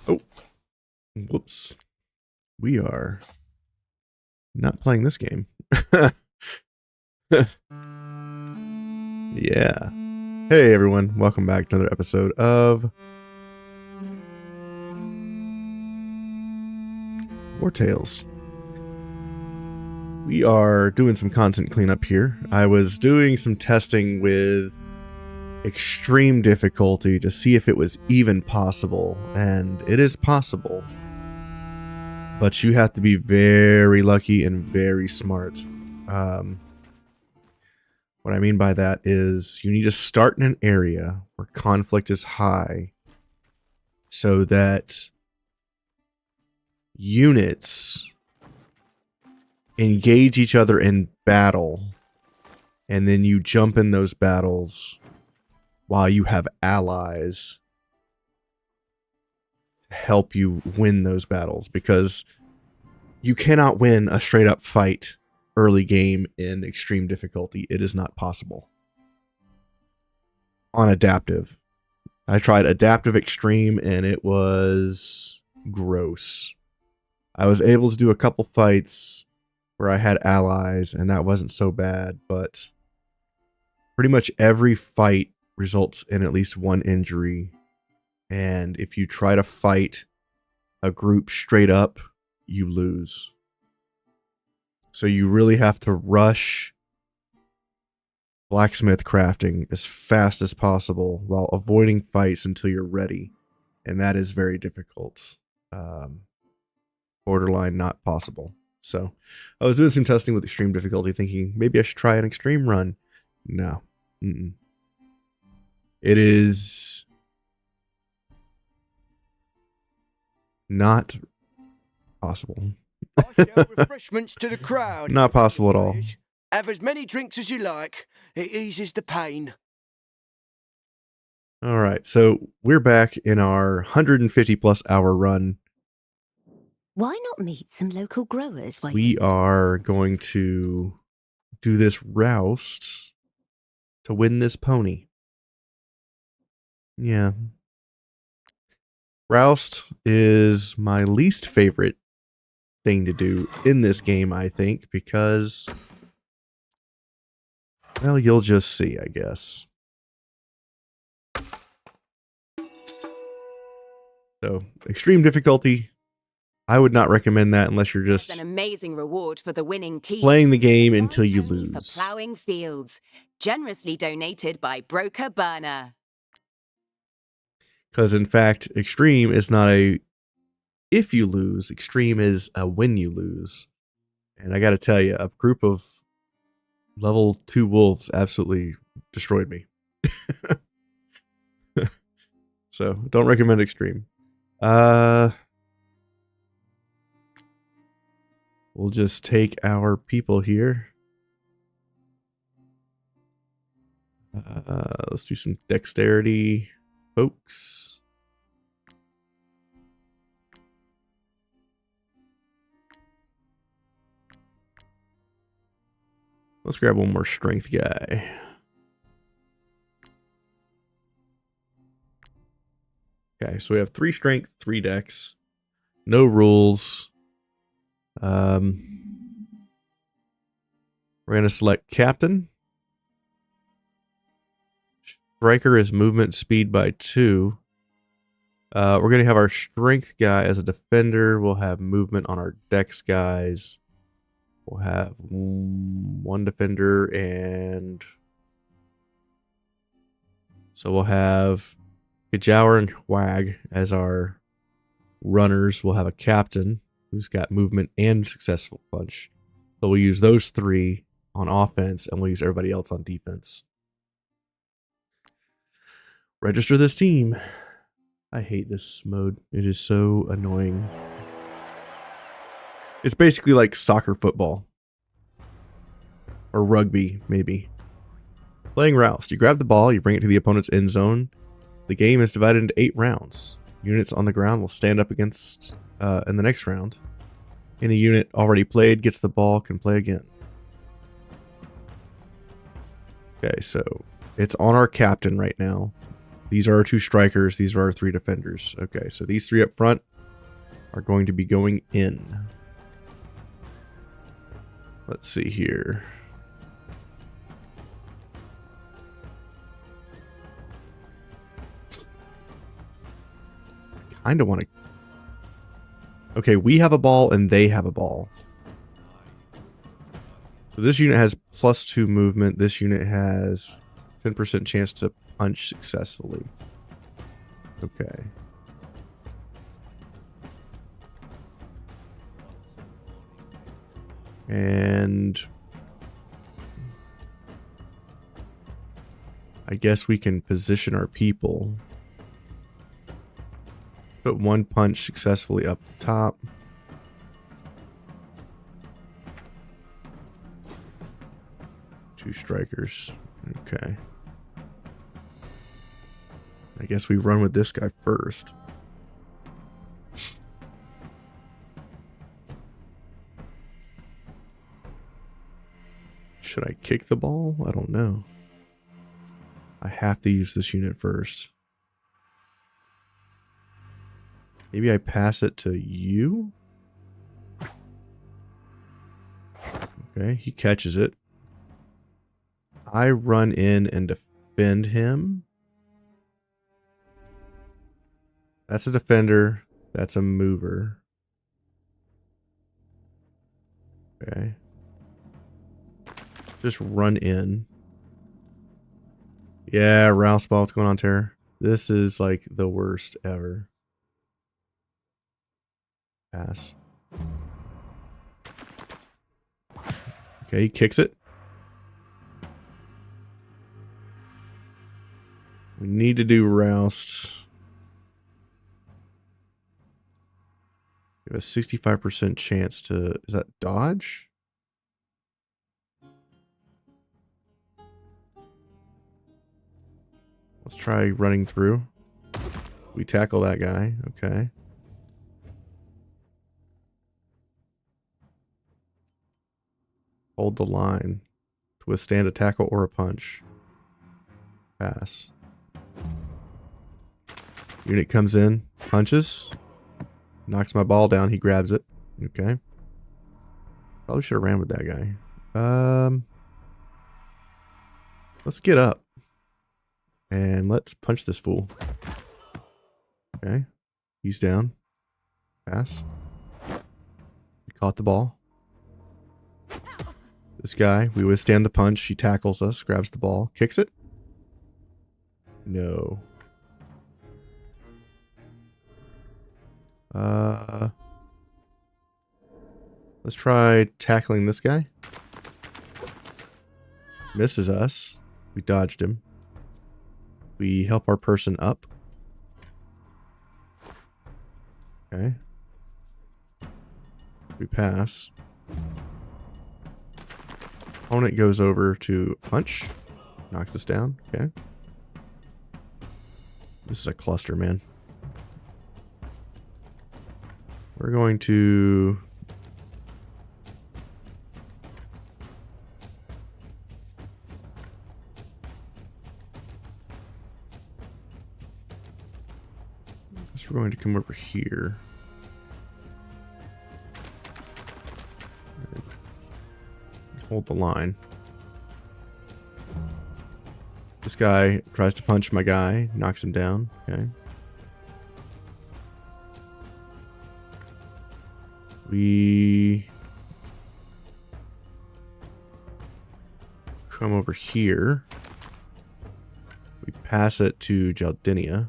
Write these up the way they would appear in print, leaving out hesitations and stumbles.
Oh, whoops. We are not playing this game. Yeah. Hey everyone, welcome back to another episode of Wartales. We are doing some content cleanup here. I was doing some testing with extreme difficulty to see if it was even possible, and it is possible. But you have to be very lucky and very smart. What I mean by that is you need to start in an area where conflict is high so that units engage each other in battle, and then you jump in those battles while you have allies to help you win those battles, because you cannot win a straight up fight early game in extreme difficulty. It is not possible. On adaptive. I tried adaptive extreme and it was gross. I was able to do a couple fights where I had allies and that wasn't so bad, but pretty much every fight results in at least one injury. And if you try to fight a group straight up, you lose. So you really have to rush blacksmith crafting as fast as possible while avoiding fights until you're ready. And that is very difficult. Borderline not possible. So I was doing some testing with extreme difficulty thinking maybe I should try an extreme run. No. It is not possible. I shall refreshments to the crowd. Not possible at all. Have as many drinks as you like. It eases the pain. All right, so we're back in our 150 plus hour run. Why not meet some local growers? We are going to do this roust to win this pony. Yeah. Roust is my least favorite thing to do in this game, I think, because, well, you'll just see, I guess. So, extreme difficulty, I would not recommend that unless you're just an amazing reward for the winning team. Playing the game until you lose. For plowing fields, generously donated by Broker Burner. Because in fact, extreme is not a if you lose, extreme is a when you lose. And I got to tell you, a group of level 2 wolves absolutely destroyed me. So, don't recommend extreme. We'll just take our people here. Let's do some dexterity, folks. Let's grab one more strength guy. Okay, so we have 3 strength, 3 dex. No rules. We're going to select captain. Striker is movement speed by 2. We're going to have our strength guy as a defender. We'll have movement on our dex guys. We'll have 1 defender, and so we'll have Gajower and Hwag as our runners. We'll have a captain who's got movement and successful punch. So we'll use those 3 on offense, and we'll use everybody else on defense. Register this team. I hate this mode. It is so annoying. It's basically like soccer football. Or rugby, maybe. Playing Roust. You grab the ball, you bring it to the opponent's end zone. The game is divided into 8 rounds. Units on the ground will stand up against in the next round. Any unit already played gets the ball, can play again. Okay, so it's on our captain right now. These are our 2 strikers. These are our 3 defenders. Okay, so these 3 up front are going to be going in. Let's see here. Kind of want to... Okay, we have a ball and they have a ball. So this unit has +2 movement. This unit has 10% chance to punch successfully. Okay. And I guess we can position our people. Put 1 punch successfully up top. Two strikers. Okay. I guess we run with this guy first. Should I kick the ball? I don't know. I have to use this unit first. Maybe I pass it to you? Okay, he catches it. I run in and defend him. That's a defender. That's a mover. Okay. Just run in. Yeah, Rouse Ball, what's going on, Terror? This is like the worst ever. Pass. Okay, he kicks it. We need to do Roust. We have a 65% chance to... Is that dodge? Let's try running through. We tackle that guy. Okay. Hold the line to withstand a tackle or a punch. Pass. Unit comes in, punches, knocks my ball down. He grabs it. Okay. Probably should have ran with that guy. Let's get up and let's punch this fool. Okay. He's down. Pass. He caught the ball. This guy, we withstand the punch. He tackles us, grabs the ball, kicks it. No. Let's try tackling this guy. Misses us. We dodged him. We help our person up. Okay. We pass. Opponent goes over to punch. Knocks us down. Okay. This is a cluster, man. We're going to... we're going to come over here. Hold the line. This guy tries to punch my guy, knocks him down. Okay. We come over here. We pass it to Jaldinia.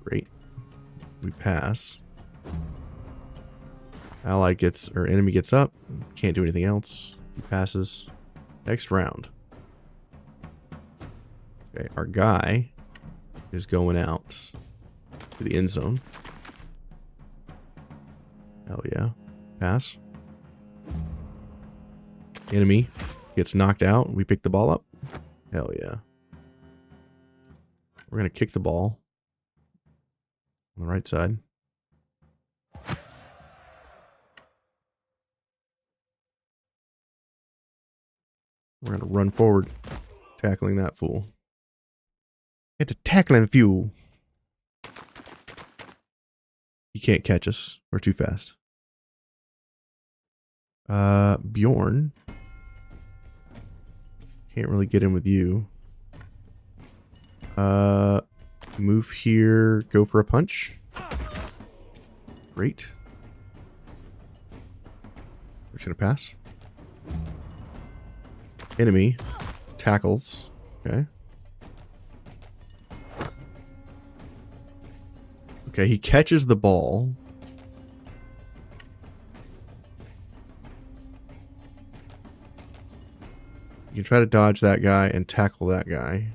Great. We pass. Ally gets, or enemy gets up. Can't do anything else. He passes. Next round. Okay, our guy is going out to the end zone. Hell yeah. Pass. Enemy gets knocked out. We pick the ball up. Hell yeah. We're going to kick the ball on the right side. We're going to run forward, tackling that fool. Get to tackling fuel. You can't catch us. We're too fast. Bjorn. Can't really get in with you. Move here. Go for a punch. Great. We're just gonna pass. Enemy. Tackles. Okay. Okay, he catches the ball. You can try to dodge that guy and tackle that guy.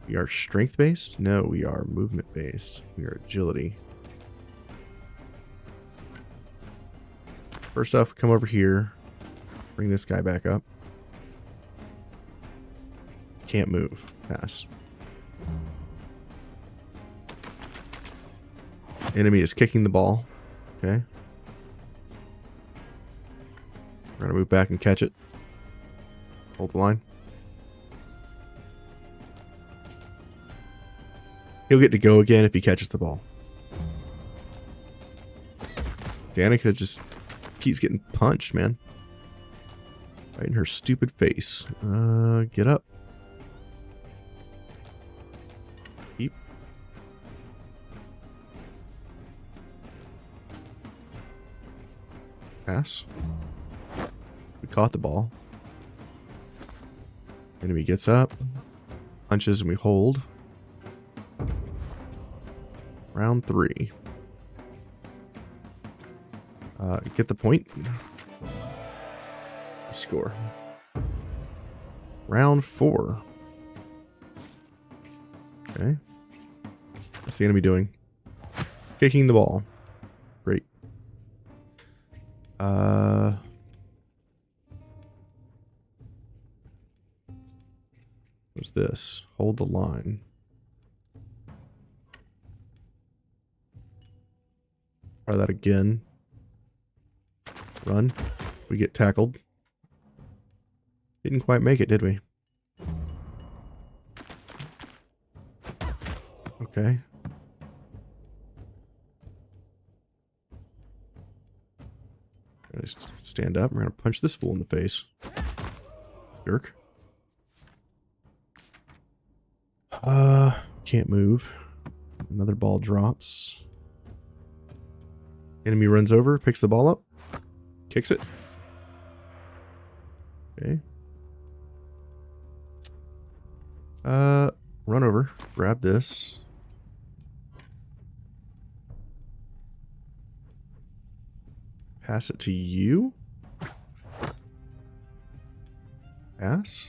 We are strength-based? No, we are movement-based. We are agility. First off, come over here. Bring this guy back up. Can't move. Pass. Enemy is kicking the ball. Okay. We're going to move back and catch it. Hold the line. He'll get to go again if he catches the ball. Danica just keeps getting punched, man. Right in her stupid face. Get up. Keep. Pass. We caught the ball. Enemy gets up. Punches and we hold. Round 3. Get the point. Score. Round 4. Okay. What's the enemy doing? Kicking the ball. Great. What's this? Hold the line. Try that again. Run. We get tackled. Didn't quite make it, did we? Okay. Just stand up. We're gonna punch this fool in the face. Jerk. Can't move. Another ball drops. Enemy runs over, picks the ball up, kicks it. Okay. Run over, grab this. Pass it to you. Pass.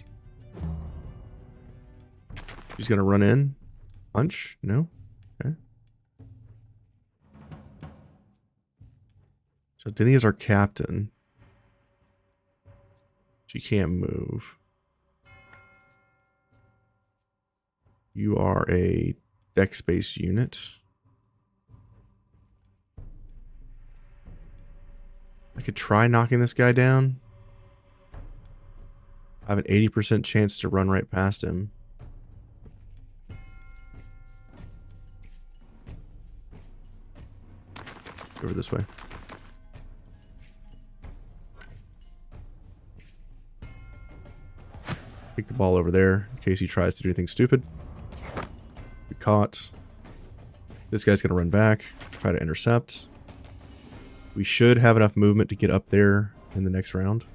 She's gonna run in. Punch? No? Okay. So Denny is our captain. She can't move. You are a dex-based unit. I could try knocking this guy down. I have an 80% chance to run right past him. Over this way. Take the ball over there in case he tries to do anything stupid. We caught. This guy's going to run back, try to intercept. We should have enough movement to get up there in the next round.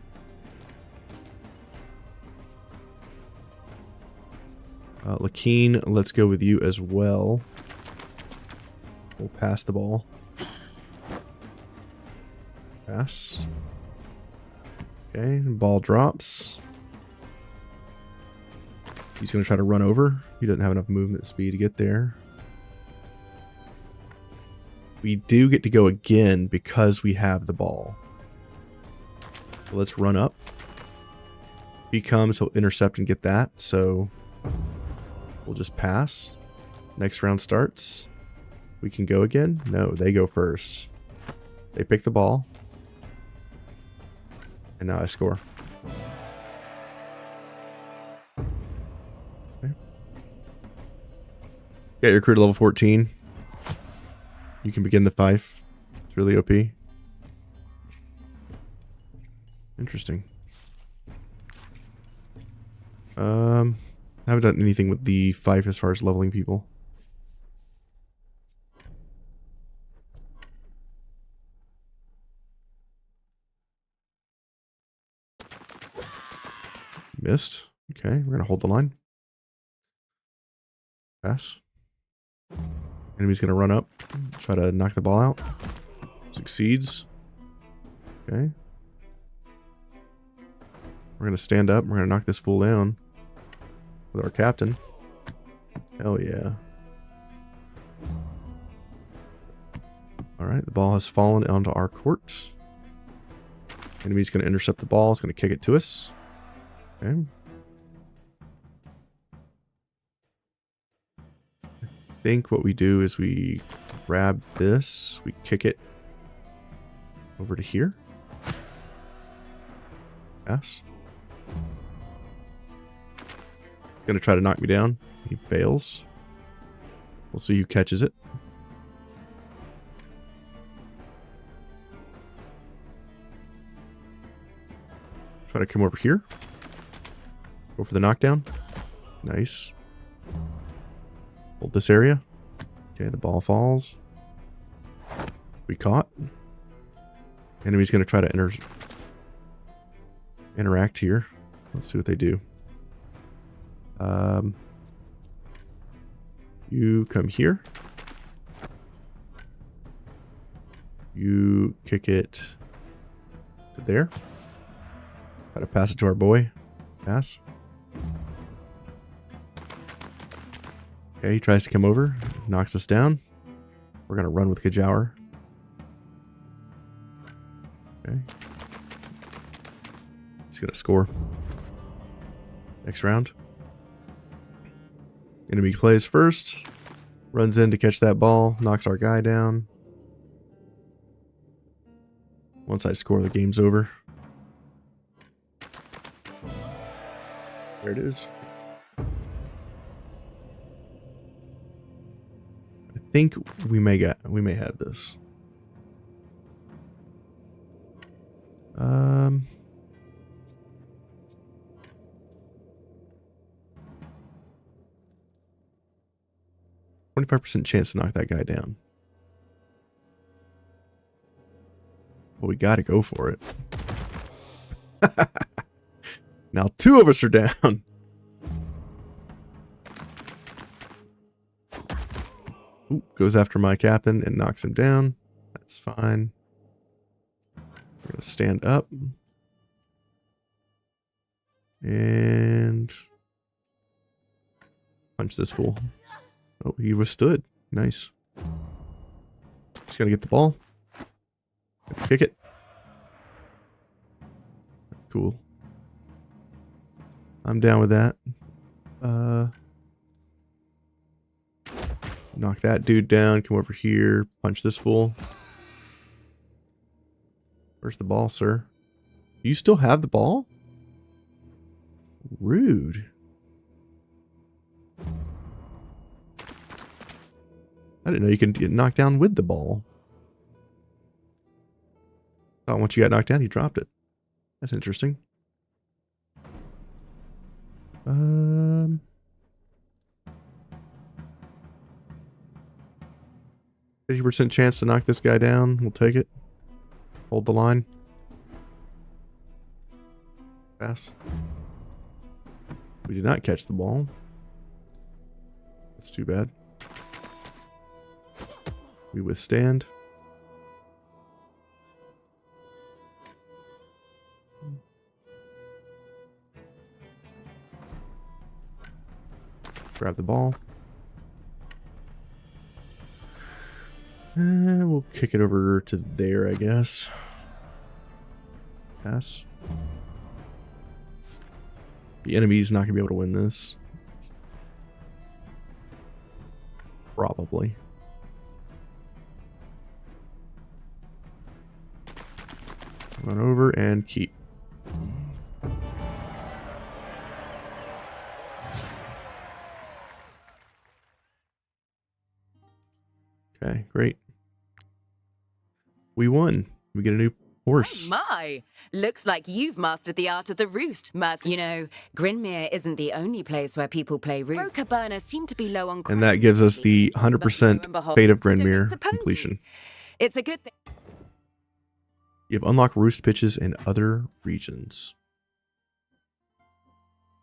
Lakeen, let's go with you as well. We'll pass the ball. Pass. Okay, ball drops. He's going to try to run over. He doesn't have enough movement speed to get there. We do get to go again because we have the ball. So let's run up. If he comes, he'll intercept and get that. So we'll just pass. Next round starts. We can go again. No, they go first. They pick the ball. And now I score. Get your crew to level 14. You can begin the fife. It's really OP. Interesting. I haven't done anything with the fife as far as leveling people. Missed. Okay, we're gonna hold the line. Pass. Enemy's gonna run up, try to knock the ball out. Succeeds. Okay. We're gonna stand up. We're gonna knock this fool down with our captain. Hell yeah. Alright, the ball has fallen onto our court. Enemy's gonna intercept the ball. It's gonna kick it to us. Okay. I think what we do is we grab this, we kick it over to here. Pass. He's gonna try to knock me down. He fails. We'll see who catches it. Try to come over here. Go for the knockdown. Nice. Hold this area. Okay, the ball falls. We caught. Enemy's going to try to interact here. Let's see what they do. You come here. You kick it to there. Try to pass it to our boy. Pass. Okay, he tries to come over. Knocks us down. We're going to run with Kajower. Okay. He's going to score. Next round. Enemy plays first. Runs in to catch that ball. Knocks our guy down. Once I score, the game's over. There it is. I think we may have this. 25% chance to knock that guy down. Well, we got to go for it. Now 2 of us are down. Ooh, goes after my captain and knocks him down. That's fine. We're going to stand up. And punch this fool. Oh, he withstood. Nice. Just got to get the ball. Kick it. That's cool. I'm down with that. Knock that dude down. Come over here. Punch this fool. Where's the ball, sir? You still have the ball? Rude. I didn't know you can get knocked down with the ball. Oh, once you got knocked down, you dropped it. That's interesting. 50% chance to knock this guy down. We'll take it. Hold the line. Pass. We did not catch the ball. That's too bad. We withstand. Grab the ball. And we'll kick it over to there, I guess. Pass. The enemy's not going to be able to win this. Probably. Run over and keep. Okay, great. We won. We get a new horse. Oh my! Looks like you've mastered the art of the roost, Mercy. You know, Grinmere isn't the only place where people play roost. Broker Burner seemed to be low on And that credit gives us lately, the 100% but lo and behold, Fate of donates a Grinmere pony. completion. It's a good thing. You have unlocked roost pitches in other regions.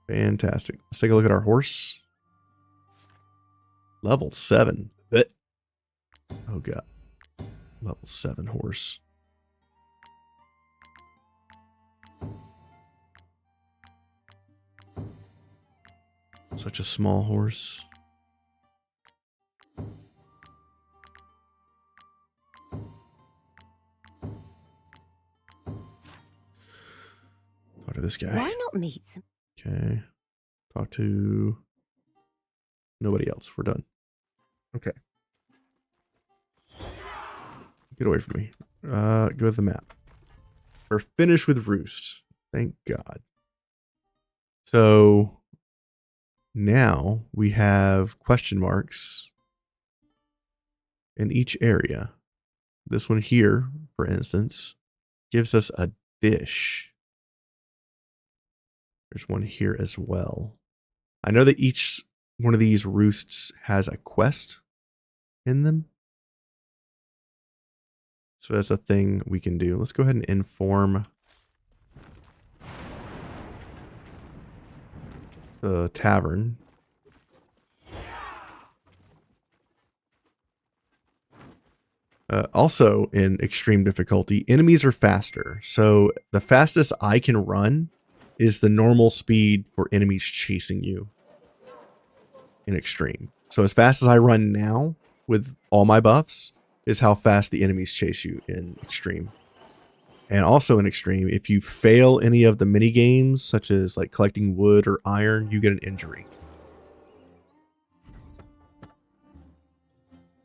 Fantastic. Let's take a look at our horse. Level 7. Oh god. Level 7 horse. Such a small horse. Talk to this guy. Why not meet some? Okay. Talk to nobody else. We're done. Okay. Get away from me. Go to the map. We're finished with Roost. Thank God. So now we have question marks in each area. This one here, for instance, gives us a dish. There's one here as well. I know that each one of these roosts has a quest in them. So that's a thing we can do. Let's go ahead and inform the tavern. Also, in extreme difficulty, enemies are faster. So the fastest I can run is the normal speed for enemies chasing you in extreme. So as fast as I run now with all my buffs is how fast the enemies chase you in extreme. And also in extreme, if you fail any of the mini games, such as like collecting wood or iron, you get an injury.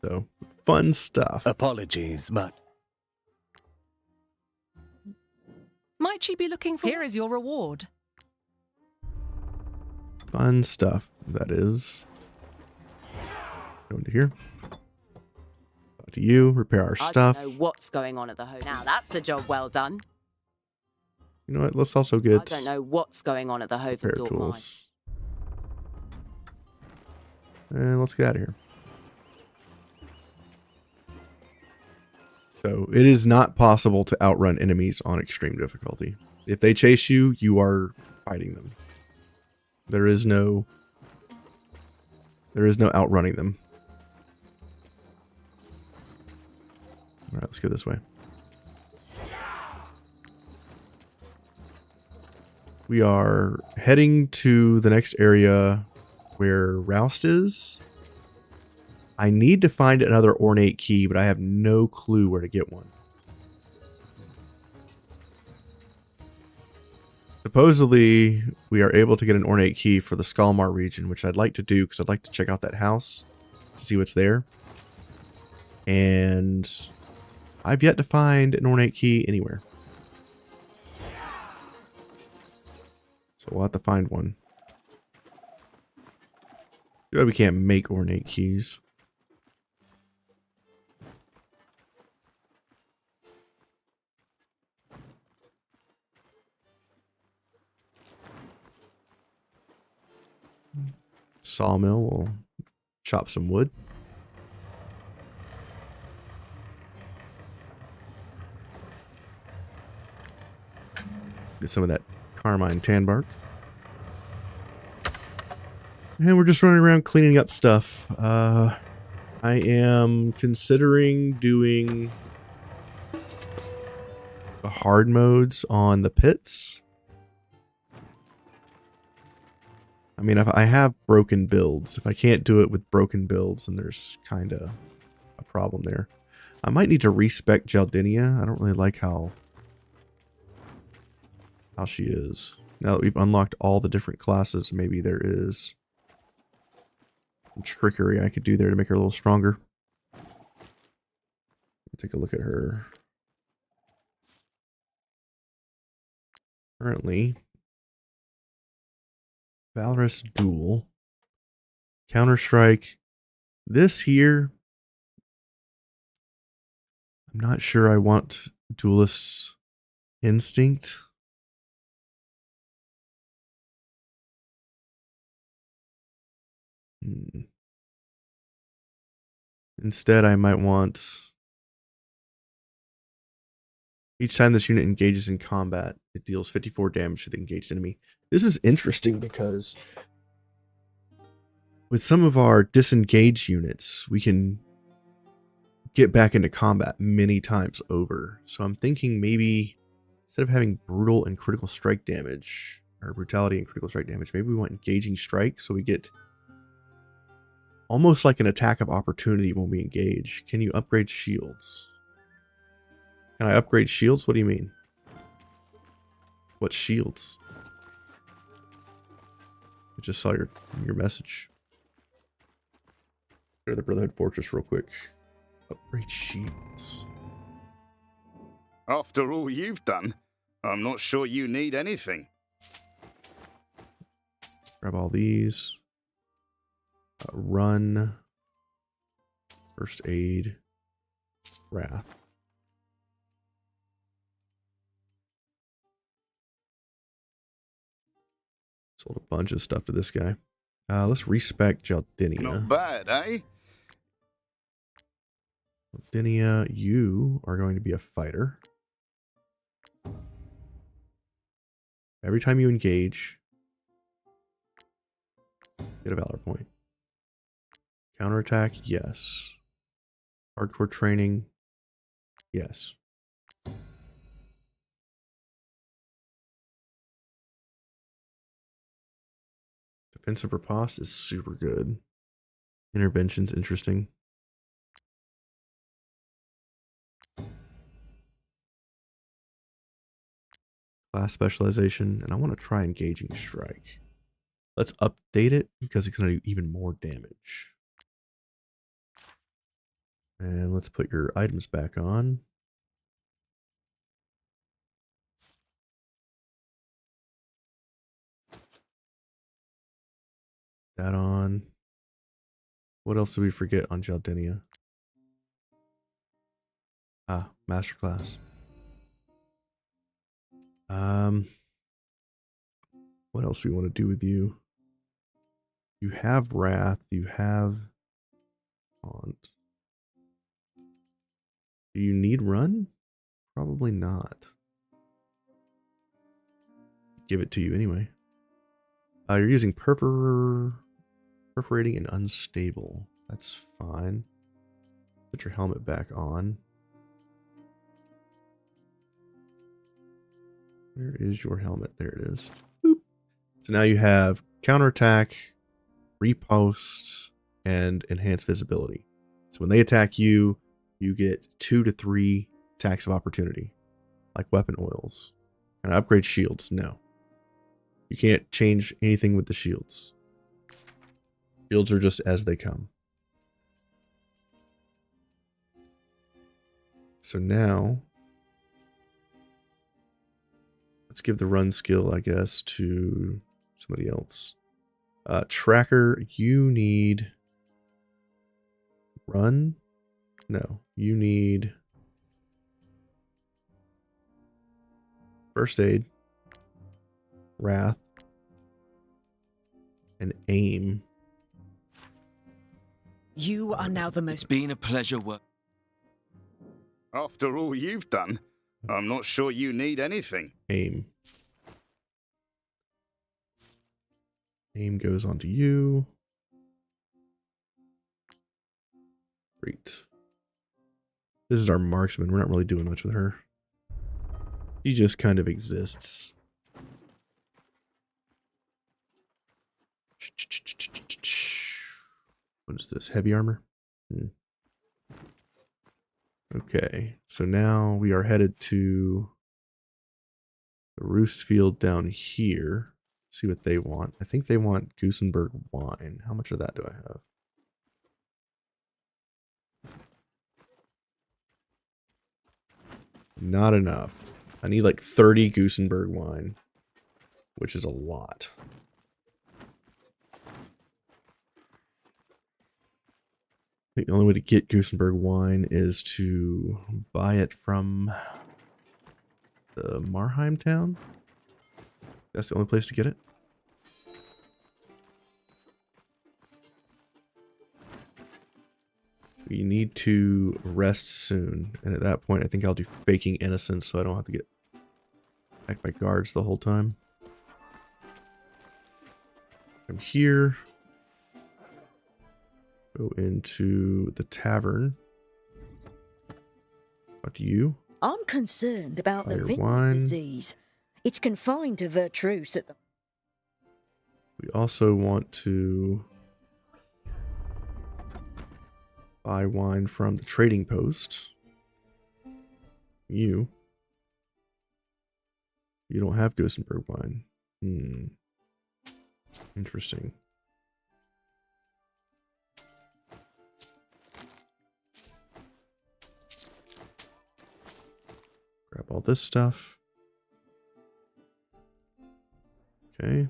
So fun stuff. Apologies, but Might she be looking for? Here is your reward. Fun stuff, that is. Go into here. Talk to you, repair our stuff. I don't know what's going on at the hotel. Now that's a job well done. You know what? Let's also I get don't know what's going on at the repair Hoven tools. And let's get out of here. So it is not possible to outrun enemies on extreme difficulty. If they chase you, you are fighting them. There is no outrunning them. All right, let's go this way. We are heading to the next area where Roust is. I need to find another ornate key, but I have no clue where to get one. Supposedly, we are able to get an ornate key for the Skalmar region, which I'd like to do because I'd like to check out that house to see what's there. And I've yet to find an ornate key anywhere. So we'll have to find one. Too bad we can't make ornate keys. Sawmill will chop some wood. Get some of that carmine tan bark. And we're just running around cleaning up stuff. I am considering doing the hard modes on the pits. I mean, if I have broken builds, if I can't do it with broken builds, then there's kind of a problem there. I might need to respec Geldinia. I don't really like how she is. Now that we've unlocked all the different classes, maybe there is some trickery I could do there to make her a little stronger. Take a look at her. Currently, Valorous Duel, Counter-Strike. This here I'm not sure I want Duelist's Instinct. Instead, I might want... Each time this unit engages in combat, it deals 54 damage to the engaged enemy. This is interesting because with some of our disengaged units, we can get back into combat many times over. So I'm thinking maybe instead of having brutal and critical strike damage, or brutality and critical strike damage, maybe we want engaging strike so we get almost like an attack of opportunity when we engage. Can you upgrade shields? Can I upgrade shields? What do you mean? What shields? I just saw your message. Go to the Brotherhood Fortress real quick. Upgrade shields. After all you've done, I'm not sure you need anything. Grab all these. Run. First aid. Wrath. Sold a bunch of stuff to this guy. Let's respec Jaldinia. Not bad, eh? Jaldinia, you are going to be a fighter. Every time you engage, get a valor point. Counterattack, yes. Hardcore training, yes. Defensive riposte is super good. Intervention's interesting. Class specialization, and I want to try engaging strike. Let's update it because it's going to do even more damage. And let's put your items back on. That on. What else did we forget on Jaldinia? Ah, masterclass. What else do we want to do with you? You have Wrath. You have Haunt. Do you need Run? Probably not. Give it to you anyway. You're using Perforating and Unstable. That's fine. Put your helmet back on. Where is your helmet? There it is. Boop. So now you have counterattack, repost, and enhanced visibility. So when they attack you, you get 2 to 3 attacks of opportunity, like weapon oils. Can I upgrade shields? No. You can't change anything with the shields. Shields are just as they come. So now, let's give the run skill, I guess, to somebody else. Tracker, you need run? No, you need first aid, wrath, and aim. You are now the It's most... been a pleasure work. After all you've done, I'm not sure you need anything. Aim. Aim goes on to you. Great. This is our marksman. We're not really doing much with her. She just kind of exists. What is this? Heavy armor? Okay, so now we are headed to the Roost Field down here. See what they want. I think they want Goosenberg wine. How much of that do I have? Not enough. I need like 30 Goosenberg wine, which is a lot. think the only way to get Gusenberg wine is to buy it from the Marheim town. That's the only place to get it. We need to rest soon, and at that point I think I'll do faking innocence so I don't have to get attacked by guards the whole time. I'm here. Go into the tavern. What do you? I'm concerned about the Fire vineyard wine. disease. It's confined to Vertruce at the... We also want to buy wine from the trading post. You don't have Gusenberg wine. Interesting. Grab all this stuff. Okay.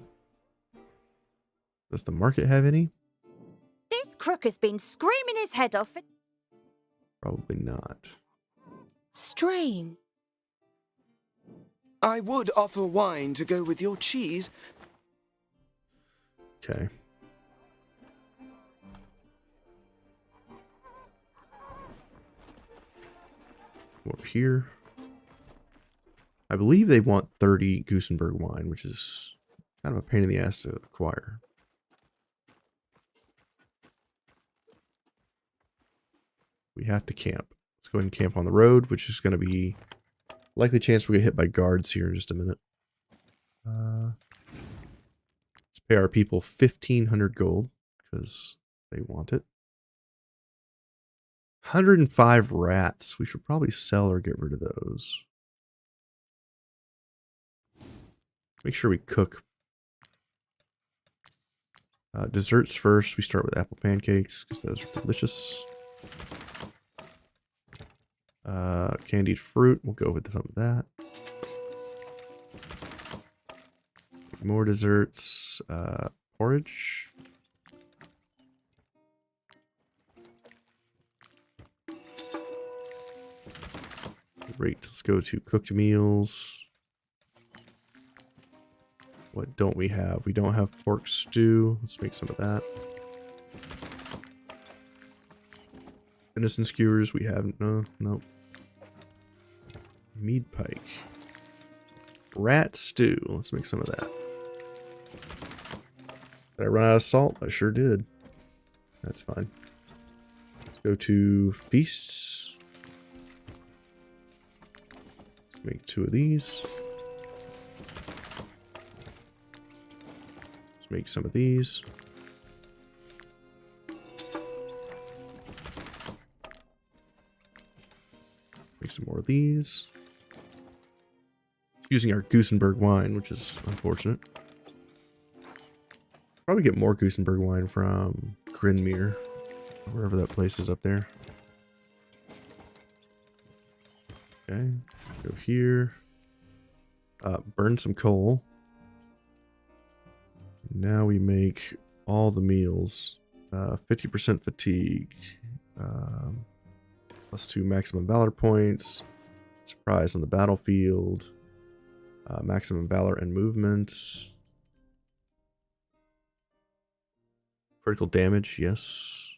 Does the market have any? This crook has been screaming his head off. Probably not. Strange. I would offer wine to go with your cheese. Okay. Go up here. I believe they want 30 Gusenberg wine, which is kind of a pain in the ass to acquire. We have to camp. Let's go ahead and camp on the road, which is going to be likely chance we get hit by guards here in just a minute. Let's pay our people 1,500 gold because they want it. 105 rats. We should probably sell or get rid of those. Make sure we cook. Desserts first. We start with apple pancakes because those are delicious. Candied fruit. We'll go with some of that. More desserts. Porridge. Great. Let's go to cooked meals. What don't we have? We don't have pork stew. Let's make some of that. Venison skewers. We have no. Mead pike. Rat stew. Let's make some of that. Did I run out of salt? I sure did. That's fine. Let's go to feasts. Let's make 2 of these. Let's make some of these. Make some more of these. Using our Gusenberg wine, which is unfortunate. Probably get more Gusenberg wine from Grinmere, wherever that place is up there. Okay, go here. Burn some coal. Now we make all the meals. 50% fatigue. +2 maximum valor points. Surprise on the battlefield. Maximum valor and movement. Critical damage, yes.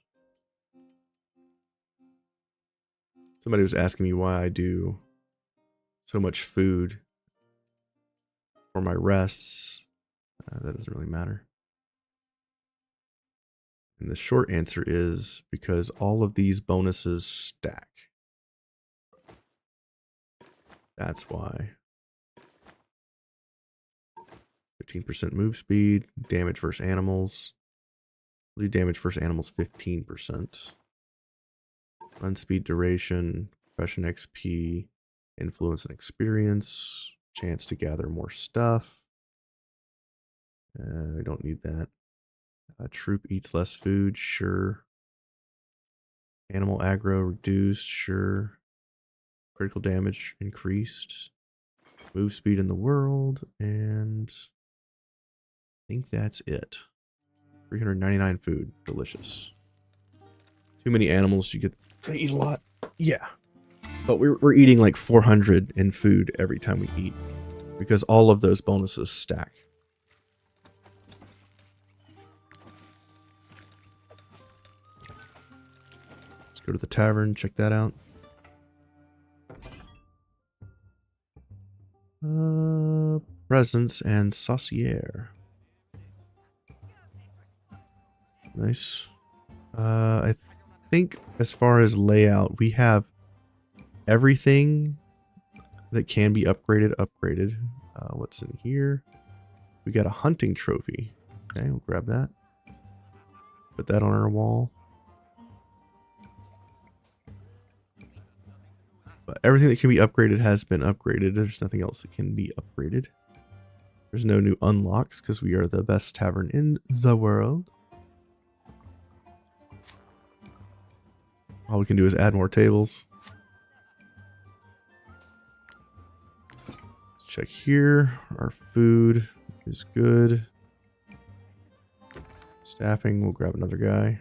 Somebody was asking me why I do so much food for my rests. That doesn't really matter. And the short answer is because all of these bonuses stack. That's why. 15% move speed, damage versus animals. We'll do damage versus animals 15%. Run speed duration, profession XP, influence and experience, chance to gather more stuff. We don't need that. Troop eats less food, sure. Animal aggro reduced, sure. Critical damage increased. Move speed in the world, and I think that's it. 399 food, delicious. Too many animals, you get to eat a lot. Yeah. But we're eating like 400 in food every time we eat. Because all of those bonuses stack. Let's go to the tavern, check that out. Presents and saucier. Nice. I think as far as layout, we have everything that can be upgraded. What's in here? We got a hunting trophy. Okay, we'll grab that. Put that on our wall. But everything that can be upgraded has been upgraded. There's nothing else that can be upgraded. There's no new unlocks because we are the best tavern in the world. All we can do is add more tables. Let's check here. Our food is good. Staffing, we'll grab another guy.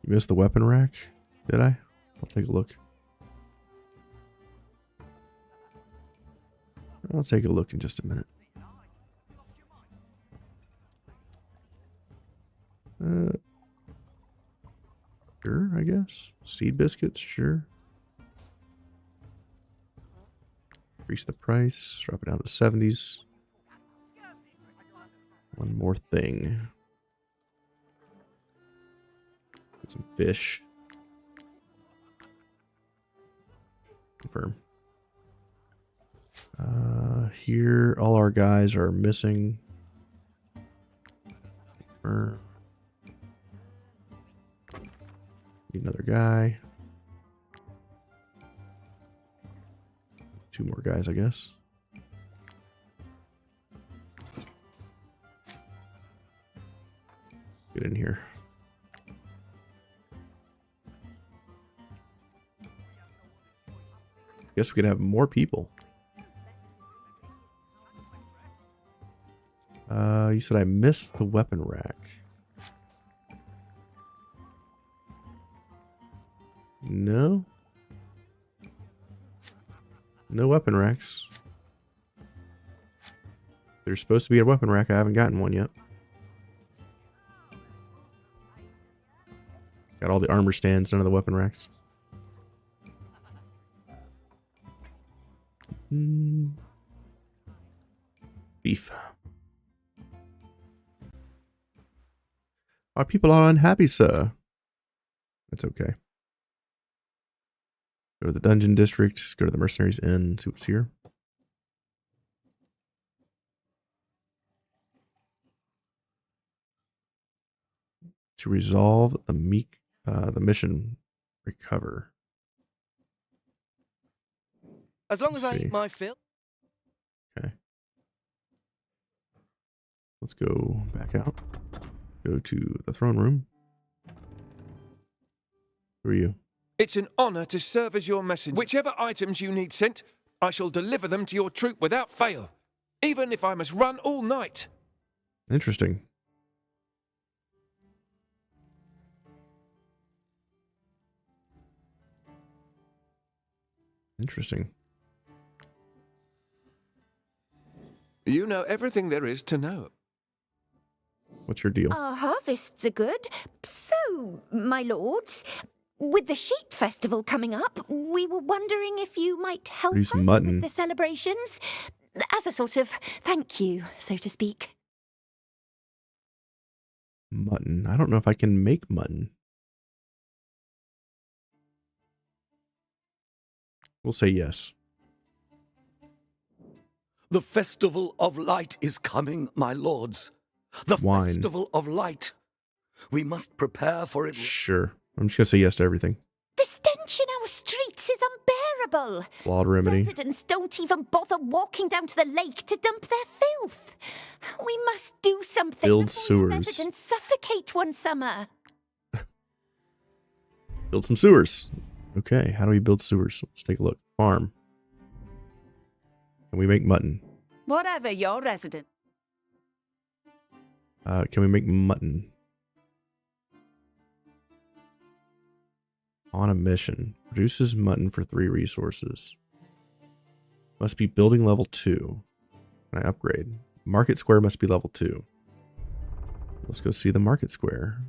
You missed the weapon rack? Did I? I'll take a look. I'll take a look in just a minute. Sure, I guess. Seed biscuits, sure. Increase the price, drop it down to 70s. One more thing. Get some fish. Confirm. Here, all our guys are missing. Confirm. Need another guy. Two more guys, I guess. Get in here. Guess we could have more people. You said I missed the weapon rack. No. No weapon racks. There's supposed to be a weapon rack. I haven't gotten one yet. Got all the armor stands, none of the weapon racks. Beef. Our people are unhappy, sir. That's okay. Go to the dungeon district, go to the mercenaries inn, see what's here. To resolve the mission, recover. As long as I Let's see. eat my fill. Okay. Let's go back out. Go to the throne room. Who are you? It's an honor to serve as your messenger. Whichever items you need sent, I shall deliver them to your troop without fail, even if I must run all night. Interesting. Interesting. You know everything there is to know. What's your deal? Our harvests are good. So, my lords, with the sheep festival coming up, we were wondering if you might help Produce us mutton. with the celebrations. As a sort of thank you, so to speak. Mutton. I don't know if I can make mutton. We'll say yes. The festival of light is coming, my lords. The Wine. festival of light. We must prepare for it. Sure. I'm just going to say yes to everything. The stench in our streets is unbearable. Flawed remedy. Residents don't even bother walking down to the lake to dump their filth. We must do something Build before the sewers. residents suffocate one summer. Build some sewers. Okay, how do we build sewers? Let's take a look. Farm. Can we make mutton? Whatever your resident. Can we make mutton? On a mission. Produces mutton for 3 resources. Must be building level 2. Can I upgrade? Market square must be level 2. Let's go see the market square.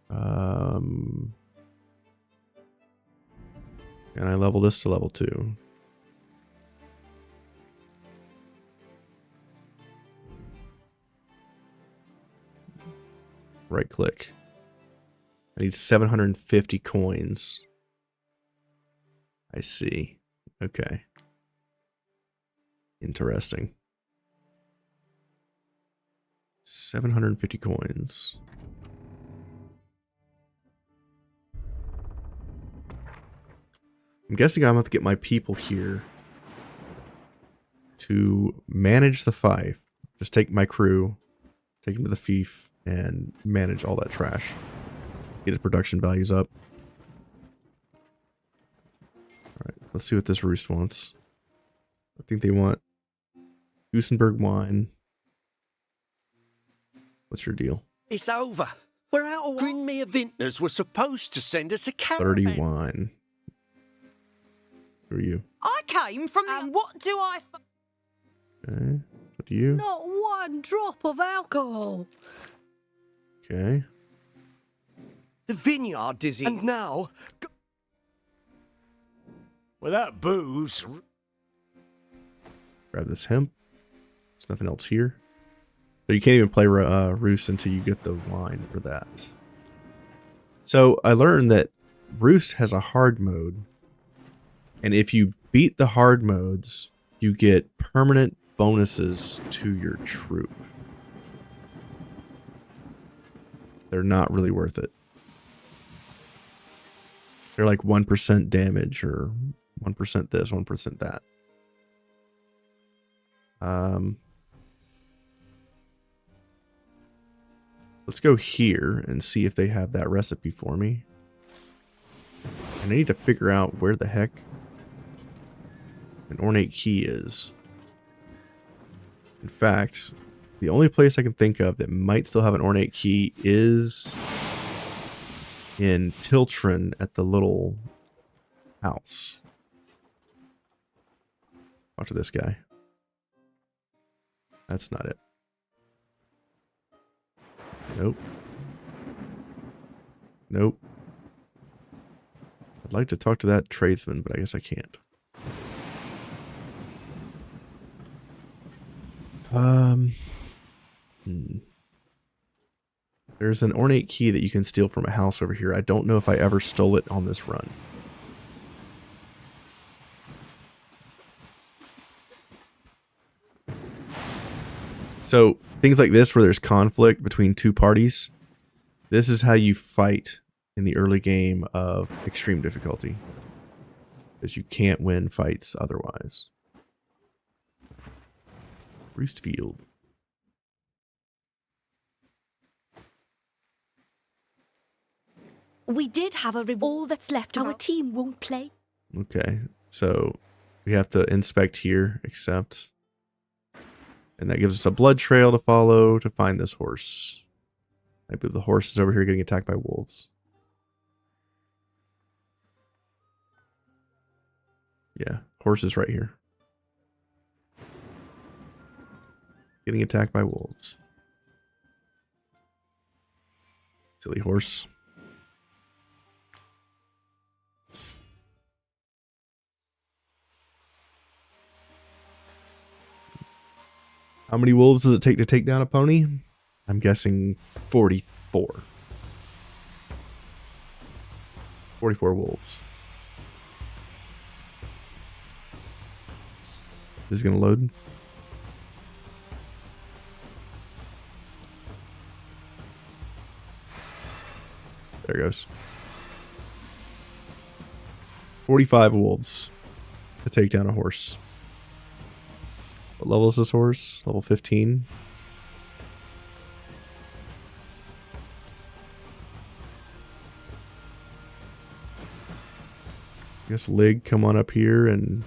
Can I level this to level 2? Right click. I need 750 coins. I see. Okay. Interesting. 750 coins. I'm guessing I'm going to have to get my people here to manage the fief. Just take my crew, take them to the fief, and manage all that trash. Get the production values up. Alright, let's see what this roost wants. I think they want Gusenberg wine. What's your deal? It's over. We're out of Grinmere Vintners were supposed to send us a caravan. 30 wine. Who are you? I came from the... And what do I... Okay. What do you? Not one drop of alcohol. Okay. The vineyard is in. And now... Without booze... Grab this hemp. There's nothing else here. So you can't even play Roost until you get the wine for that. So I learned that Roost has a hard mode. And if you beat the hard modes, you get permanent bonuses to your troop. They're not really worth it. They're like 1% damage or 1% this, 1% that. Let's go here and see if they have that recipe for me. And I need to figure out where the heck an ornate key is. In fact, the only place I can think of that might still have an ornate key is in Tiltron at the little house. Talk to this guy. That's not it. Nope. Nope. I'd like to talk to that tradesman, but I guess I can't. There's an ornate key that you can steal from a house over here. I don't know if I ever stole it on this run. So things like this where there's conflict between two parties, this is how you fight in the early game of extreme difficulty. Because you can't win fights otherwise. Roost Field. We did have a reward. All that's left. Our team won't play. Okay, so we have to inspect here, accept. And that gives us a blood trail to follow to find this horse. I believe the horse is over here getting attacked by wolves. Yeah, horse is right here. Getting attacked by wolves. Silly horse. How many wolves does it take to take down a pony? I'm guessing 44. 44 wolves. This is going to load. There it goes. 45 wolves to take down a horse. What level is this horse? Level 15. I guess Lig, come on up here and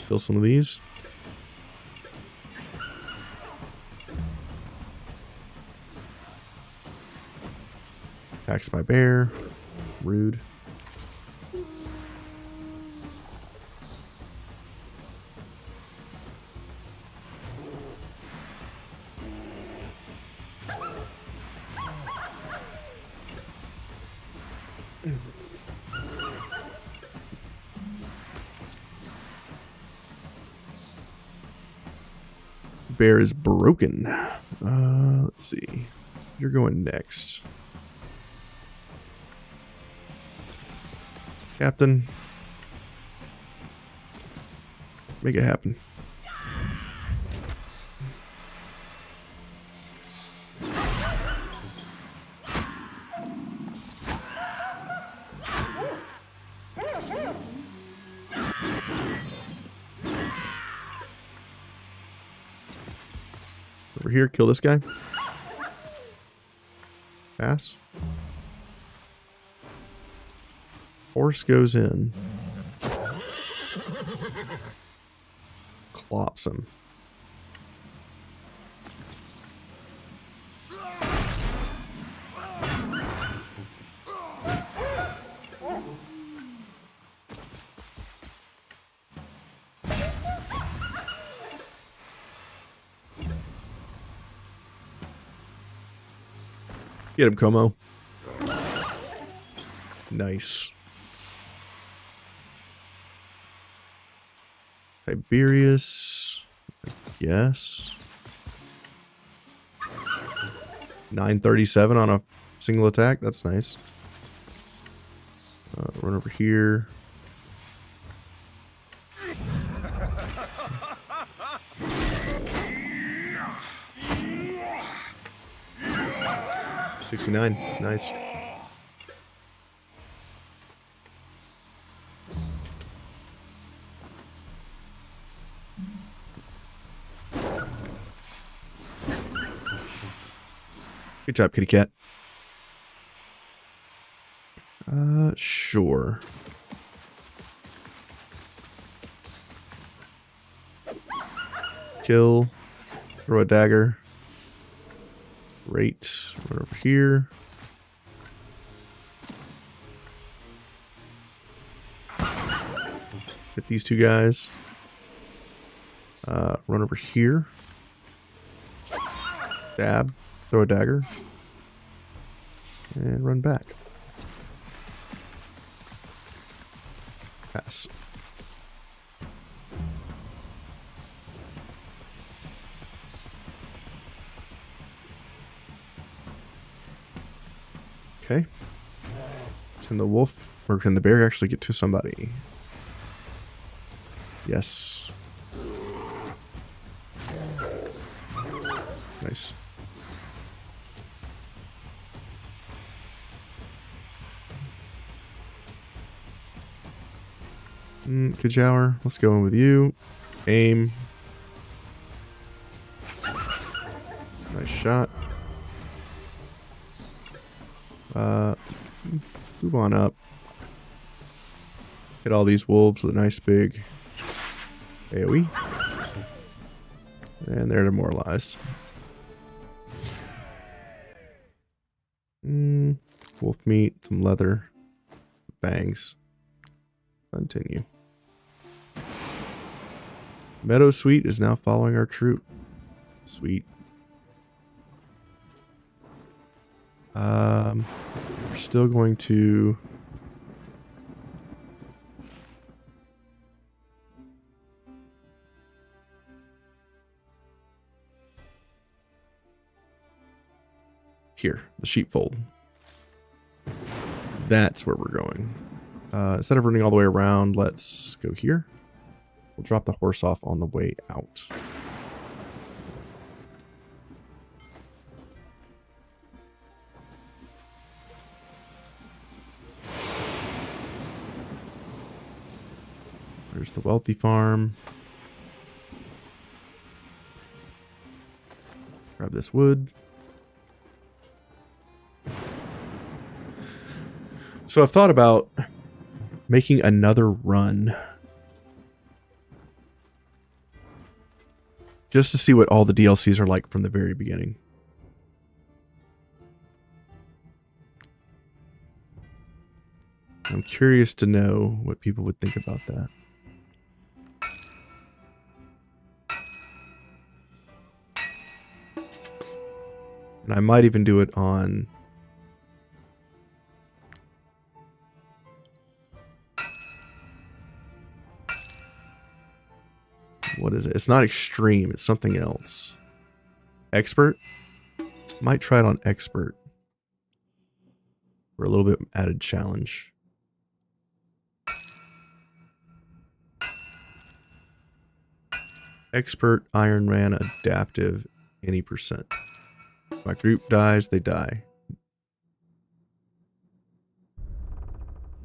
Kill some of these. Attacks by bear. Rude. Bear is broken. Let's see. You're going next. Captain. Make it happen. Over here, kill this guy. Pass. Horse goes in. Clops him. Get him, Como. Nice. Tiberius, I guess. 937 on a single attack. That's nice. Run over here. $69. Nice. Good job, kitty cat. Sure. Kill. Throw a dagger. Great. Run over here. Hit these two guys. Run over here. Stab. Throw a dagger. And run back. Pass. Okay. Can the wolf or can the bear actually get to somebody? Yes. Nice. Kajower, let's go in with you. Aim. Nice shot. Move on up. Hit all these wolves with a nice big AoE. And they're demoralized. Wolf meat, some leather, bangs. Continue. Meadow Sweet is now following our troop. Sweet. We're still going to here, the sheepfold. That's where we're going. Instead of running all the way around, let's go here. We'll drop the horse off on the way out. There's the wealthy farm. Grab this wood. So I've thought about making another run just to see what all the DLCs are like from the very beginning. I'm curious to know what people would think about that. And I might even do it on... What is it? It's not extreme. It's something else. Expert? Might try it on expert. For a little bit added challenge. Expert, Ironman, adaptive, any percent. If my group dies, they die.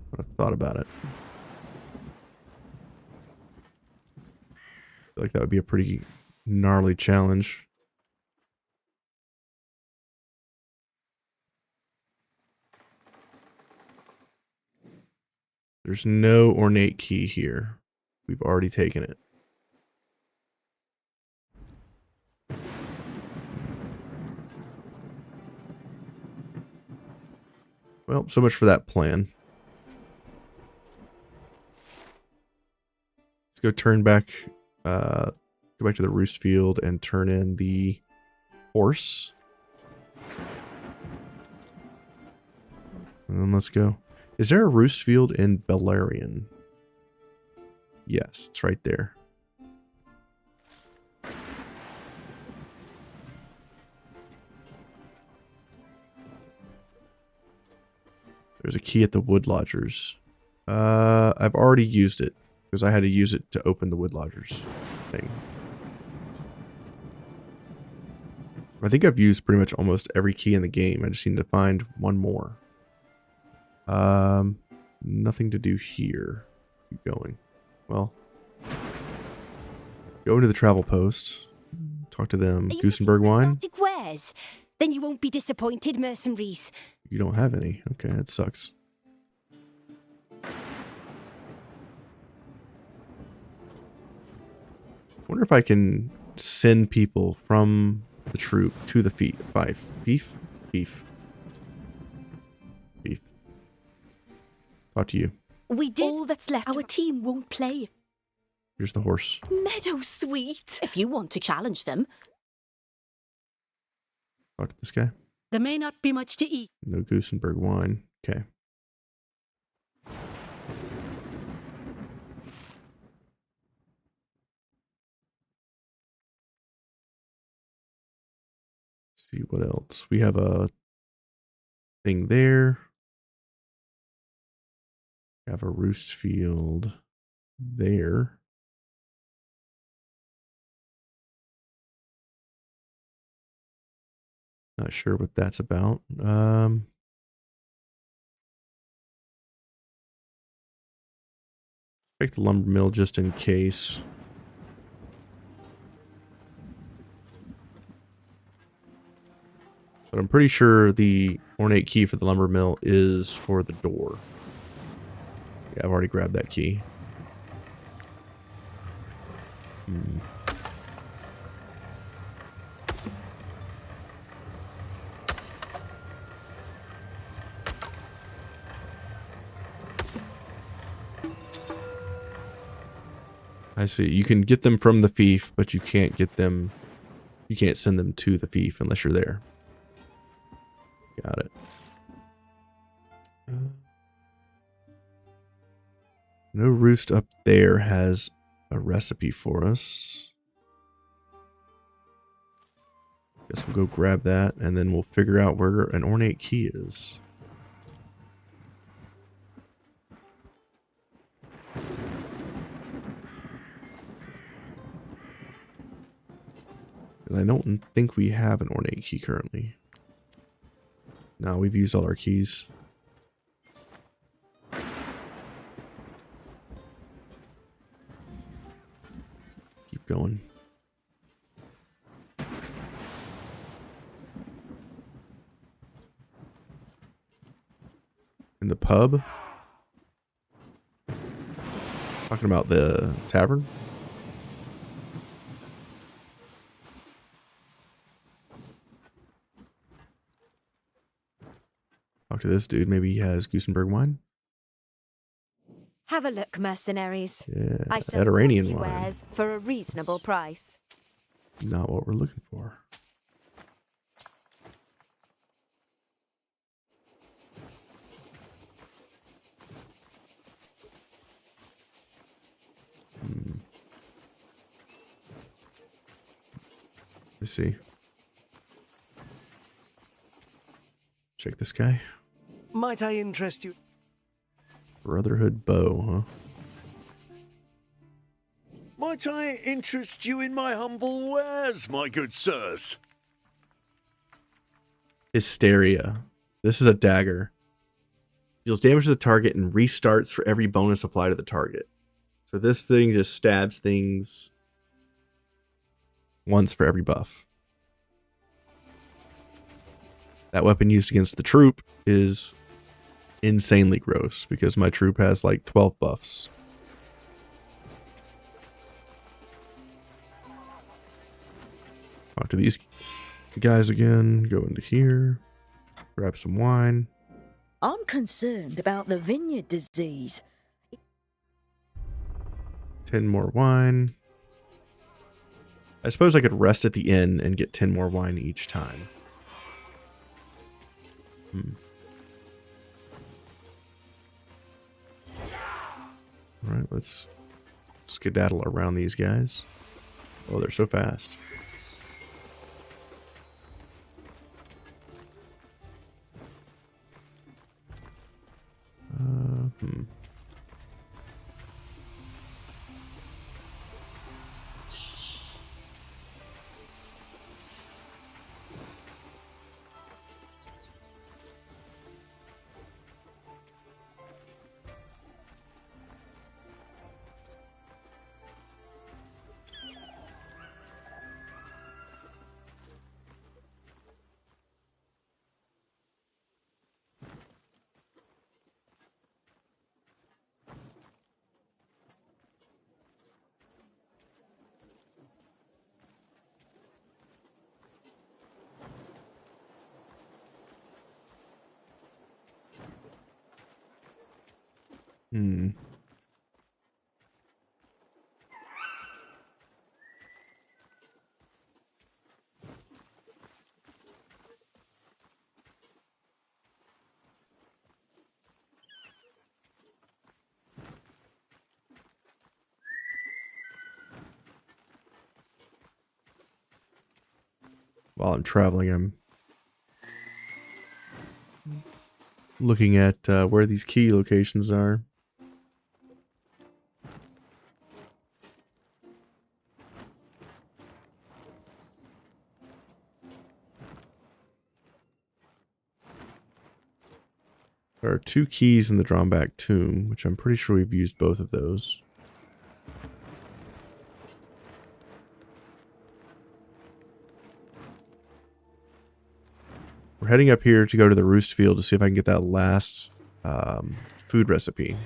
But I've thought about it. I feel like that would be a pretty gnarly challenge. There's no ornate key here. We've already taken it. Well, so much for that plan. Let's go turn back, go back to the roost field and turn in the horse. And then let's go. Is there a roost field in Beleriand? Yes, it's right there. There's a key at the Wood Lodgers. I've already used it because I had to use it to open the Wood Lodgers thing. I think I've used pretty much almost every key in the game. I just need to find one more. Nothing to do here. Keep going. Well, go into the travel post. Talk to them. Goosenberg wine? Wares? Then you won't be disappointed, mercenaries. You don't have any. Okay, that sucks. Wonder if I can send people from the troop to the fief. Beef? Beef. Beef. Talk to you. We did all that's left. Our team won't play. Here's the horse. Meadow Sweet. If you want to challenge them. Talk to this guy. There may not be much to eat. No Goosenberg wine. Okay. See what else. We have a thing there. We have a roost field there. Not sure what that's about. Take the lumber mill just in case. But I'm pretty sure the ornate key for the lumber mill is for the door. Yeah, I've already grabbed that key. I see. You can get them from the fief, but you can't get them. You can't send them to the fief unless you're there. Got it. No roost up there has a recipe for us. Guess we'll go grab that, and then we'll figure out where an ornate key is. I don't think we have an ornate key currently. No, we've used all our keys. Keep going. In the pub? Talking about the tavern? Talk to this dude. Maybe he has Gusenberg wine. Have a look, mercenaries. Yeah, I sell Mediterranean quality wine. wares for a reasonable price. Not what we're looking for. Let me see. Check this guy. Might I interest you? Brotherhood bow, huh? Might I interest you in my humble wares, my good sirs? Hysteria. This is a dagger. Deals damage to the target and restarts for every bonus applied to the target. So this thing just stabs things once for every buff. That weapon used against the troop is insanely gross because my troop has like 12 buffs. Talk to these guys again. Go into here. Grab some wine. I'm concerned about the vineyard disease. 10 more wine. I suppose I could rest at the inn and get 10 more wine each time. Alright, let's skedaddle around these guys. Oh, they're so fast. While I'm traveling, I'm looking at where these key locations are. There are 2 keys in the drawn back tomb, which I'm pretty sure we've used both of those. We're heading up here to go to the roost field to see if I can get that last food recipe.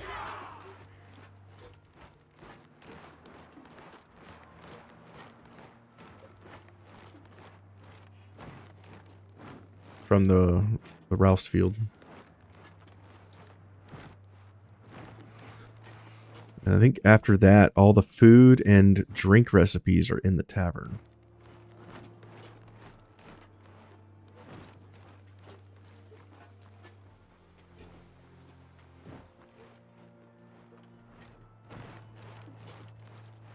From the roust field. And I think after that, all the food and drink recipes are in the tavern.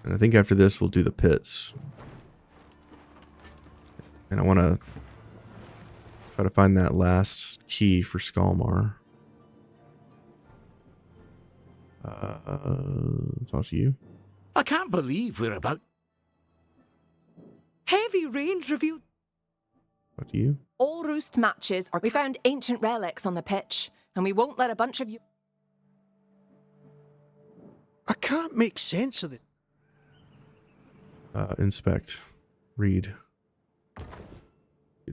And I think after this, we'll do the pits. And I want to try to find that last key for Skalmar. Talk to you. I can't believe we're about... Heavy rains revealed Talk to you. all roost matches. We found ancient relics on the pitch, and we won't let a bunch of you... I can't make sense of it. Inspect. Read.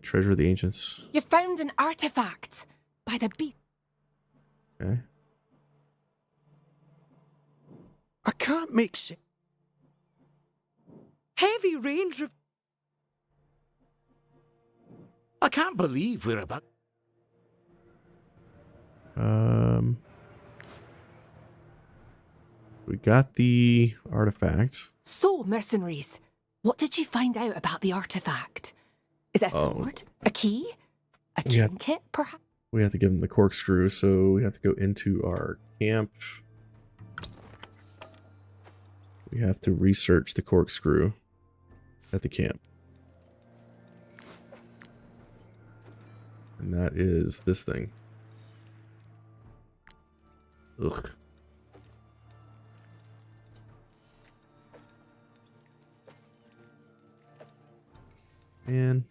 Treasure of the Ancients. You found an artifact by the beach. Okay. I can't make sense. Heavy rains... I can't believe we're about... We got the artifact. So, mercenaries, what did you find out about the artifact? Is it a sword? A key? A Yeah. trinket, perhaps? We have to give them the corkscrew, so we have to go into our camp. We have to research the corkscrew at the camp. And that is this thing. Ugh. Man.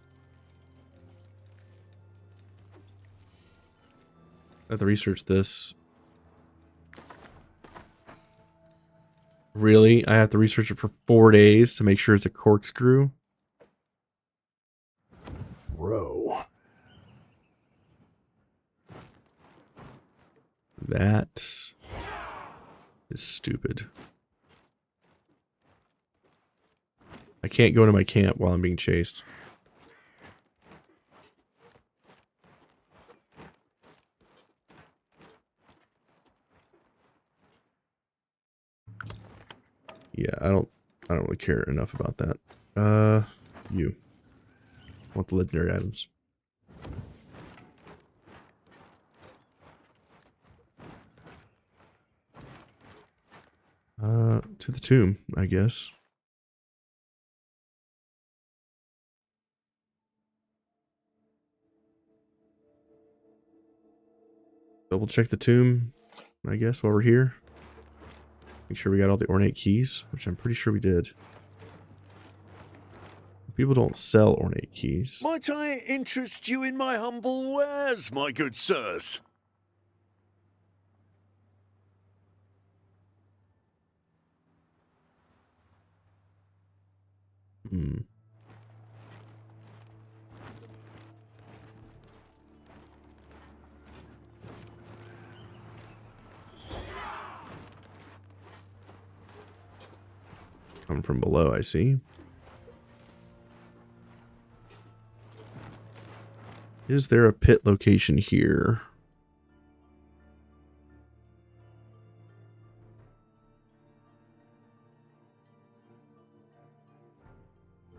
I have to research this. Really? I have to research it for 4 days to make sure it's a corkscrew? Bro. That is stupid. I can't go into my camp while I'm being chased. Yeah, I don't really care enough about that. You. I want the legendary items. To the tomb, I guess. Double check the tomb, I guess, while we're here. Make sure we got all the ornate keys, which I'm pretty sure we did. People don't sell ornate keys. Might I interest you in my humble wares, my good sirs? Hmm. Come from below, I see. Is there a pit location here?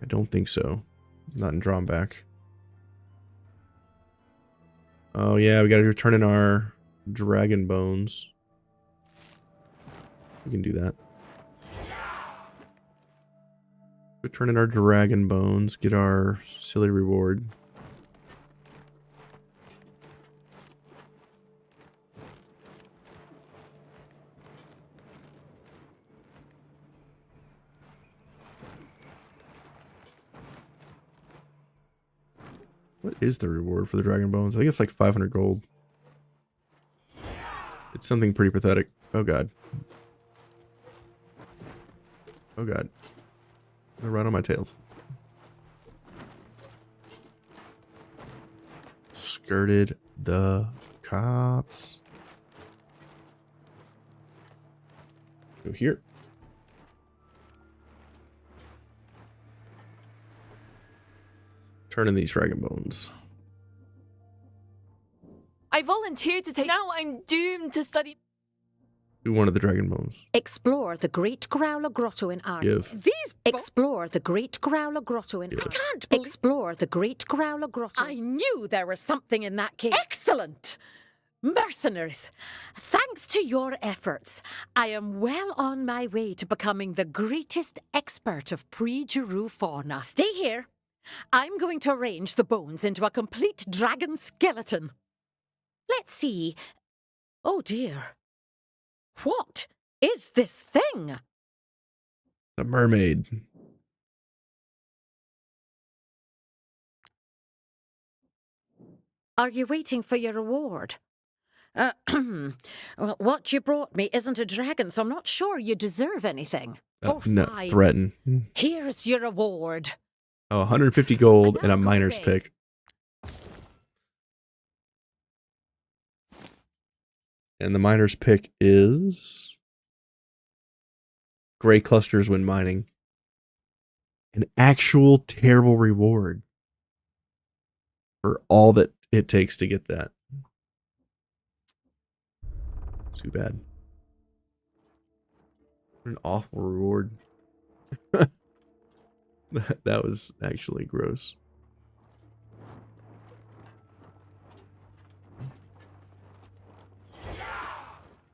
I don't think so. Not in Drawback. Oh yeah, we gotta return in our dragon bones. We can do that. Return in our dragon bones, get our silly reward. What is the reward for the dragon bones? I think it's like 500 gold. It's something pretty pathetic. Oh god. Oh god. They're right on my tails. Skirted the cops. Go here. Turn in these dragon bones. I volunteered to take. Now I'm doomed to study. Do one of the dragon bones. Explore the Great Growler Grotto in Iron. Give. Explore the Great Growler Grotto in Yeah. I can't explore the Great Growler Grotto. I knew there was something in that cave. Excellent! Mercenaries, thanks to your efforts, I am well on my way to becoming the greatest expert of pre-Giroux fauna. Stay here. I'm going to arrange the bones into a complete dragon skeleton. Let's see. Oh dear. What is this thing? The mermaid. Are you waiting for your reward? Well, what you brought me isn't a dragon, so I'm not sure you deserve anything. No, fine. threaten. Here's your reward. Oh, 150 gold and a Another miner's ring. pick. And the miner's pick is gray clusters when mining. An actual terrible reward for all that it takes to get that. Too bad. What an awful reward. That was actually gross.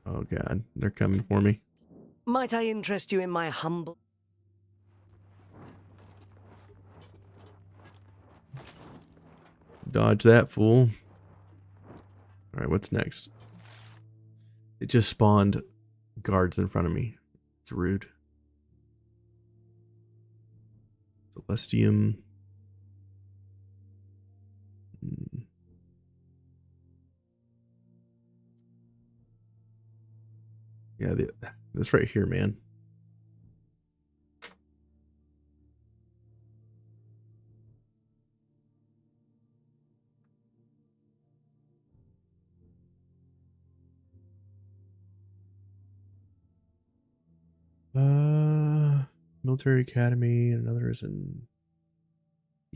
Oh god, they're coming for me. Might I interest you in my humble... Dodge that fool. Alright, what's next? It just spawned guards in front of me. It's rude. Celestium. Yeah, this right here, man. Military Academy. Another is in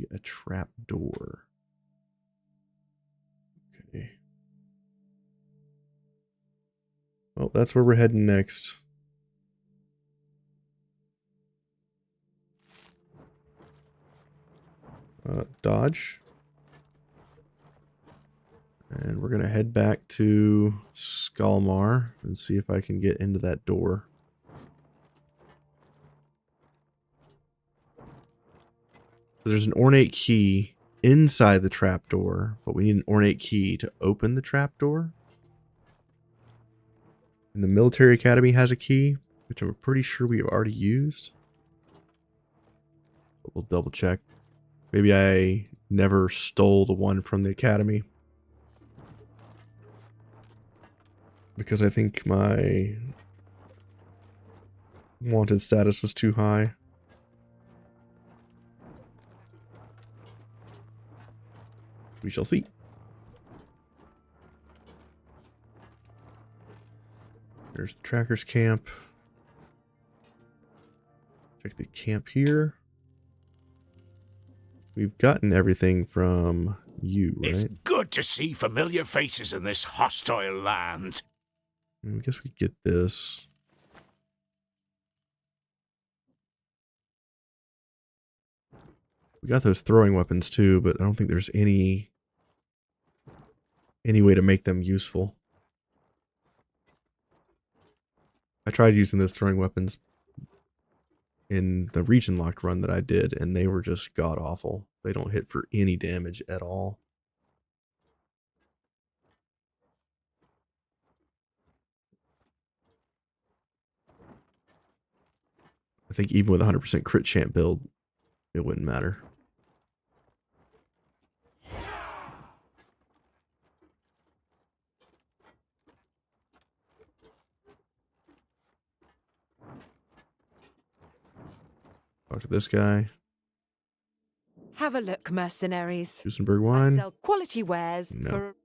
a trap door. Okay. Well, that's where we're heading next. Dodge. And we're going to head back to Skalmar and see if I can get into that door. So there's an ornate key inside the trapdoor, but we need an ornate key to open the trapdoor. And the military academy has a key, which I'm pretty sure we have already used. But we'll double check. Maybe I never stole the one from the academy, because I think my wanted status was too high. We shall see. There's the tracker's camp. Check the camp here. We've gotten everything from you, right? It's good to see familiar faces in this hostile land. I guess we get this. We got those throwing weapons too, but I don't think there's any way to make them useful. I tried using those throwing weapons in the region locked run that I did, and they were just god awful. They don't hit for any damage at all. I think even with 100% crit champ build, it wouldn't matter. Talk to this guy. Have a look, mercenaries. Duesenberg I wine. sell quality wares No. for...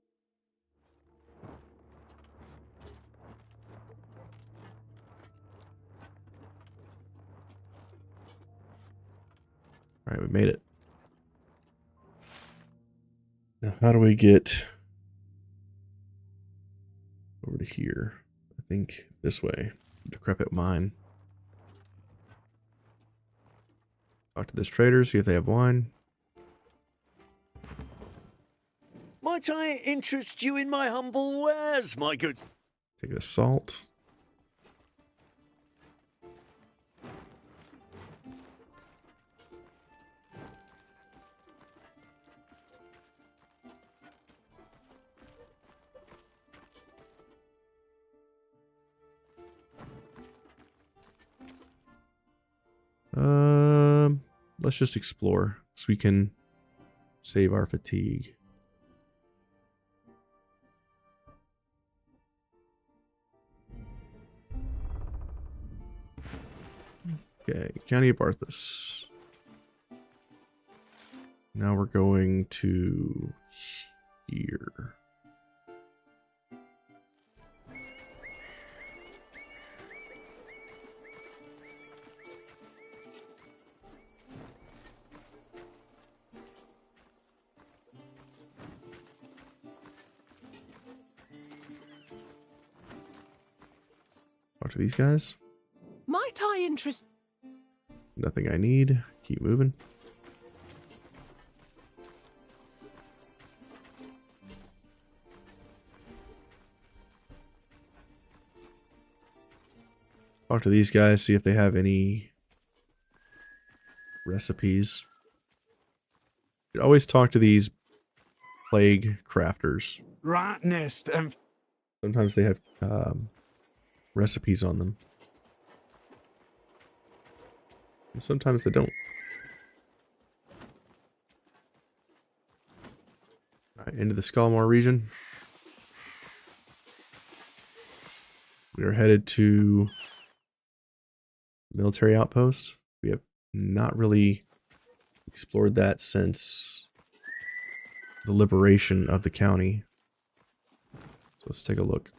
Alright, we made it. Now, how do we get over to here? I think this way. Decrepit mine. Talk to this trader, see if they have wine. Might I interest you in my humble wares, my good... Take the salt. Let's just explore so we can save our fatigue. Okay, County of Arthas. Now we're going to here. Talk to these guys. Might I interest... Nothing I need. Keep moving. Talk to these guys, see if they have any recipes. You always talk to these plague crafters. Rat nest and Sometimes they have recipes on them. And sometimes they don't. Alright, into the Skalmar region. We are headed to military outpost. We have not really explored that since the liberation of the county. So let's take a look.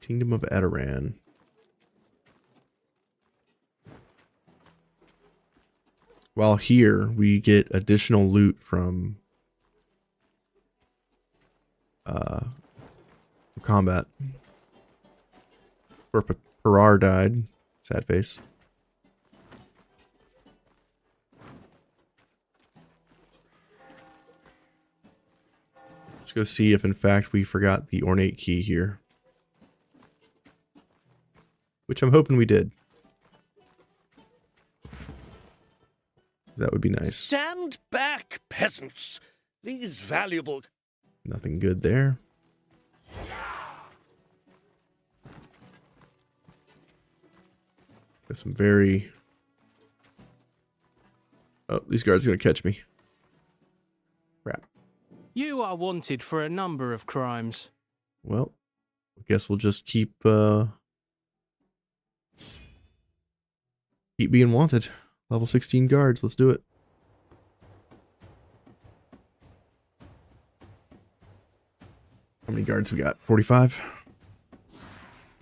Kingdom of Edoran. While here, we get additional loot from combat. Parar died. Sad face. Let's go see if in fact we forgot the ornate key here. Which I'm hoping we did. That would be nice. stand back, peasants. These valuable... Nothing good there. Got some very... Oh, these guards are going to catch me. Crap. You are wanted for a number of crimes. Well, I guess we'll just keep being wanted. Level 16 guards. Let's do it. How many guards we got? 45?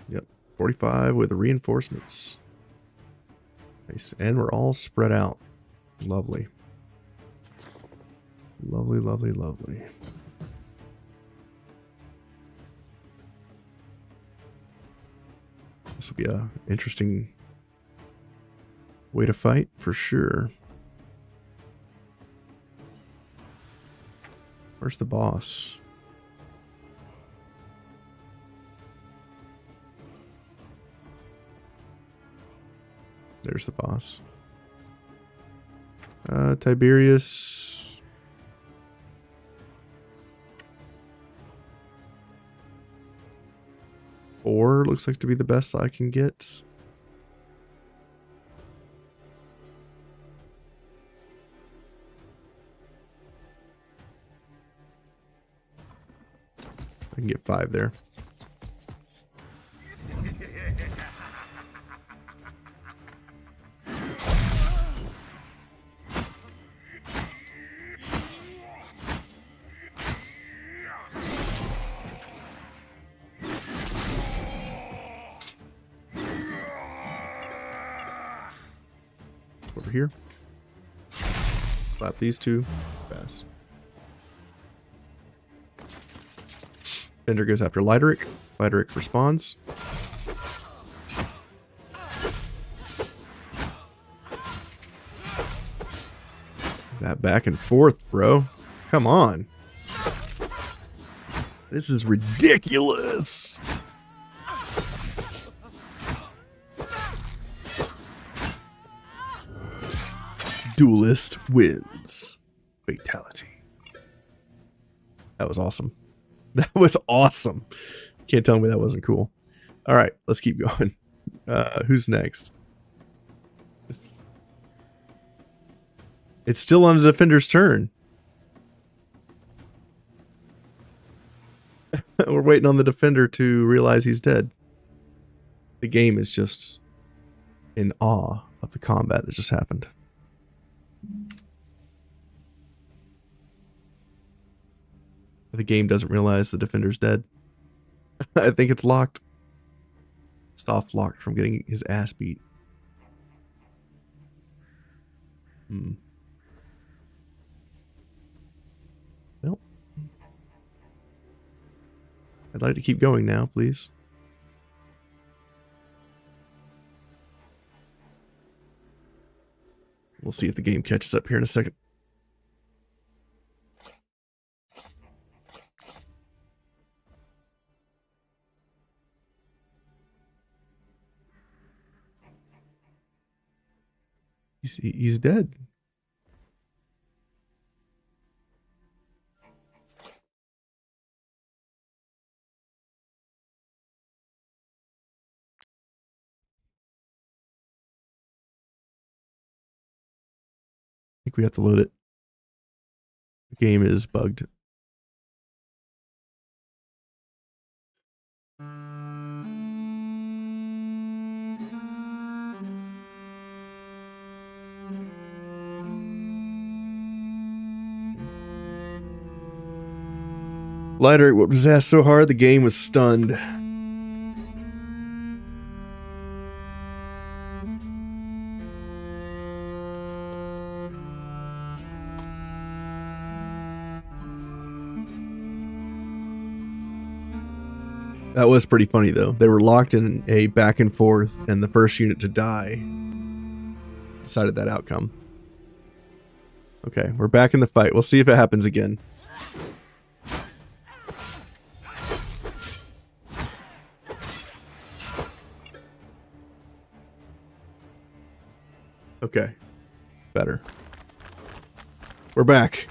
Yep, 45 with the reinforcements. Nice. And we're all spread out. Lovely. Lovely, lovely, lovely. This will be a interesting way to fight for sure. Where's the boss? There's the boss. Tiberius. Four looks like to be the best I can get. I can get 5 there. Over here. Slap these two. Pass. Fender goes after Lideric. Lideric responds. That back and forth, bro. Come on. This is ridiculous. Duelist wins. Fatality. That was awesome. That was awesome. Can't tell me that wasn't cool. All right, let's keep going. Who's next? It's still on the defender's turn. We're waiting on the defender to realize he's dead. The game is just in awe of the combat that just happened. The game doesn't realize the defender's dead. I think it's locked. Soft locked from getting his ass beat. I'd like to keep going now, please. We'll see if the game catches up here in a second. He's dead. I think we have to load it. The game is bugged. Lighter whipped his ass so hard the game was stunned. That was pretty funny though. They were locked in a back and forth, and the first unit to die decided that outcome. Okay, we're back in the fight. We'll see if it happens again. Okay. Better. We're back.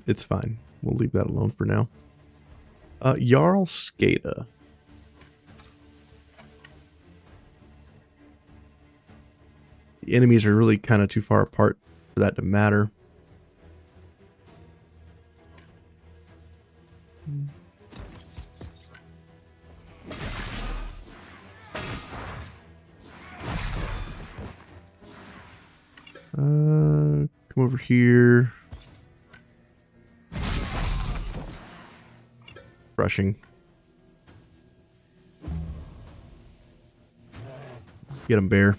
It's fine. We'll leave that alone for now. Jarl Skada. The enemies are really kind of too far apart for that to matter. Come over here. Rushing. Get him, bear.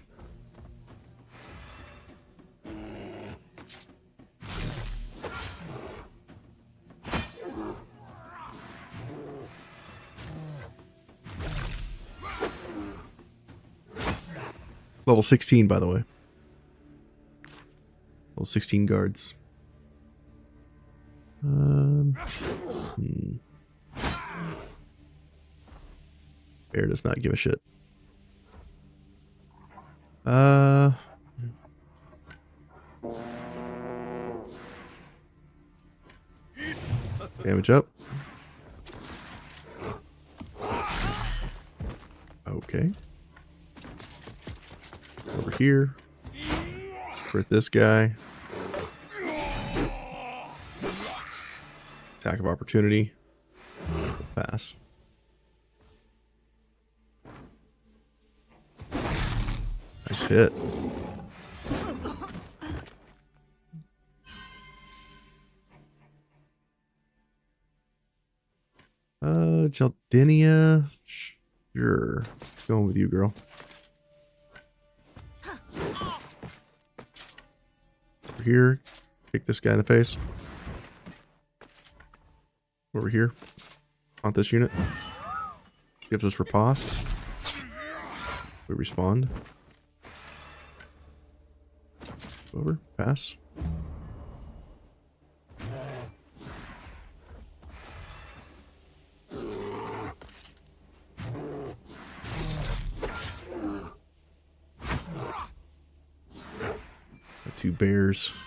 Level 16, by the way. Level 16 guards. Bear does not give a shit. Damage up. Okay. Over here. Hit this guy. Attack of opportunity. Pass. Nice hit. Jaldinia. Sure. Going with you, girl. Over here. Kick this guy in the face. Over here. Haunt this unit. Gives us riposte. We respawn. Over. Pass. Got two bears.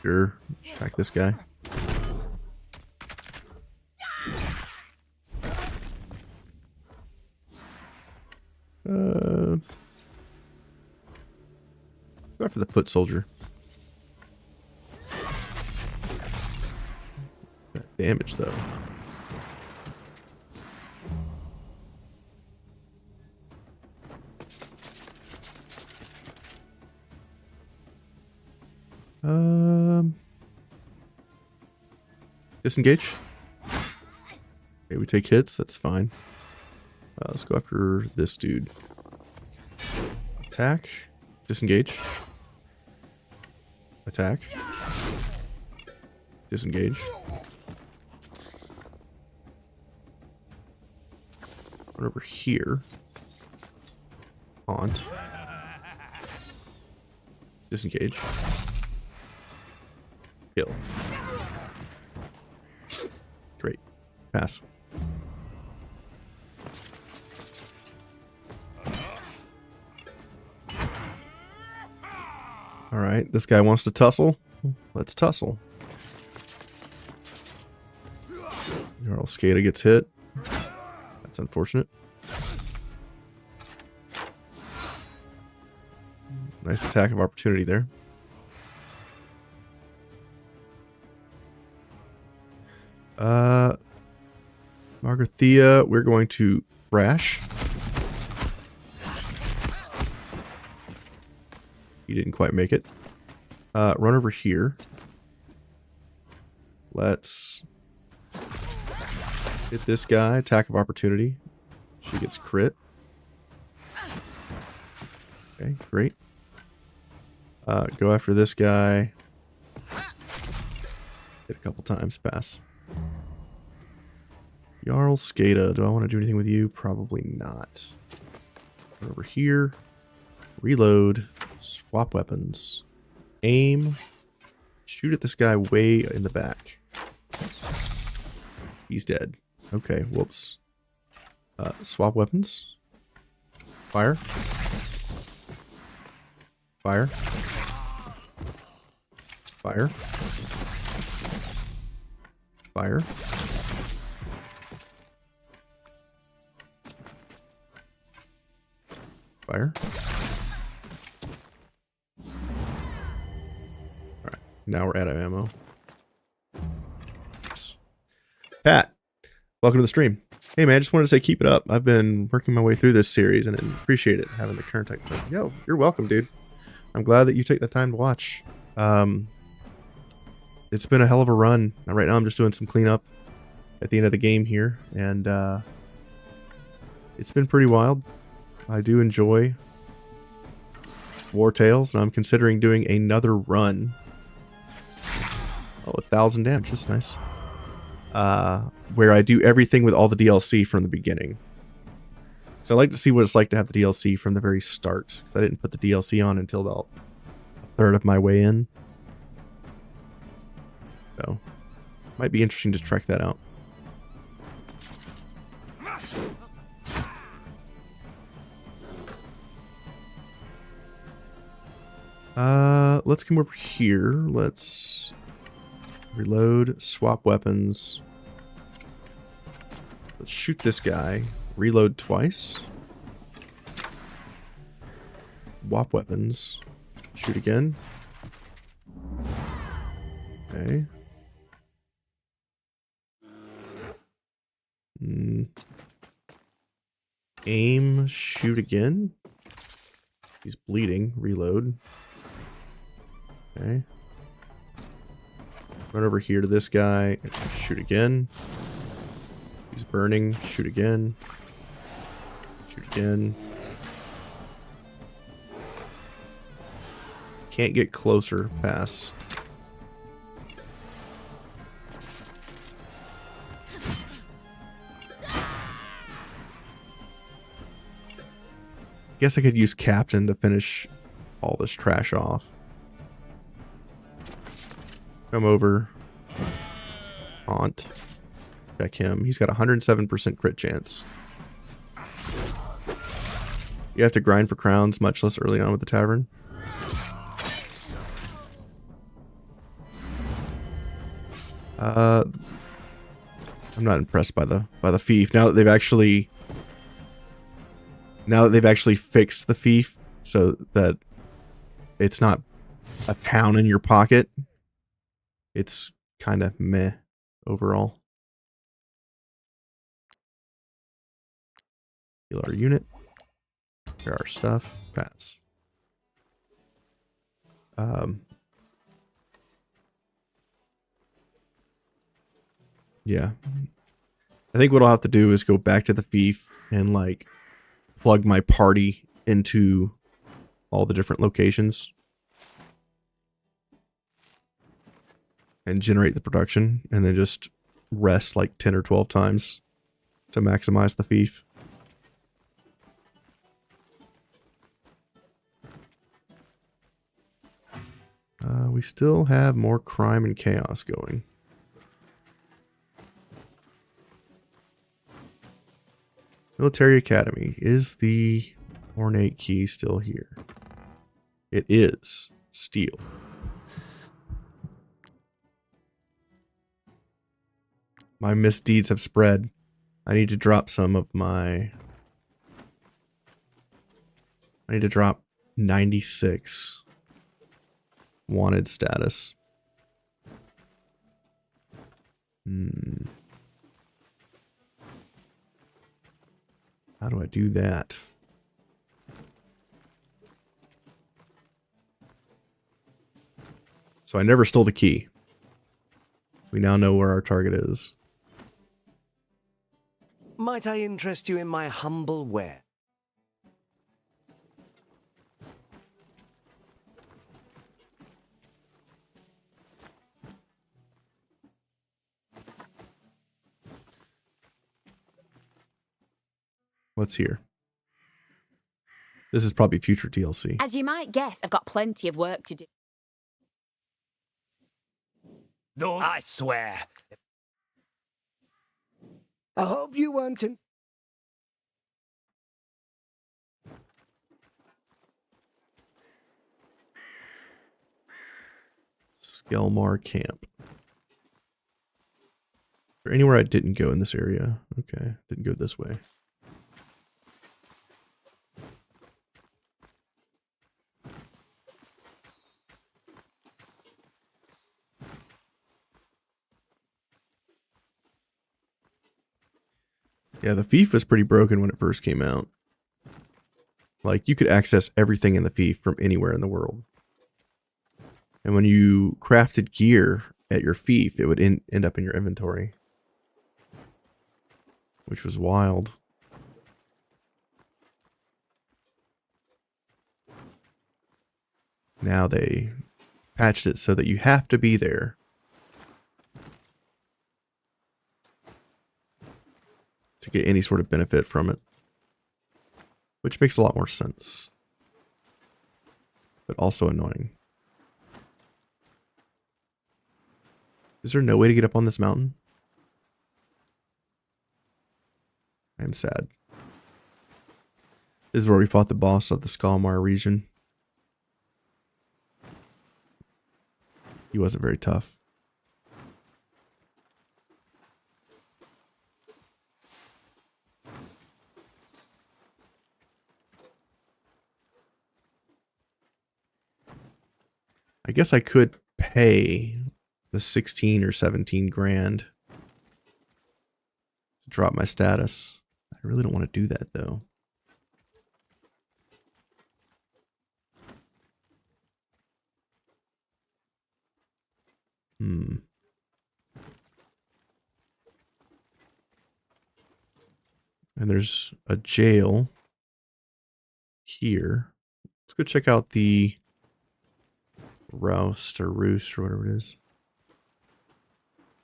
Sure. Attack this guy. Go after the foot soldier. That damage though. Disengage. Okay, we take hits, that's fine. Let's go after this dude. Attack. Disengage. Attack. Disengage. Run over here. Haunt. Disengage. Kill. Great. Pass. Alright, this guy wants to tussle. Let's tussle. Jarl Skada gets hit. That's unfortunate. Nice attack of opportunity there. Margarthea, we're going to thrash. He didn't quite make it. Run over here. Let's hit this guy. Attack of opportunity. She gets crit. Okay, great. Go after this guy. Hit a couple times. Pass. Jarl Skada. Do I want to do anything with you? Probably not. Run over here. Reload. Swap weapons. Aim. Shoot at this guy way in the back. He's dead. Okay, whoops. Swap weapons. Fire. Fire. Fire. Fire. Fire. Alright, now we're out of ammo. Yes. Pat, welcome to the stream. Hey man, I just wanted to say keep it up. I've been working my way through this series and I appreciate it, having the current type. Yo, you're welcome, dude. I'm glad that you take the time to watch. It's been a hell of a run. Right now I'm just doing some cleanup at the end of the game here, and it's been pretty wild. I do enjoy Wartales, and I'm considering doing another run. Oh, 1,000 damage, that's nice. Where I do everything with all the DLC from the beginning. So I like to see what it's like to have the DLC from the very start. I didn't put the DLC on until about a third of my way in. So, might be interesting to check that out. Let's come over here. Let's reload, swap weapons. Let's shoot this guy. Reload twice. Swap weapons. Shoot again. Okay. Aim, shoot again. He's bleeding. Reload. Okay. Run over here to this guy. Shoot again. He's burning. Shoot again. Shoot again. Can't get closer. Pass. Guess I could use Captain to finish all this trash off. Come over. Haunt. Check him. He's got 107% crit chance. You have to grind for crowns much less early on with the tavern. I'm not impressed by the fief. Now that they've actually fixed the fief so that it's not a town in your pocket, it's kind of meh overall. Heal our unit. Here our stuff. Pass. Yeah. I think what I'll have to do is go back to the fief and like plug my party into all the different locations and generate the production, and then just rest like 10 or 12 times to maximize the fief. We still have more crime and chaos going. Military Academy. Is the ornate key still here? It is. Steel. My misdeeds have spread. I need to drop some of my... I need to drop 96 wanted status. How do I do that? So I never stole the key. We now know where our target is. Might I interest you in my humble ware? What's here? This is probably future DLC. As you might guess, I've got plenty of work to do. No, I swear. I hope you weren't in... Skelmar Camp. Is there anywhere I didn't go in this area? Okay, didn't go this way. Yeah, the fief was pretty broken when it first came out. Like, you could access everything in the fief from anywhere in the world. And when you crafted gear at your fief, it would end up in your inventory. Which was wild. Now they patched it so that you have to be there to get any sort of benefit from it. Which makes a lot more sense. But also annoying. Is there no way to get up on this mountain? I am sad. This is where we fought the boss of the Skalmar region. He wasn't very tough. I guess I could pay the 16 or 17 grand to drop my status. I really don't want to do that though. And there's a jail here. Let's go check out the Roost or whatever it is.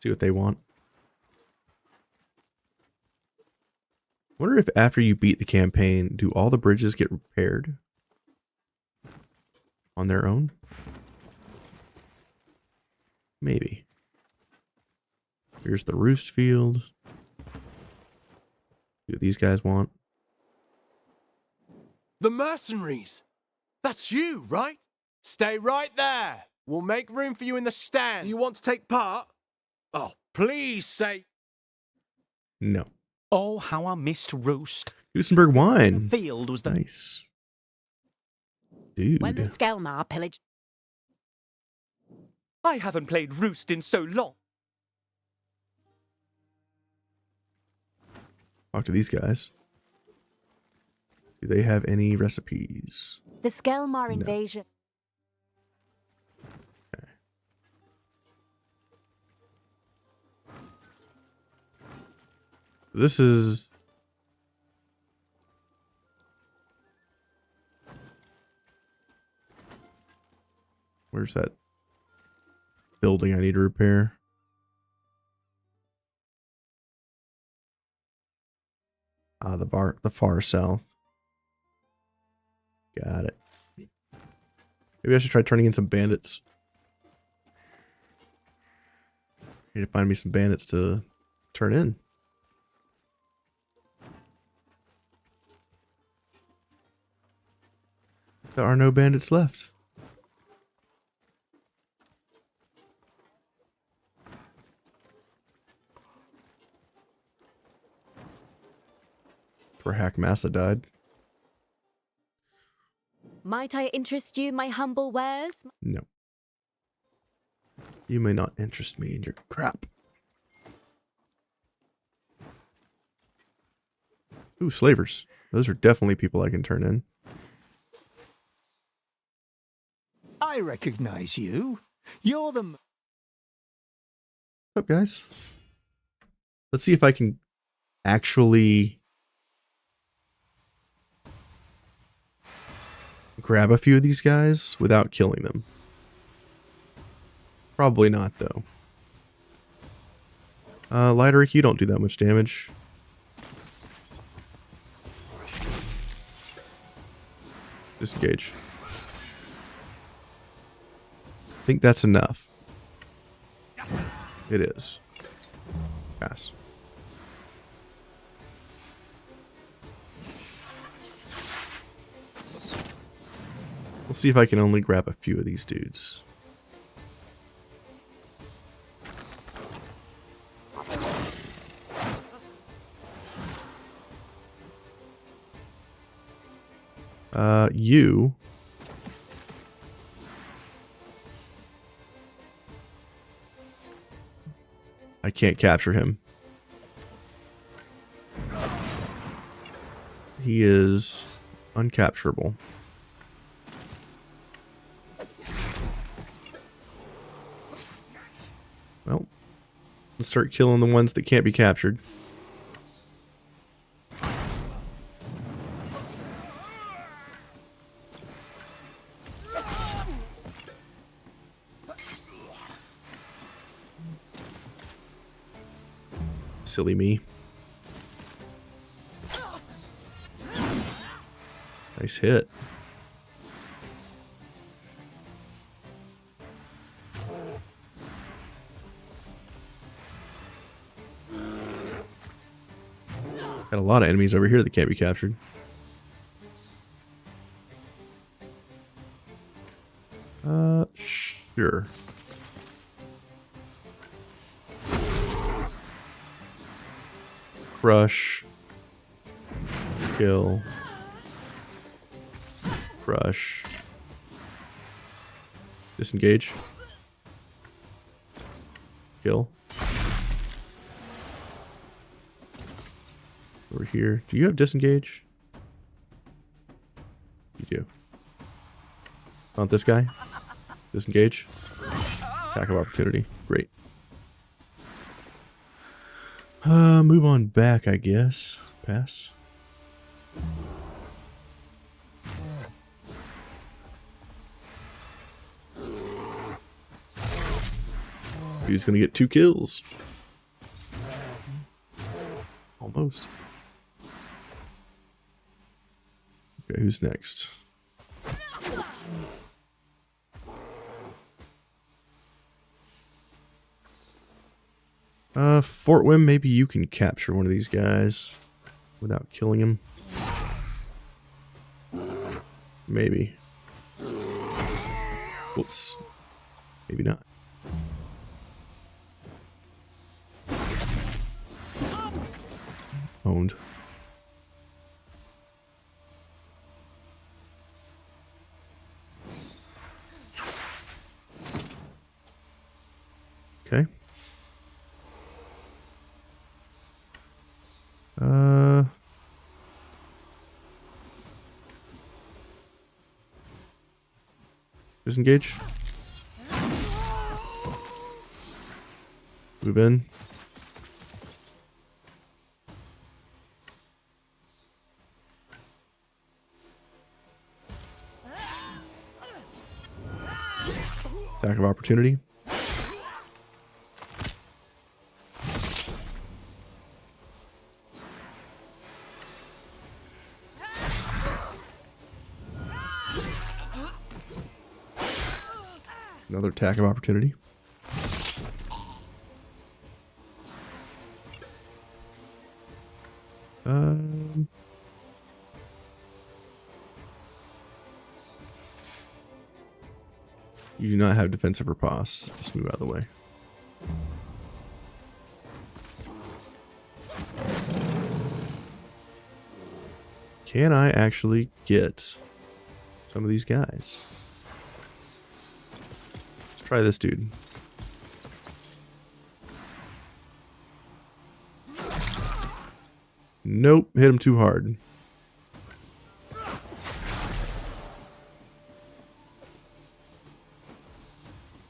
See what they want. Wonder if after you beat the campaign, do all the bridges get repaired on their own? Maybe. Here's the Roost field. See what these guys want. The mercenaries! That's you, right? Stay right there. We'll make room for you in the stand. Do you want to take part? Oh, please say... No. Oh, how I missed Roost. Gusenberg wine. The field was the... Nice. Dude. When the Skelmar pillaged... I haven't played Roost in so long. Talk to these guys. Do they have any recipes? The Skelmar invasion. Okay. This is Where's that building I need to repair? Ah, the far south. Got it. Maybe I should try turning in some bandits. Need to find me some bandits to turn in. There are no bandits left. Poor Hackmassa died. Might I interest you in my humble wares? No. You may not interest me in your crap. Ooh, slavers. Those are definitely people I can turn in. I recognize you. You're the... What's up, guys? Let's see if I can actually grab a few of these guys without killing them. Probably not, though. Lideric, you don't do that much damage. Disengage. I think that's enough. It is. Pass. Let's see if I can only grab a few of these dudes. You. I can't capture him. He is uncapturable. Well, let's start killing the ones that can't be captured. Silly me. Nice hit. Got a lot of enemies over here that can't be captured. Sure. Crush. Kill. Crush. Disengage. Kill. Over here. Do you have disengage? You do. Want this guy? Disengage. Attack of opportunity. Great. Move on back, I guess. Pass. Who's gonna get 2 kills? Almost. Okay, who's next? Fort Wim, maybe you can capture one of these guys without killing him. Maybe. Whoops. Maybe not. Owned. Okay. Disengage. Move in. opportunity. Another attack of opportunity. You do not have defensive riposte. Just move out of the way. Can I actually get some of these guys? Let's try this dude. Nope, hit him too hard.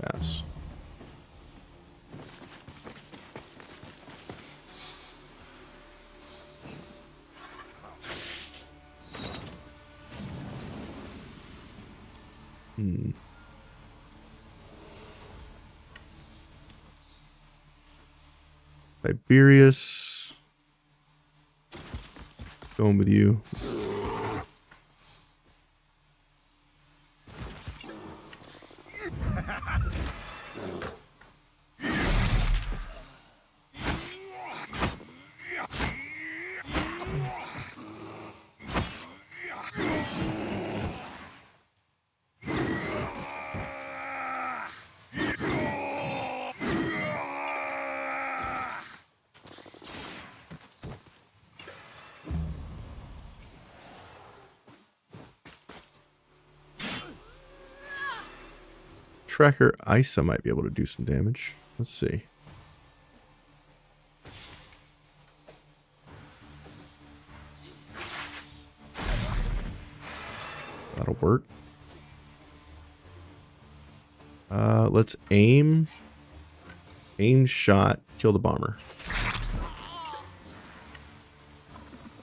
Pass. Tiberius. Going with you. Tracker Isa might be able to do some damage. Let's see. That'll work. Let's aim. Aim shot. Kill the bomber.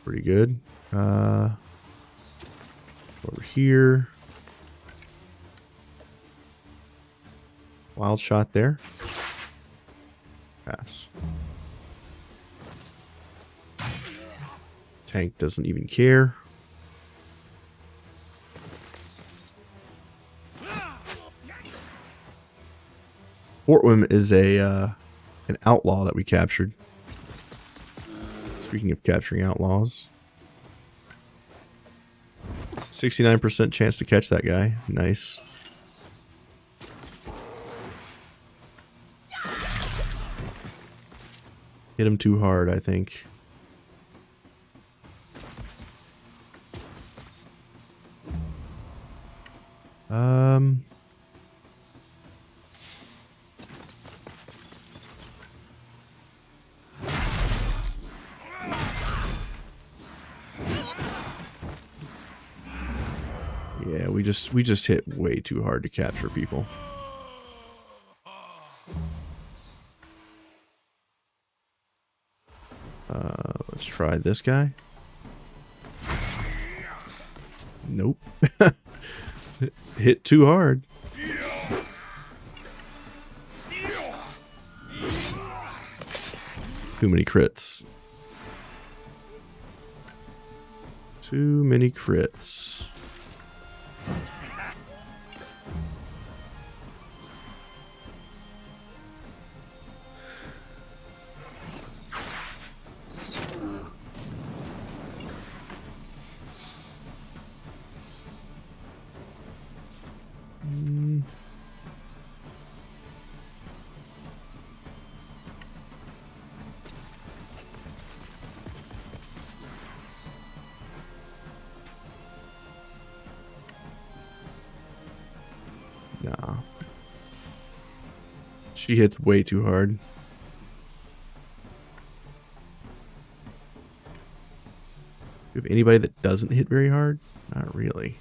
Pretty good. Over here. Wild shot there. Pass. Tank doesn't even care. Fortwim is an outlaw that we captured. Speaking of capturing outlaws. 69% chance to catch that guy. Nice. Hit him too hard, I think. Yeah, we just hit way too hard to capture people. Let's try this guy. Nope. Hit too hard. Too many crits. Too many crits. Nah. She hits way too hard. Do you have anybody that doesn't hit very hard? Not really.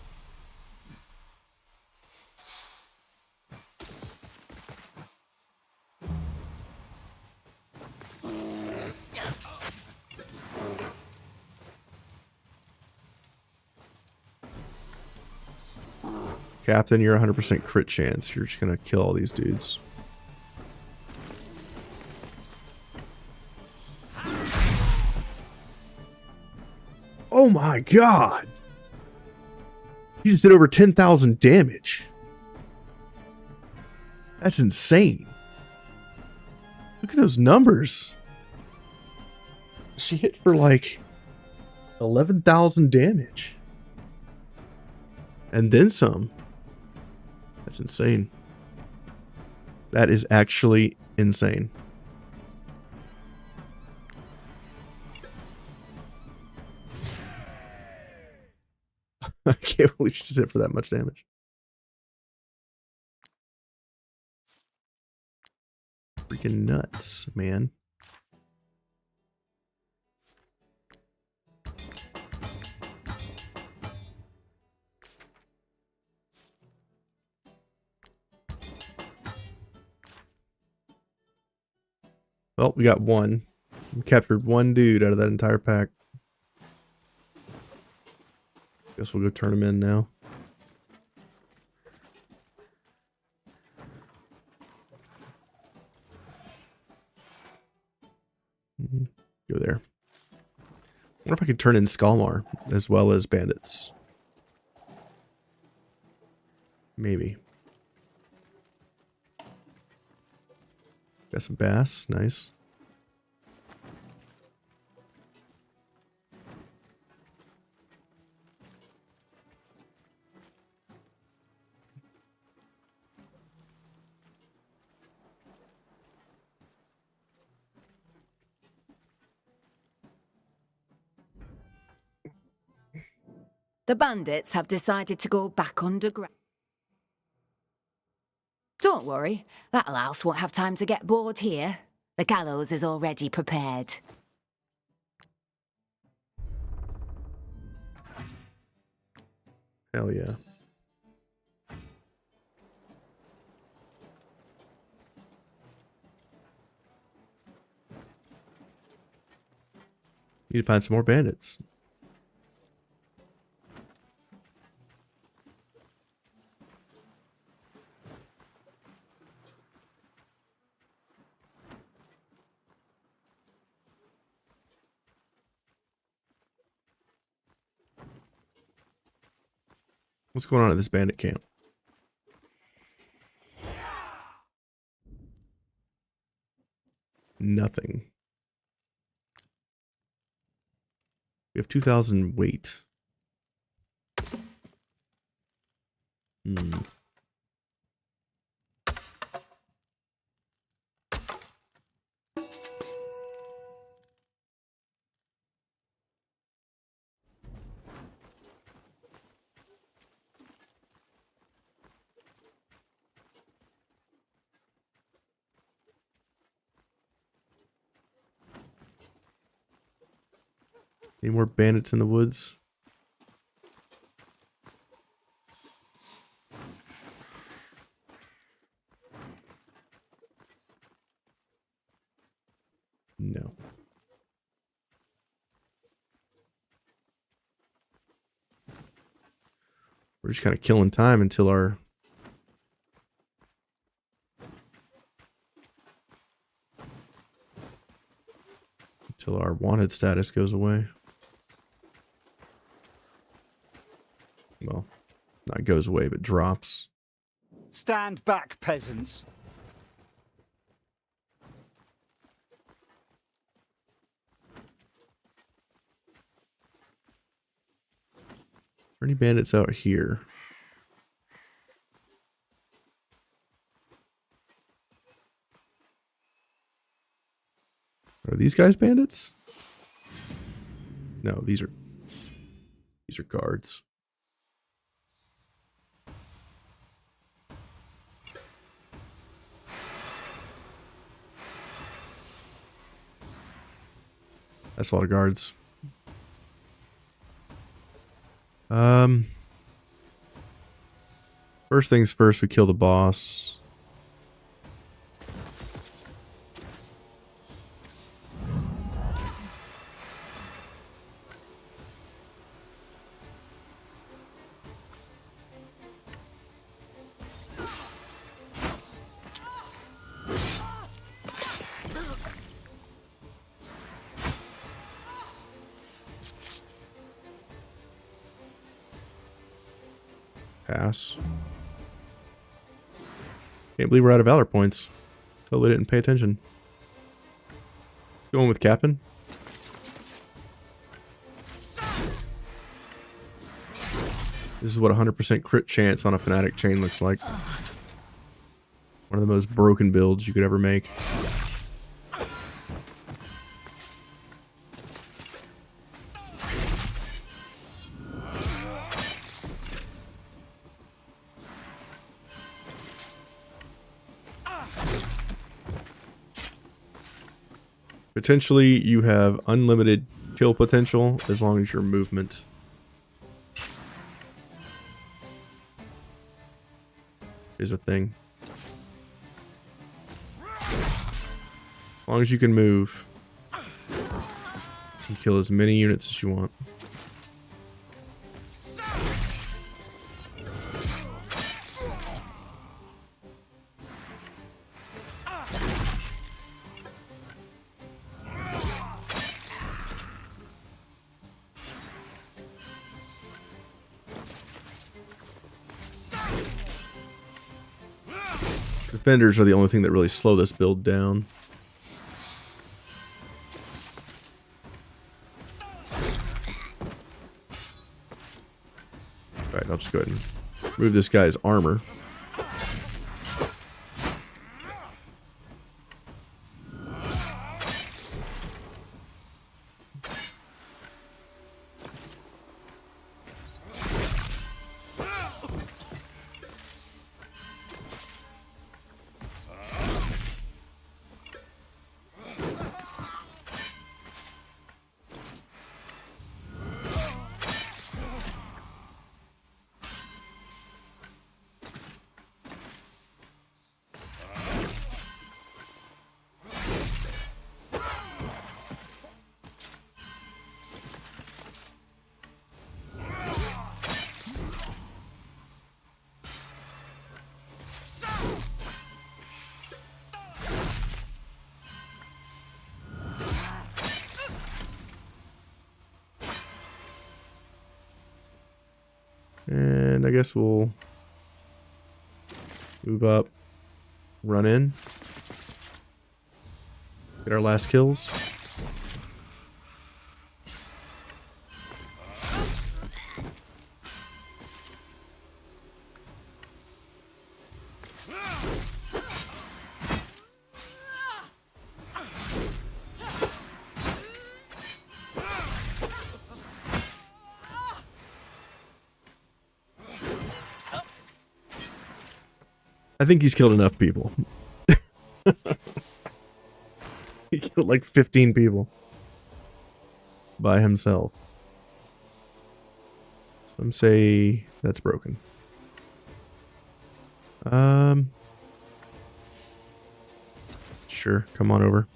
Captain, you're 100% crit chance. You're just gonna kill all these dudes. Oh my god! He just did over 10,000 damage. That's insane. Look at those numbers. She hit for like 11,000 damage. And then some. That's insane. That is actually insane. I can't believe she just hit for that much damage. Freaking nuts, man. Well, we got one. We captured one dude out of that entire pack. Guess we'll go turn him in now. Go there. I wonder if I could turn in Skalmar as well as bandits. Maybe. Got some bass. Nice. The bandits have decided to go back underground. Don't worry, that louse won't have time to get bored here. The gallows is already prepared. Hell yeah. Need to find some more bandits. What's going on at this bandit camp? Nothing. We have 2,000 weight. Any more bandits in the woods? No. We're just kind of killing time until our wanted status goes away. Well, not goes away, but drops. Stand back, peasants. Are any bandits out here? Are these guys bandits? No, these are guards. That's a lot of guards. First things first, we kill the boss. Pass. Can't believe we're out of valor points. Totally didn't pay attention. Going with Captain. This is what 100% crit chance on a Fnatic chain looks like. One of the most broken builds you could ever make. Potentially, you have unlimited kill potential as long as your movement is a thing. As long as you can move, you can kill as many units as you want. Defenders are the only thing that really slow this build down. Alright, I'll just go ahead and move this guy's armor. And I guess we'll move up, run in, get our last kills. I think he's killed enough people. He killed like 15 people by himself. Some say that's broken. Sure, come on over.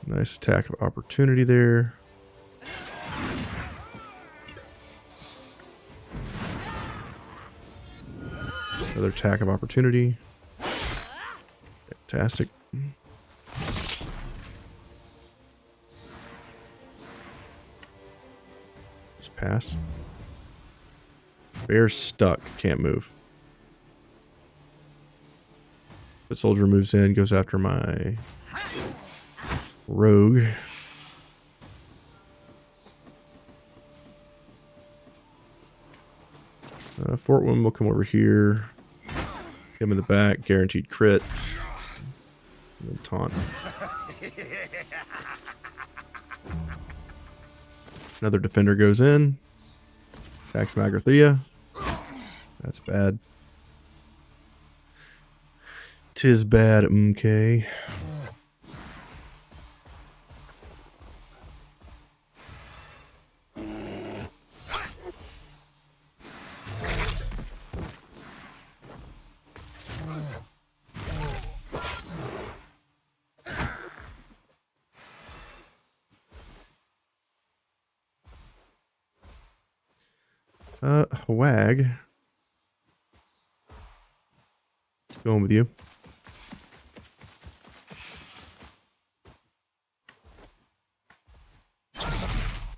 Nice attack of opportunity there. Another attack of opportunity. Fantastic. Just pass. Bear's stuck. Can't move. Foot soldier moves in, goes after my rogue. Fort Woman will come over here. Him in the back, guaranteed crit. And then taunt. Another defender goes in. Attacks Magrathea. That's bad. 'Tis bad, okay. Wag. Going with you.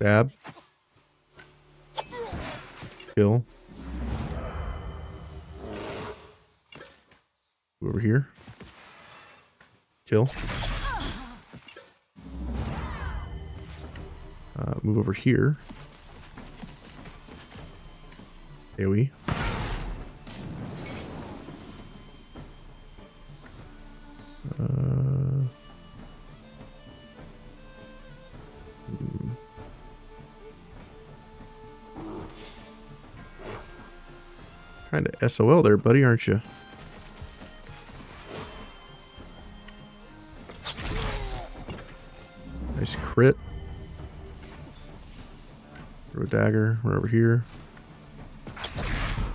Stab. Kill. Go over here. Kill. Move over here. AoE. Kind of SOL there, buddy, aren't you? Nice crit. Throw a dagger. We're over here.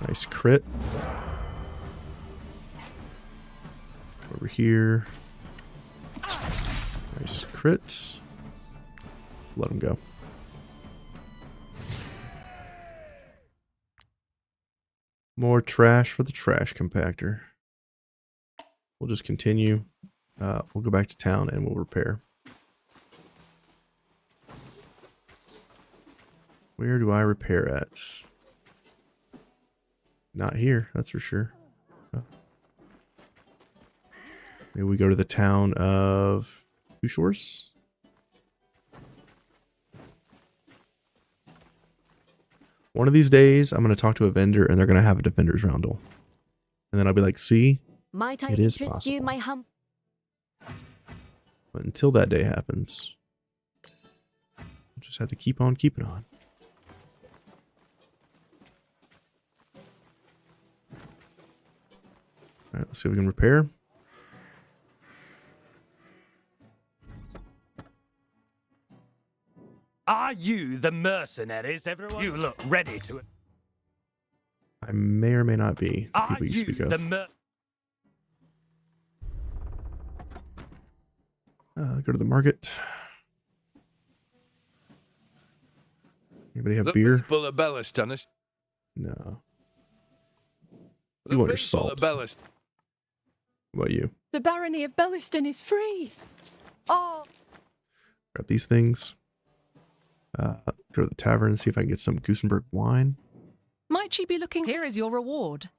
Nice crit. Over here. Nice crit. Let him go. More trash for the trash compactor. We'll just continue. We'll go back to town and we'll repair. Where do I repair at? Not here, that's for sure. Oh. Maybe we go to the town of Two Shores? One of these days, I'm going to talk to a vendor and they're going to have a Defender's Roundel. And then I'll be like, see, Might I it is interest possible. you, my But until that day happens, we'll just have to keep on keeping on. Alright, let's see if we can repair. Are you the mercenaries, everyone? You look ready to... I may or may not be the Are people you you speak the of. Go to the market. Anybody have The beer? people of Belliston. No. The You want your people salt. of Belliston. What about you? The barony of Belliston is free. Oh. Grab these things. Go to the tavern and see if I can get some Gusenberg wine. Might you be looking? Here is your reward.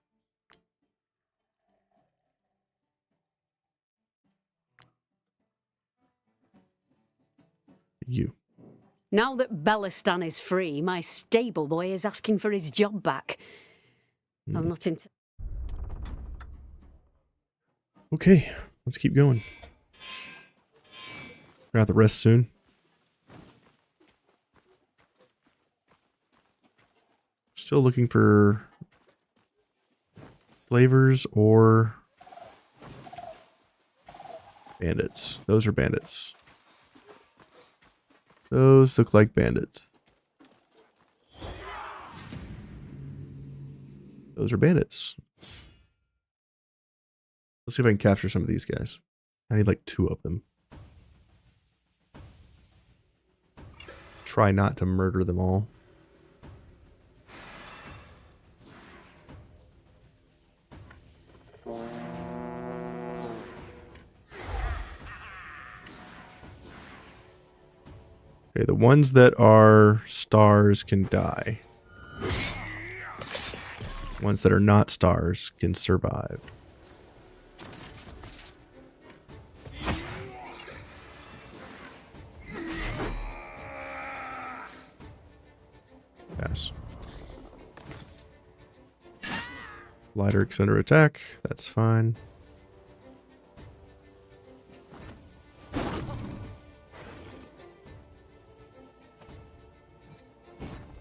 You. Now that Bellistan is free, my stable boy is asking for his job back. I'm not into... Okay, let's keep going. We're gonna have to rest soon. Still looking for slavers or bandits. Those are bandits. Those look like bandits. Those are bandits. Let's see if I can capture some of these guys. I need like 2 of them. Try not to murder them all. Okay, the ones that are stars can die. Ones that are not stars can survive. Pass. Lighter's under attack. That's fine.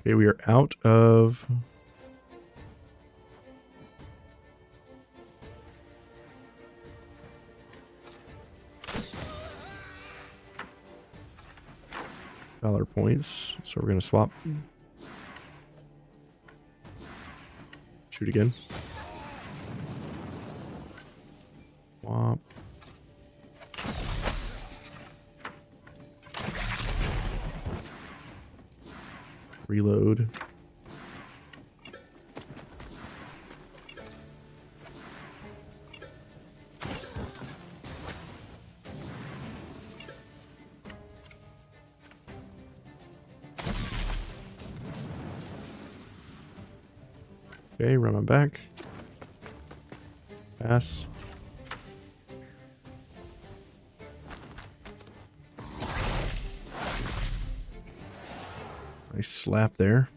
Okay, we are out of... Valor points. So we're going to swap. Shoot again. Swap. Reload. Okay, run on back. Pass. Nice slap there.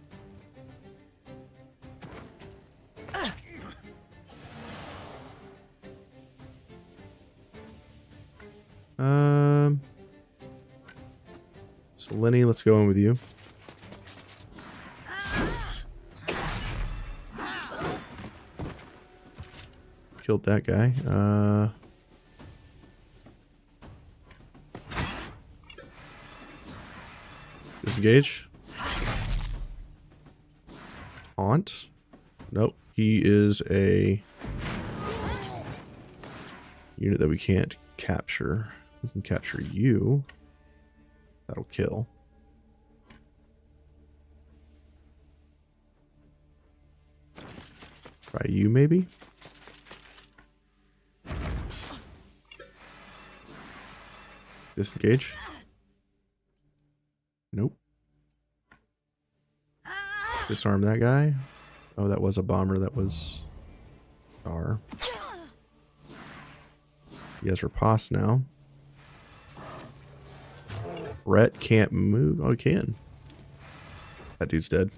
So Lenny, let's go in with you. Killed that guy. Disengage. Taunt. Nope. He is a unit that we can't capture. We can capture you. That'll kill. Try you, maybe? Disengage. Nope. Disarm that guy. Oh, that was a bomber. That was R. He has riposte now. Brett can't move. Oh, he can. That dude's dead.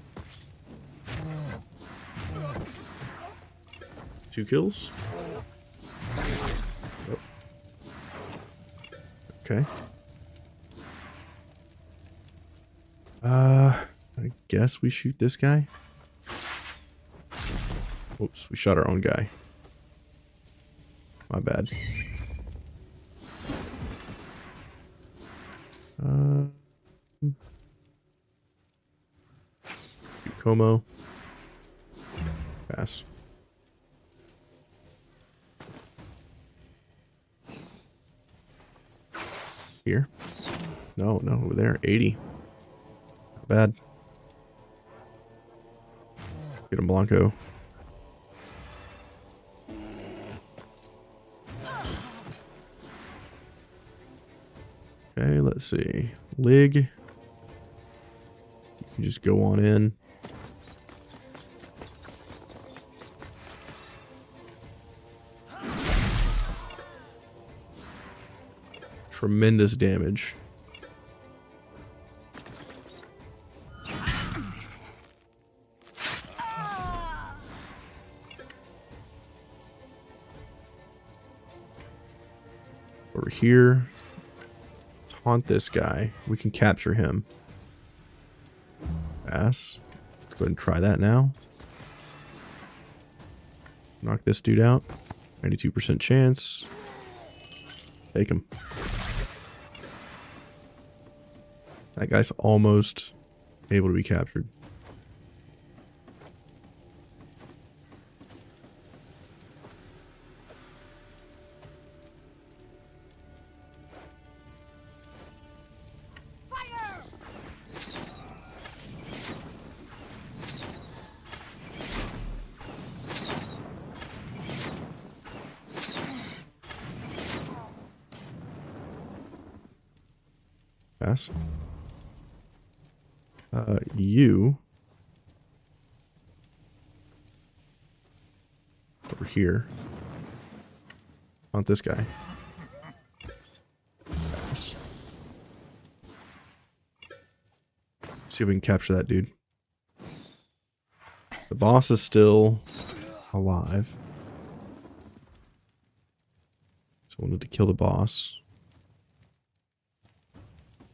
2 kills. Oh. Okay. I guess we shoot this guy. Oops, we shot our own guy. My bad. Como. Pass. Here. No, over there. 80. Not bad. Get him, Blanco. Okay, let's see. Lig. You can just go on in. Tremendous damage. Over here. Taunt this guy. We can capture him. Pass. Let's go ahead and try that now. Knock this dude out. 92% chance. Take him. That guy's almost able to be captured. Pass. You over here. Want this guy. Pass. See if we can capture that dude. The boss is still alive. So we'll need to kill the boss.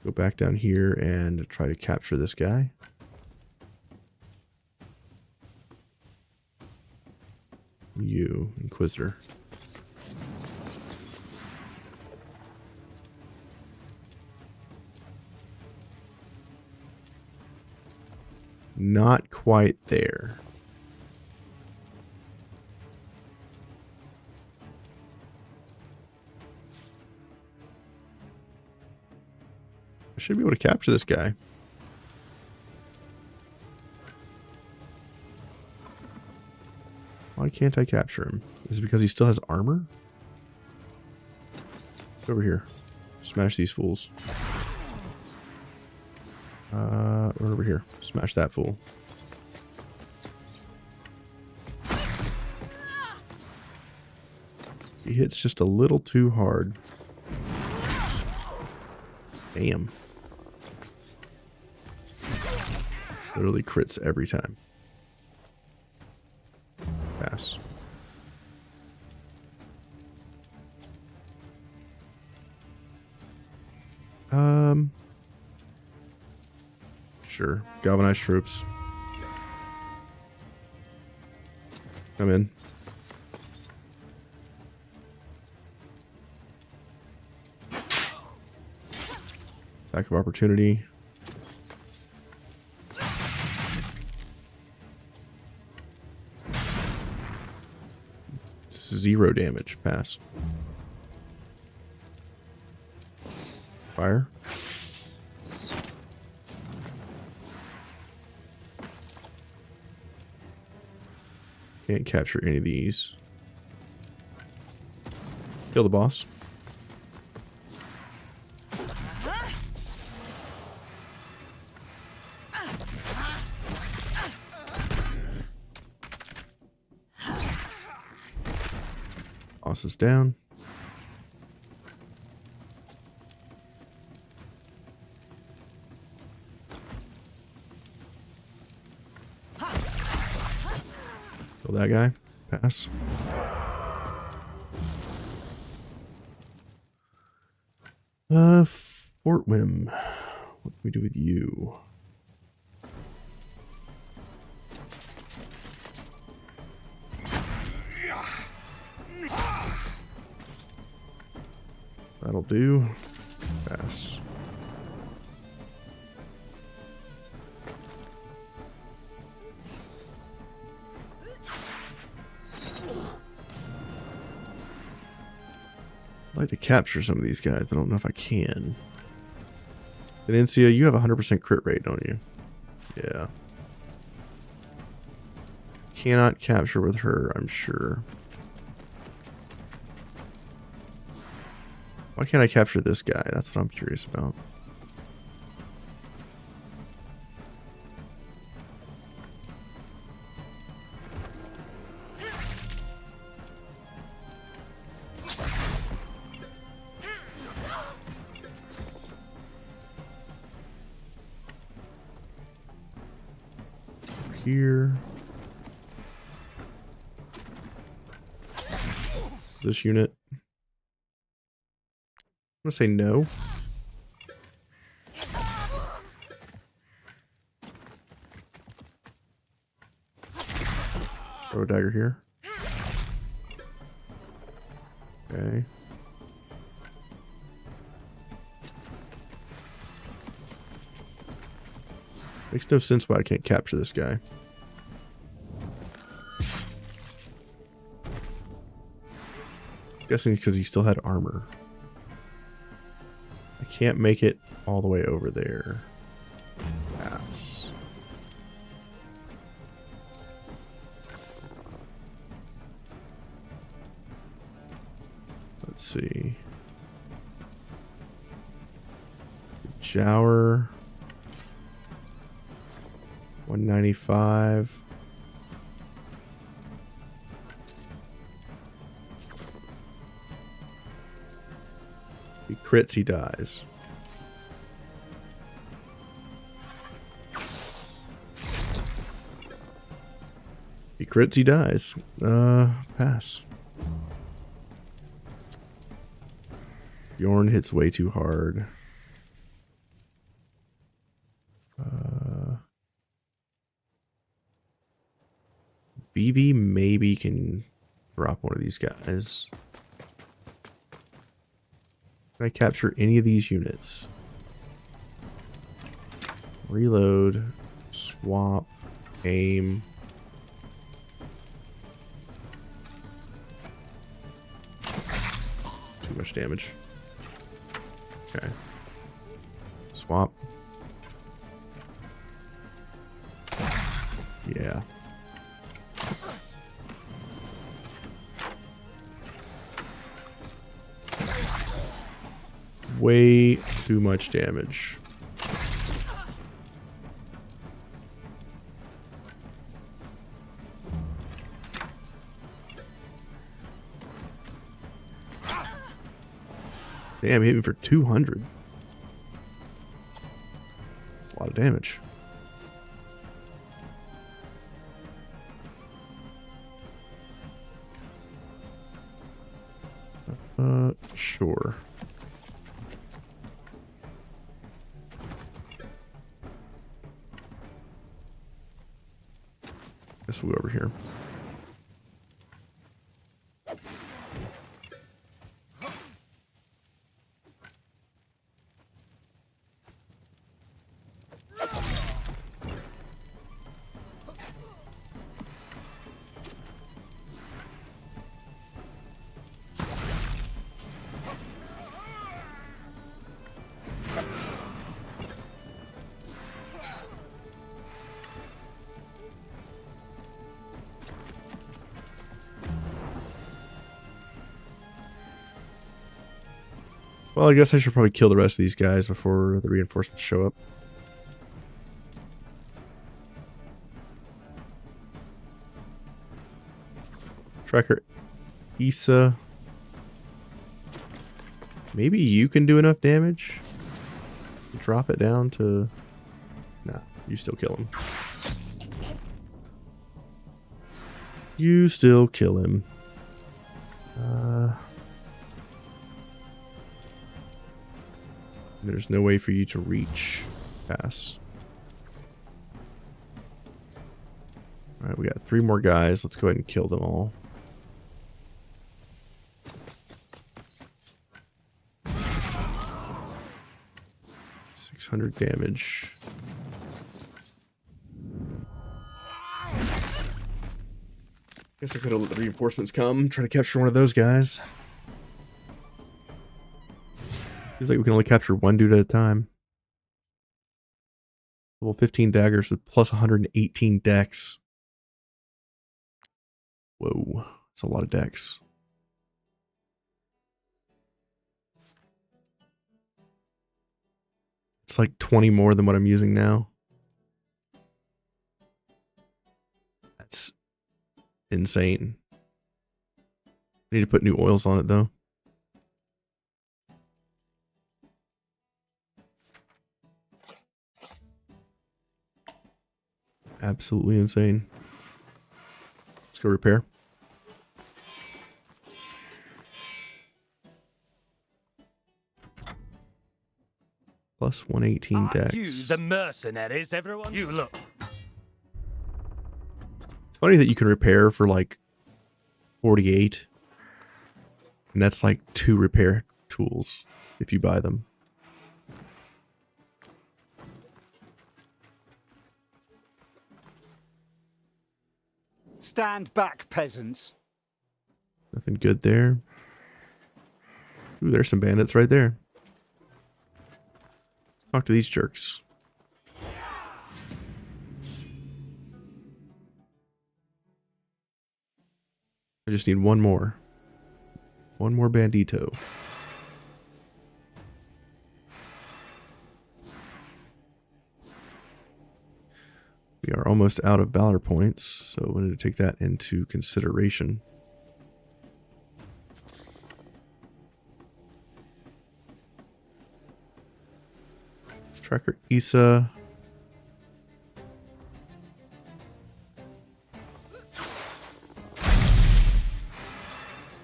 Go back down here and try to capture this guy. You, Inquisitor. Not quite there. I should be able to capture this guy. Why can't I capture him? Is it because he still has armor? Over here. Smash these fools. Right over here. Smash that fool. He hits just a little too hard. Damn. Literally crits every time. Pass. Sure. Galvanized troops. Come in. Attack of opportunity. Zero damage. Pass. Fire. Can't capture any of these. Kill the boss. Boss is down. Kill that guy. Pass. Fort Whim. What can we do with you? That'll do. Pass. I'd like to capture some of these guys, but I don't know if I can. Venencia, you have 100% crit rate, don't you? Yeah. Cannot capture with her, I'm sure. Why can't I capture this guy? That's what I'm curious about. Here. This unit. I'm gonna say no. Throw a dagger here. Okay. Makes no sense why I can't capture this guy. Guessing because he still had armor. I can't make it all the way over there. Pass. Let's see. Jower. 195. He crits, he dies. He crits, he dies. Pass. Bjorn hits way too hard. BB maybe can drop one of these guys. Can I capture any of these units? Reload, swap, aim. Too much damage. Okay. Swap. Yeah. Way too much damage. Damn, he hit me for 200. That's a lot of damage. Sure. Guess we'll go over here. Well, I guess I should probably kill the rest of these guys before the reinforcements show up. Tracker Issa. Maybe you can do enough damage? Drop it down to... Nah, you still kill him. You still kill him. There's no way for you to reach. Pass. Alright, we got 3 more guys. Let's go ahead and kill them all. $600 damage. Guess I could have let the reinforcements come. Try to capture one of those guys. Seems like we can only capture one dude at a time. Level 15 daggers with plus 118 dex. Whoa, that's a lot of dex. It's like 20 more than what I'm using now. That's insane. I need to put new oils on it though. Absolutely insane. Let's go repair. Plus 118 dex. You, the mercenaries, everyone. You look. It's funny that you can repair for like 48. And that's like 2 repair tools if you buy them. Stand back, peasants. Nothing good there. Ooh, there's some bandits right there. Talk to these jerks. I just need one more. One more bandito. We are almost out of valor points, so we need to take that into consideration. Tracker Issa.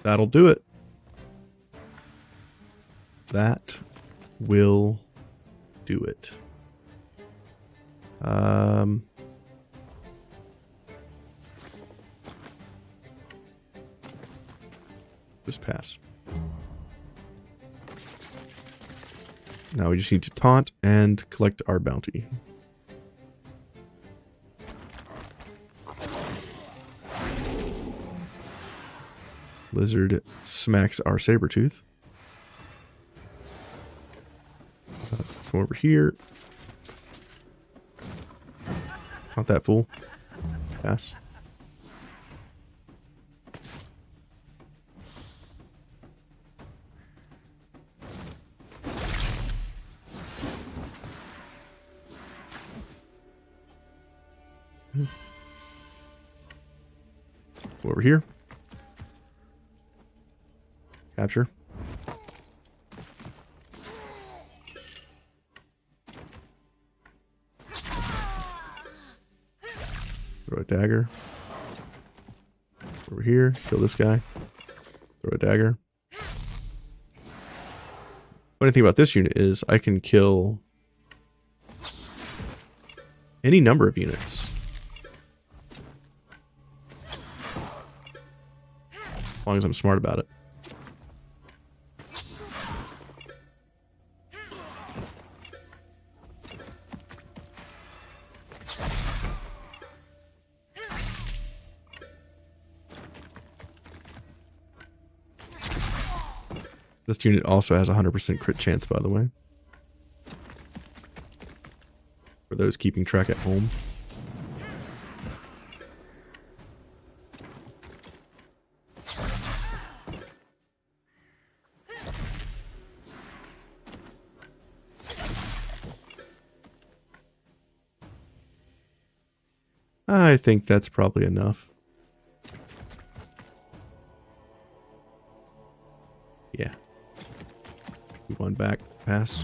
That'll do it. That will do it. Just pass. Now we just need to taunt and collect our bounty. Lizard smacks our Sabretooth. Come over here. Not that fool. Pass. Go over here. Capture. dagger. Over here, kill this guy. Throw a dagger. Funny thing about this unit is I can kill any number of units. As long as I'm smart about it. This unit also has a 100% crit chance, by the way. For those keeping track at home. I think that's probably enough. Yeah. Move on back. Pass.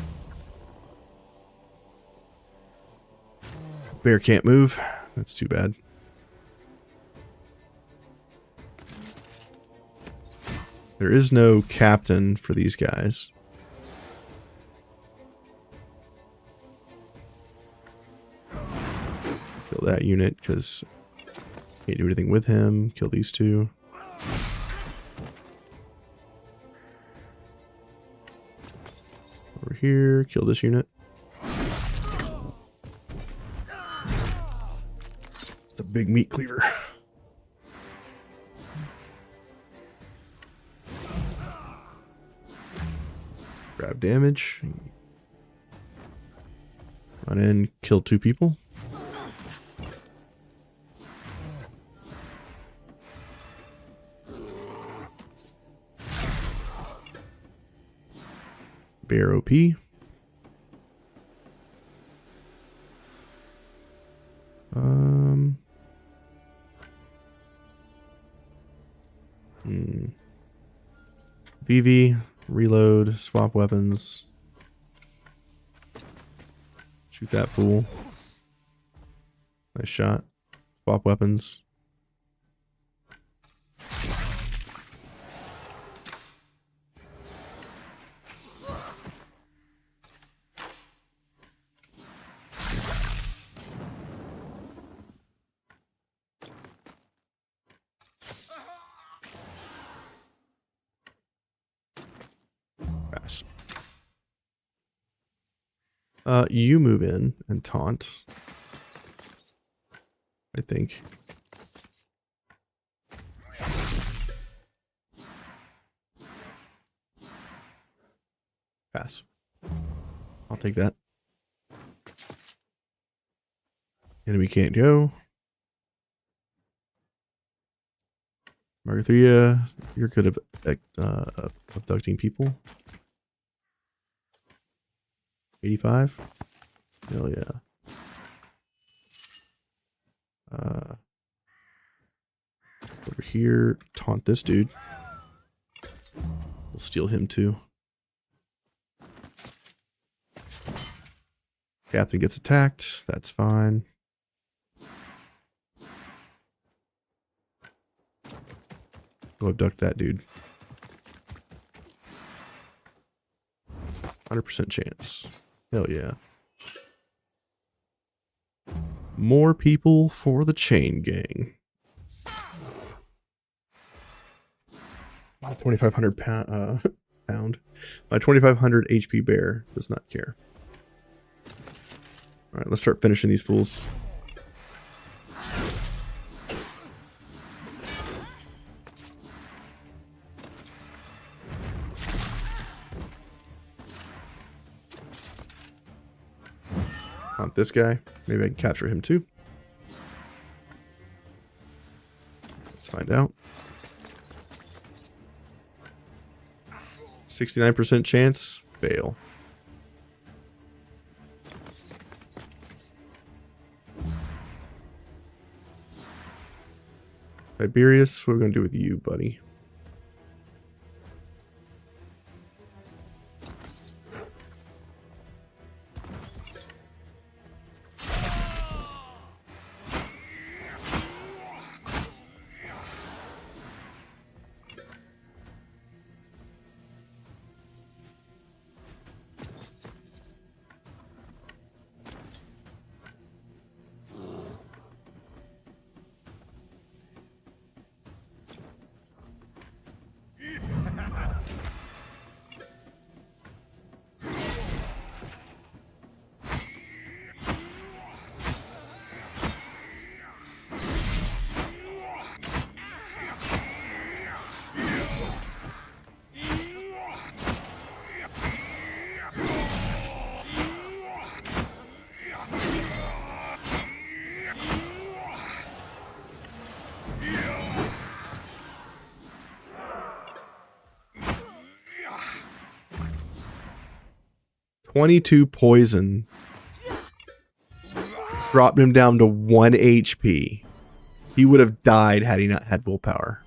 Bear can't move. That's too bad. There is no captain for these guys. Kill that unit because can't do anything with him. Kill these two. Over here, kill this unit. It's a big meat cleaver. Grab damage. Run in, kill 2 people. Bear OP. BV, reload, swap weapons. Shoot that fool. Nice shot. Swap weapons. Pass. You move in and taunt. I think. Pass. I'll take that. Enemy can't go. Margaretha, you're good at abducting people. 85? Hell yeah. Over here, taunt this dude. We'll steal him too. Captain gets attacked. That's fine. Go abduct that dude. 100% chance. Hell yeah. More people for the chain gang. My 2,500 pound. My 2,500 HP bear does not care. Alright, let's start finishing these fools. Not this guy. Maybe I can capture him too. Let's find out. 69% chance. Fail. Tiberius, what are we going to do with you, buddy? 22 poison. Dropped him down to 1 HP. He would have died had he not had willpower.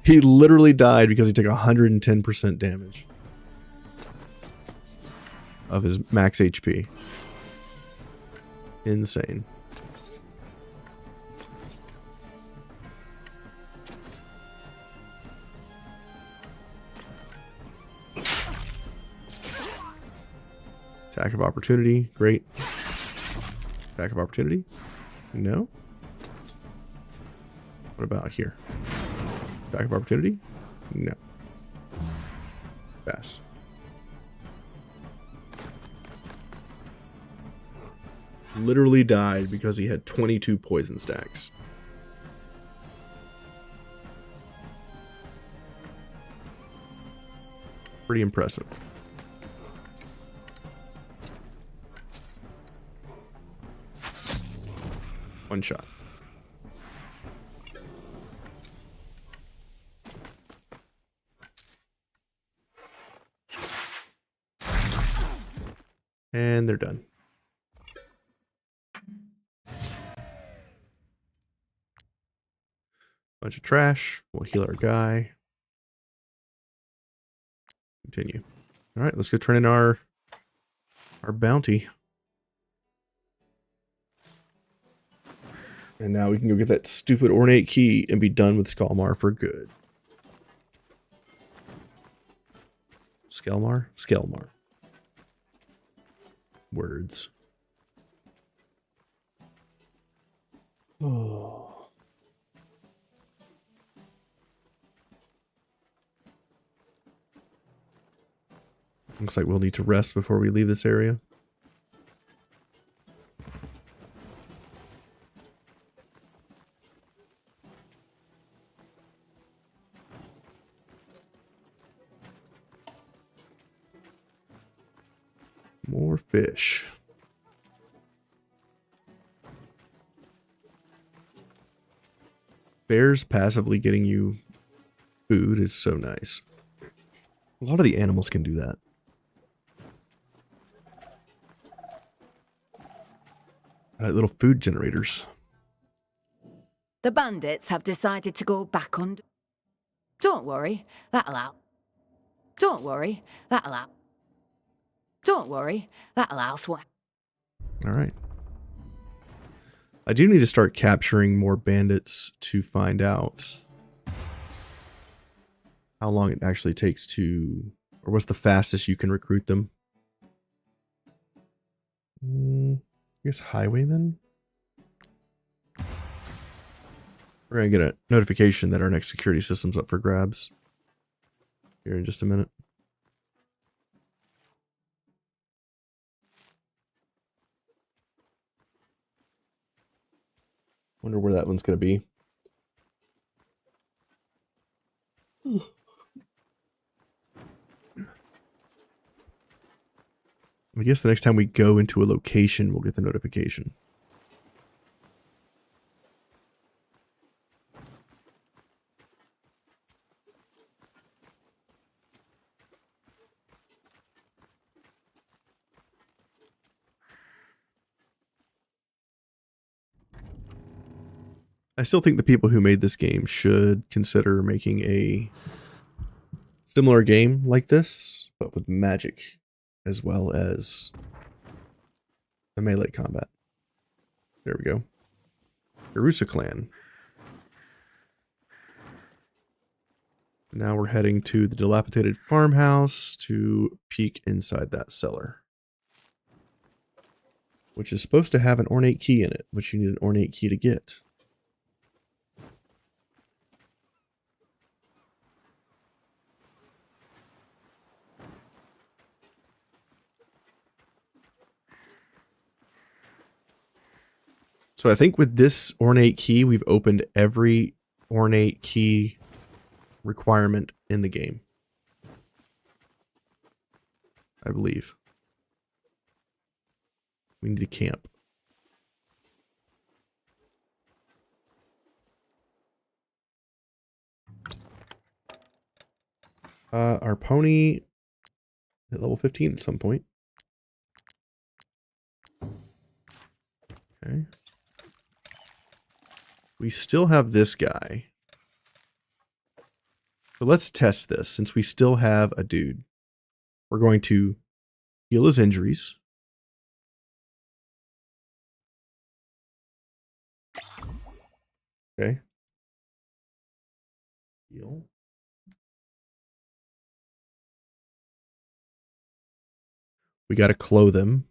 He literally died because he took 110% damage of his max HP. Insane. Attack of opportunity. Great. Attack of opportunity. No. What about here? Attack of opportunity. No. Pass. Literally died because he had 22 poison stacks. Pretty impressive. One shot. And they're done. Bunch of trash. We'll heal our guy. Continue. All right, let's go turn in our bounty. And now we can go get that stupid ornate key and be done with Skalmar for good. Skelmar? Skelmar. Words. Oh. Looks like we'll need to rest before we leave this area. More fish. Bears passively getting you food is so nice. A lot of the animals can do that. Right, little food generators. The bandits have decided to go back on. Don't worry, that'll out. Don't worry, that'll out. Don't worry, that'll elsewhere. All right. I do need to start capturing more bandits to find out how long it actually takes to, or what's the fastest you can recruit them. I guess highwaymen? We're going to get a notification that our next security system's up for grabs here in just a minute. Wonder where that one's going to be. I guess the next time we go into a location, we'll get the notification. I still think the people who made this game should consider making a similar game like this, but with magic as well as the melee combat. There we go. Garusa clan. Now we're heading to the dilapidated farmhouse to peek inside that cellar, which is supposed to have an ornate key in it, which you need an ornate key to get. So I think with this ornate key, we've opened every ornate key requirement in the game. I believe. We need to camp. Our pony hit level 15 at some point. Okay. We still have this guy. So let's test this. Since we still have a dude, we're going to heal his injuries. Okay. Heal. We got to clothe him.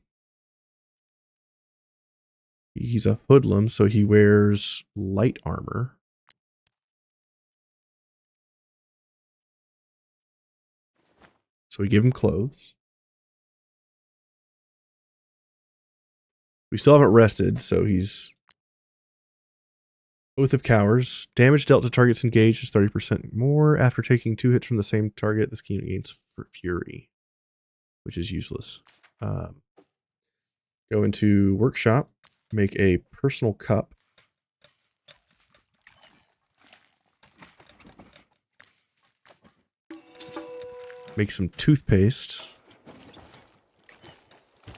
He's a hoodlum, so he wears light armor. So we give him clothes. We still haven't rested, so he's Oath of Cowards. Damage dealt to targets engaged is 30% more. After taking 2 hits from the same target, this key gains for Fury, which is useless. Go into Workshop, make a personal cup. Make some toothpaste.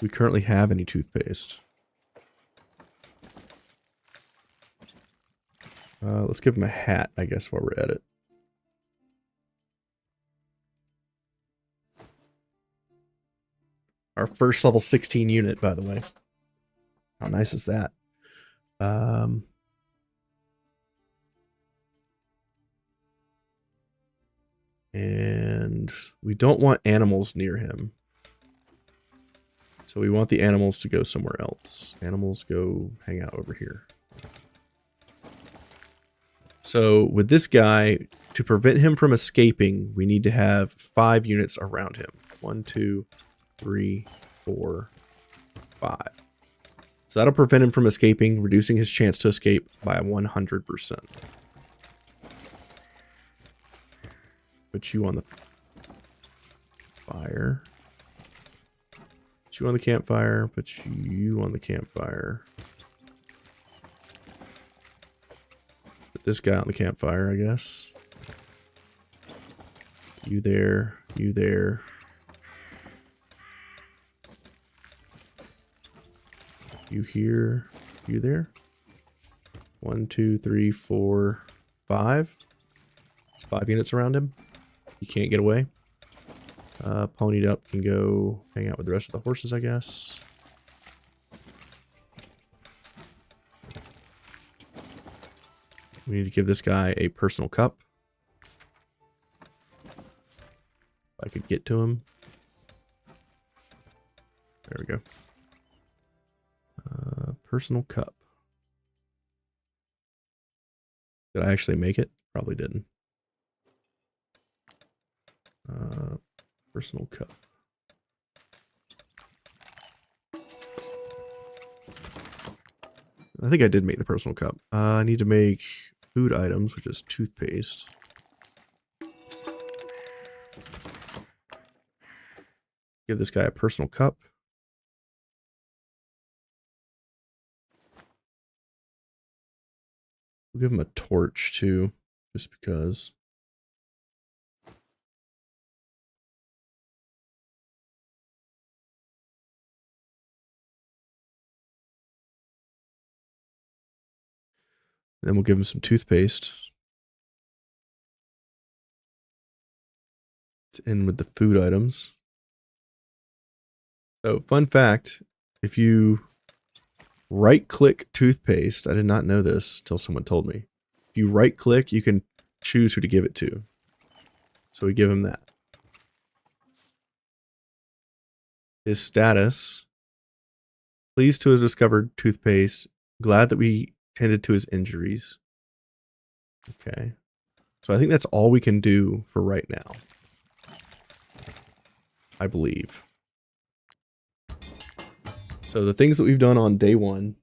We currently have any toothpaste. Let's give him a hat, I guess, while we're at it. Our first level 16 unit, by the way. How nice is that? And we don't want animals near him. So we want the animals to go somewhere else. Animals go hang out over here. So with this guy, to prevent him from escaping, we need to have 5 units around him. 1, 2, 3, 4, 5. So that'll prevent him from escaping, reducing his chance to escape by 100%. Put you on the fire. Put you on the campfire. Put you on the campfire. Put this guy on the campfire, I guess. You there. You there. You here. You there. 1, 2, 3, 4, 5. It's 5 units around him. You can't get away. Ponied up can go hang out with the rest of the horses, I guess. We need to give this guy a personal cup. If I could get to him. There we go. Personal cup. Did I actually make it? Probably didn't. Personal cup. I think I did make the personal cup. I need to make food items, which is toothpaste. Give this guy a personal cup. We'll give him a torch too, just because. Then we'll give him some toothpaste. To end with the food items. So, fun fact, if you right-click toothpaste, I did not know this until someone told me. If you right-click, you can choose who to give it to. So we give him that. His status. Pleased to have discovered toothpaste. Glad that we tended to his injuries. Okay. So I think that's all we can do for right now. I believe. So the things that we've done on day 1.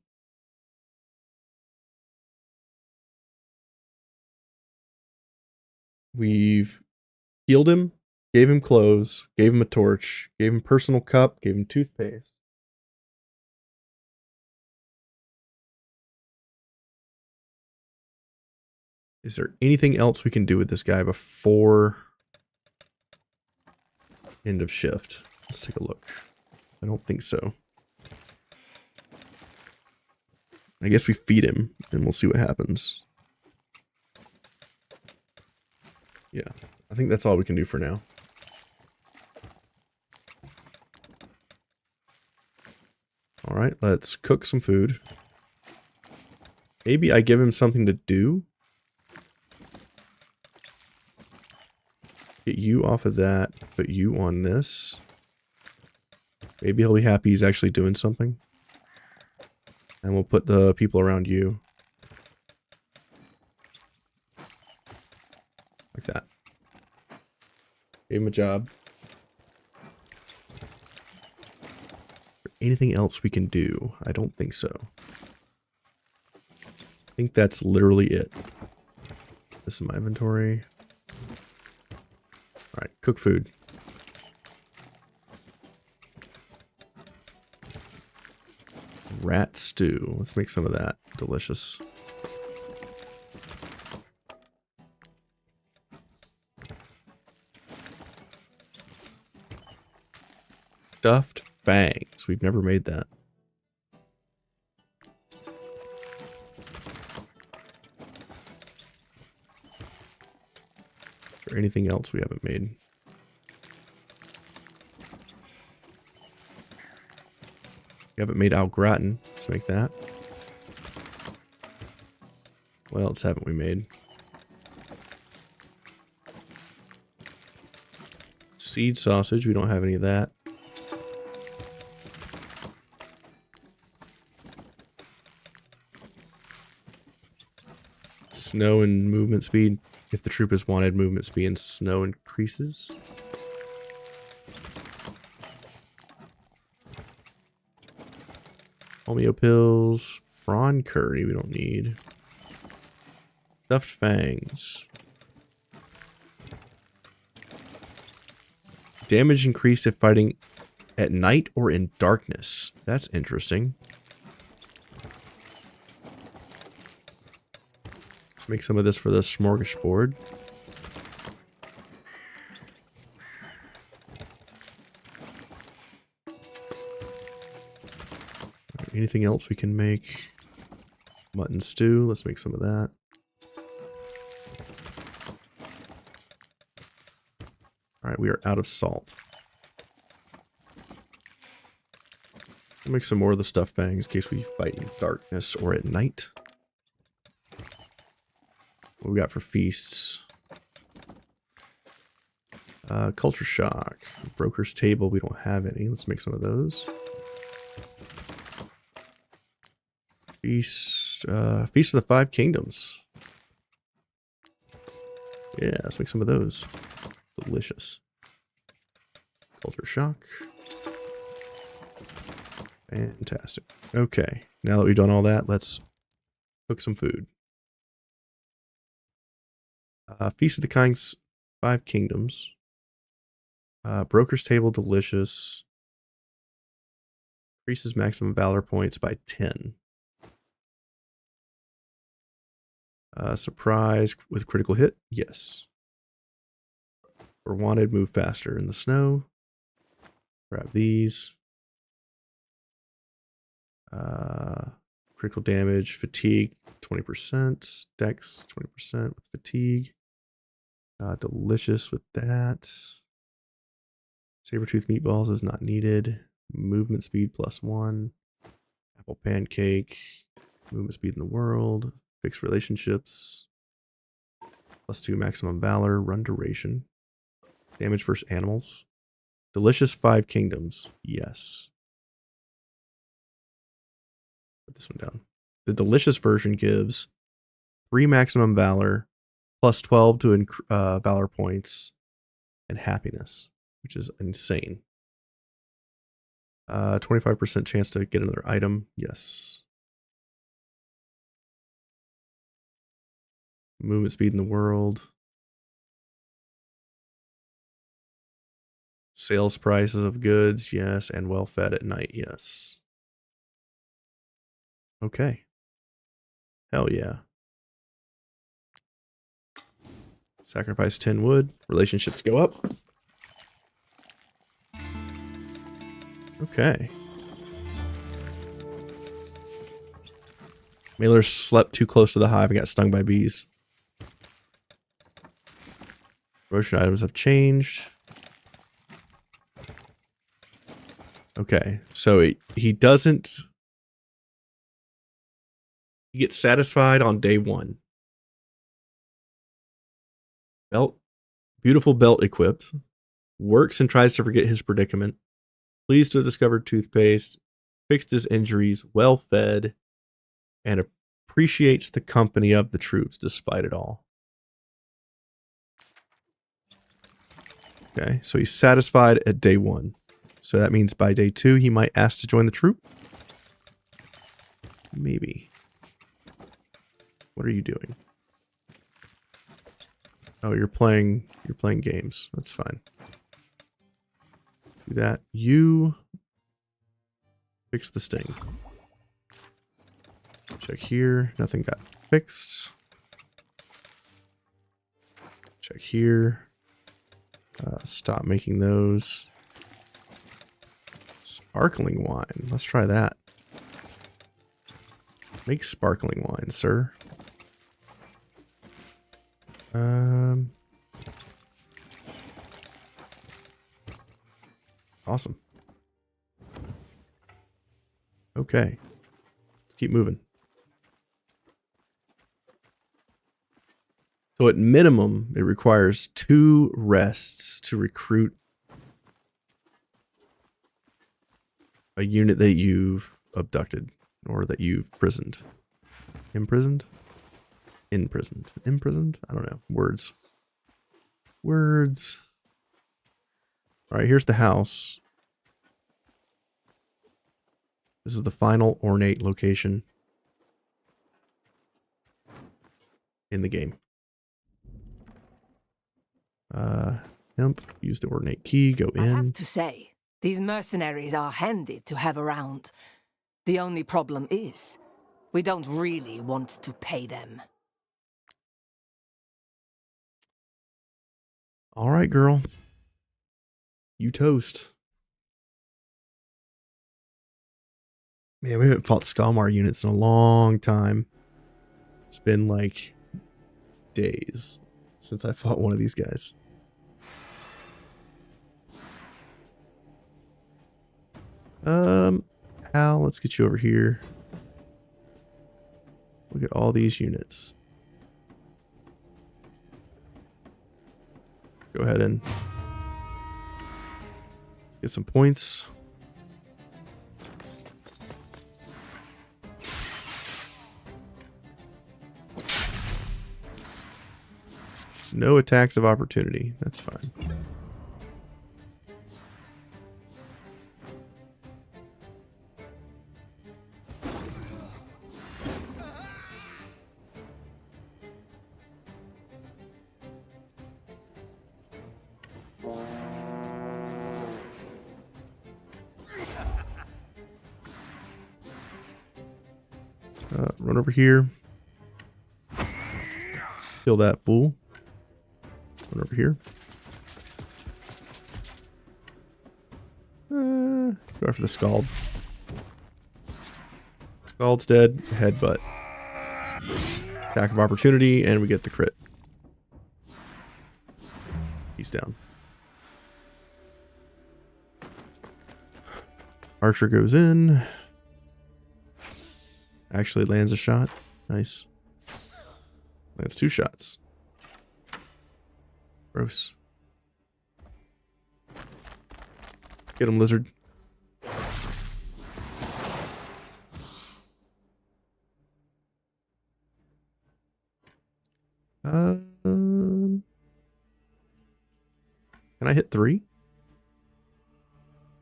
We've healed him, gave him clothes, gave him a torch, gave him personal cup, gave him toothpaste. Is there anything else we can do with this guy before end of shift? Let's take a look. I don't think so. I guess we feed him and we'll see what happens. Yeah, I think that's all we can do for now. All right, let's cook some food. Maybe I give him something to do. Get you off of that, put you on this. Maybe he'll be happy he's actually doing something. And we'll put the people around you. Like that. Gave him a job. Anything else we can do? I don't think so. I think that's literally it. This is my inventory. Alright, cook food. Rat stew. Let's make some of that. Delicious. Stuffed fangs. We've never made that. Is there anything else we haven't made? We haven't made au gratin. Let's make that. What else haven't we made? Seed sausage. We don't have any of that. Snow and movement speed. If the troop is wanted, movement speed and snow increases. Homeo pills. Prawn curry we don't need. Stuffed fangs. Damage increased if fighting at night or in darkness. That's interesting. Let's make some of this for the smorgasbord. Anything else we can make? Mutton stew. Let's make some of that. Alright, we are out of salt. We'll make some more of the stuffed fangs in case we fight in darkness or at night. What we got for feasts? Culture shock. Broker's table. We don't have any. Let's make some of those. Feast of the Five Kingdoms. Yeah, let's make some of those. Delicious. Culture shock. Fantastic. Okay, now that we've done all that, let's cook some food. Feast of the Five Kingdoms. Broker's table, delicious. Increases maximum valor points by 10. Surprise with critical hit? Yes. Or wanted, move faster in the snow. Grab these. Critical damage, fatigue, 20%. Dex, 20% with fatigue. Delicious with that. Sabertooth meatballs is not needed. Movement speed +1. Apple pancake. Movement speed in the world. Fixed relationships. +2 maximum valor. Run duration. Damage versus animals. Delicious Five Kingdoms. Yes. Put this one down. The delicious version gives 3 maximum valor, +12 to valor points, and happiness, which is insane. 25% chance to get another item. Yes. Movement speed in the world. Sales prices of goods. Yes. And well fed at night. Yes. Okay. Hell yeah. Sacrifice 10 wood. Relationships go up. Okay. Mailer slept too close to the hive and got stung by bees. Promotion items have changed. Okay, so he doesn't... He gets satisfied on day 1. Belt. Beautiful belt equipped. Works and tries to forget his predicament. Pleased to have discovered toothpaste. Fixed his injuries. Well fed. And appreciates the company of the troops despite it all. Okay, so he's satisfied at day 1. So that means by day 2, he might ask to join the troop. Maybe. What are you doing? Oh, you're playing games. That's fine. Do that. You fix the sting. Check here. Nothing got fixed. Check here. Stop making those. Sparkling wine. Let's try that. Make sparkling wine, sir. Awesome. Okay. Let's keep moving. So at minimum, it requires 2 rests to recruit a unit that you've abducted or that you've prisoned. Imprisoned? Imprisoned. Imprisoned? I don't know. Words. Words. All right, here's the house. This is the final ornate location in the game. Use the ornate key, go in. I have to say, these mercenaries are handy to have around. The only problem is, we don't really want to pay them. All right, girl. You toast. Man, we haven't fought Skalmar units in a long time. It's been like days since I fought one of these guys. Al, let's get you over here. Look at all these units. Go ahead and get some points. No attacks of opportunity. That's fine. Run over here. Kill that fool. Run over here. Go after the Scald. Scald's dead. Headbutt. Attack of opportunity, and we get the crit. He's down. Archer goes in. Actually lands a shot. Nice. Lands 2 shots. Gross. Get him, lizard. Can I hit 3?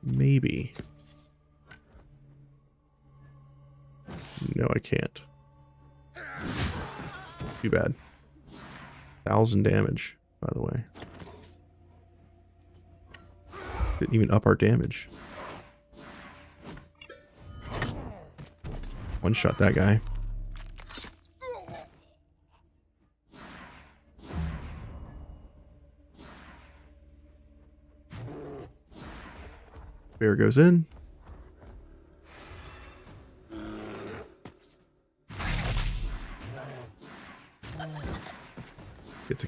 Maybe. No, I can't. Too bad. 1,000 damage, by the way. Didn't even up our damage. One shot that guy. Bear goes in.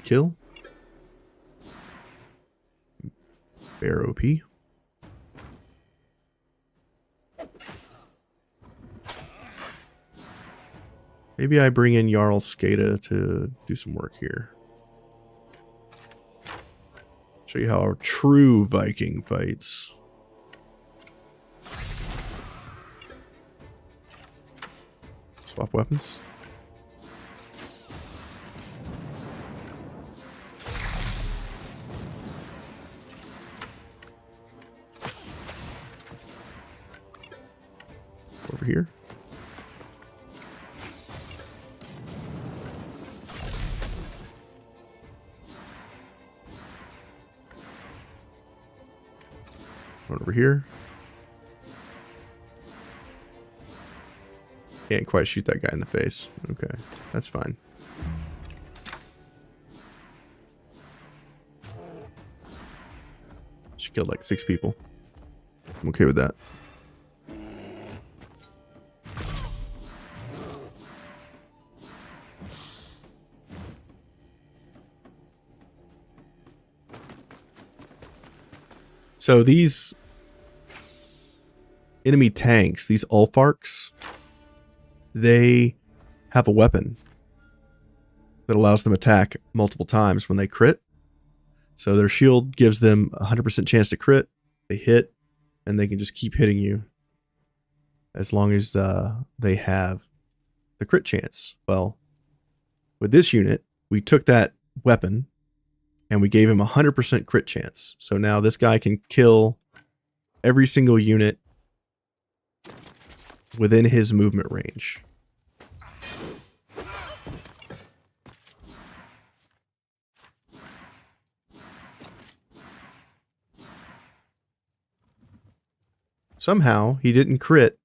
kill. Bear OP. Maybe I bring in Jarl Skada to do some work here. Show you how a true Viking fights. Swap weapons. Over here. One over here. Can't quite shoot that guy in the face. Okay, that's fine. She killed like 6 people. I'm okay with that. So these enemy tanks, these Ulfarks, they have a weapon that allows them to attack multiple times when they crit. So their shield gives them a 100% chance to crit. They hit, and they can just keep hitting you as long as they have the crit chance. Well, with this unit, we took that weapon and we gave him a 100% crit chance. So now this guy can kill every single unit within his movement range. Somehow, he didn't crit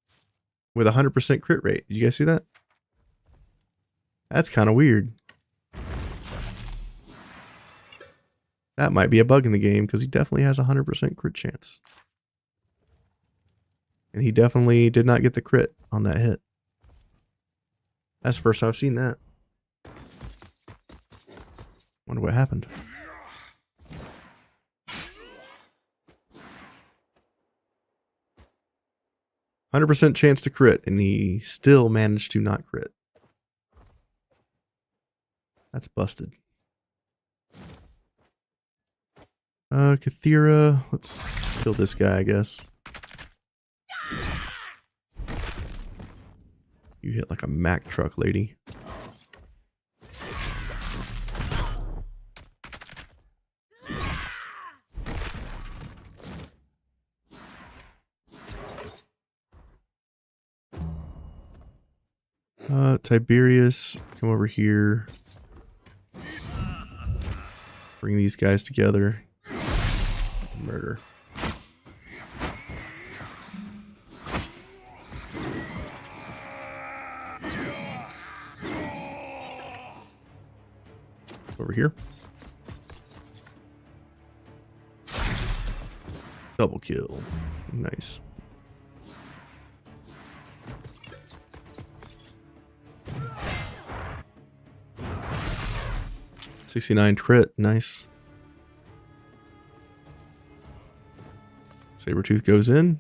with a 100% crit rate. Did you guys see that? That's kind of weird. That might be a bug in the game, because he definitely has a 100% crit chance. And he definitely did not get the crit on that hit. That's the first time I've seen that. Wonder what happened. 100% chance to crit, and he still managed to not crit. That's busted. Kathira. Let's kill this guy, I guess. You hit like a Mack truck, lady. Tiberius, come over here. Bring these guys together. Murder. Over here. Double kill. Nice. .69 crit, nice. Sabretooth goes in.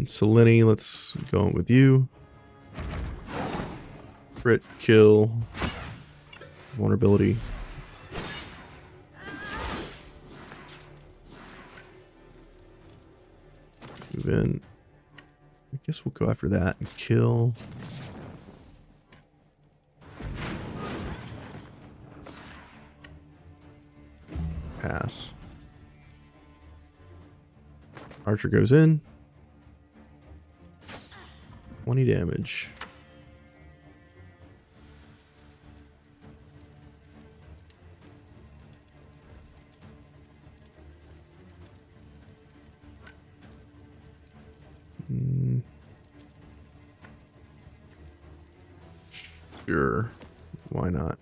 Selene, let's go in with you. Crit, kill, vulnerability. Move in. I guess we'll go after that and kill. Pass. Archer goes in. 20 damage. Sure. Why not?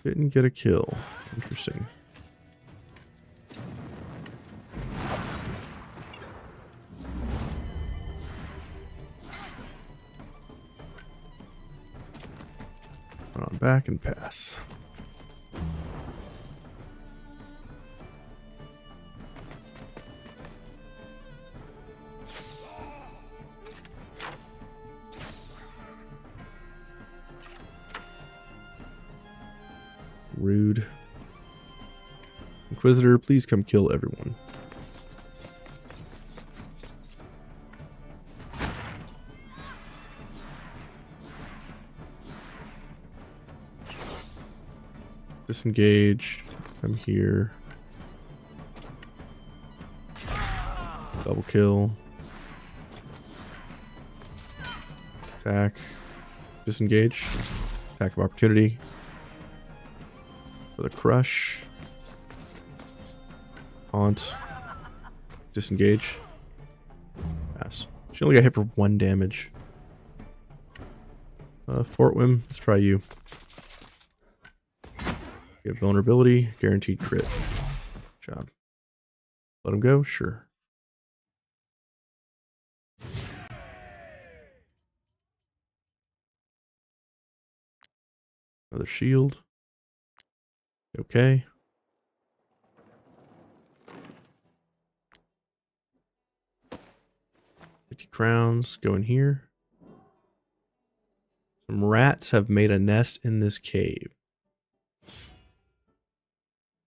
Didn't get a kill. Interesting. Run on back and pass. Rude. Inquisitor, please come kill everyone. Disengage. I'm here. Double kill. Attack. Disengage. Attack of opportunity. For the crush. Haunt. Disengage. Pass. She only got hit for 1 damage. Fort Whim, let's try you. You have vulnerability, guaranteed crit. Good job. Let him go? Sure. Another shield. Okay. 50 crowns. Go in here. Some rats have made a nest in this cave.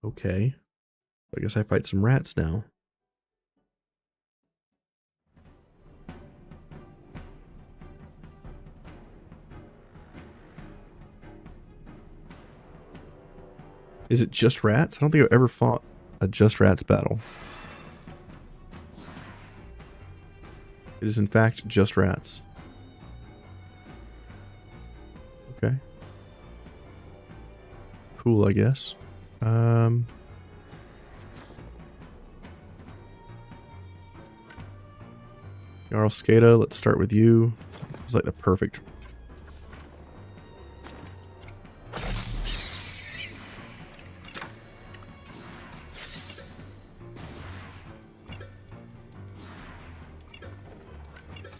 Okay. I guess I fight some rats now. Is it just rats? I don't think I've ever fought a just rats battle. It is in fact just rats. Okay. Cool, I guess. Jarl Skada, let's start with you. It's like the perfect.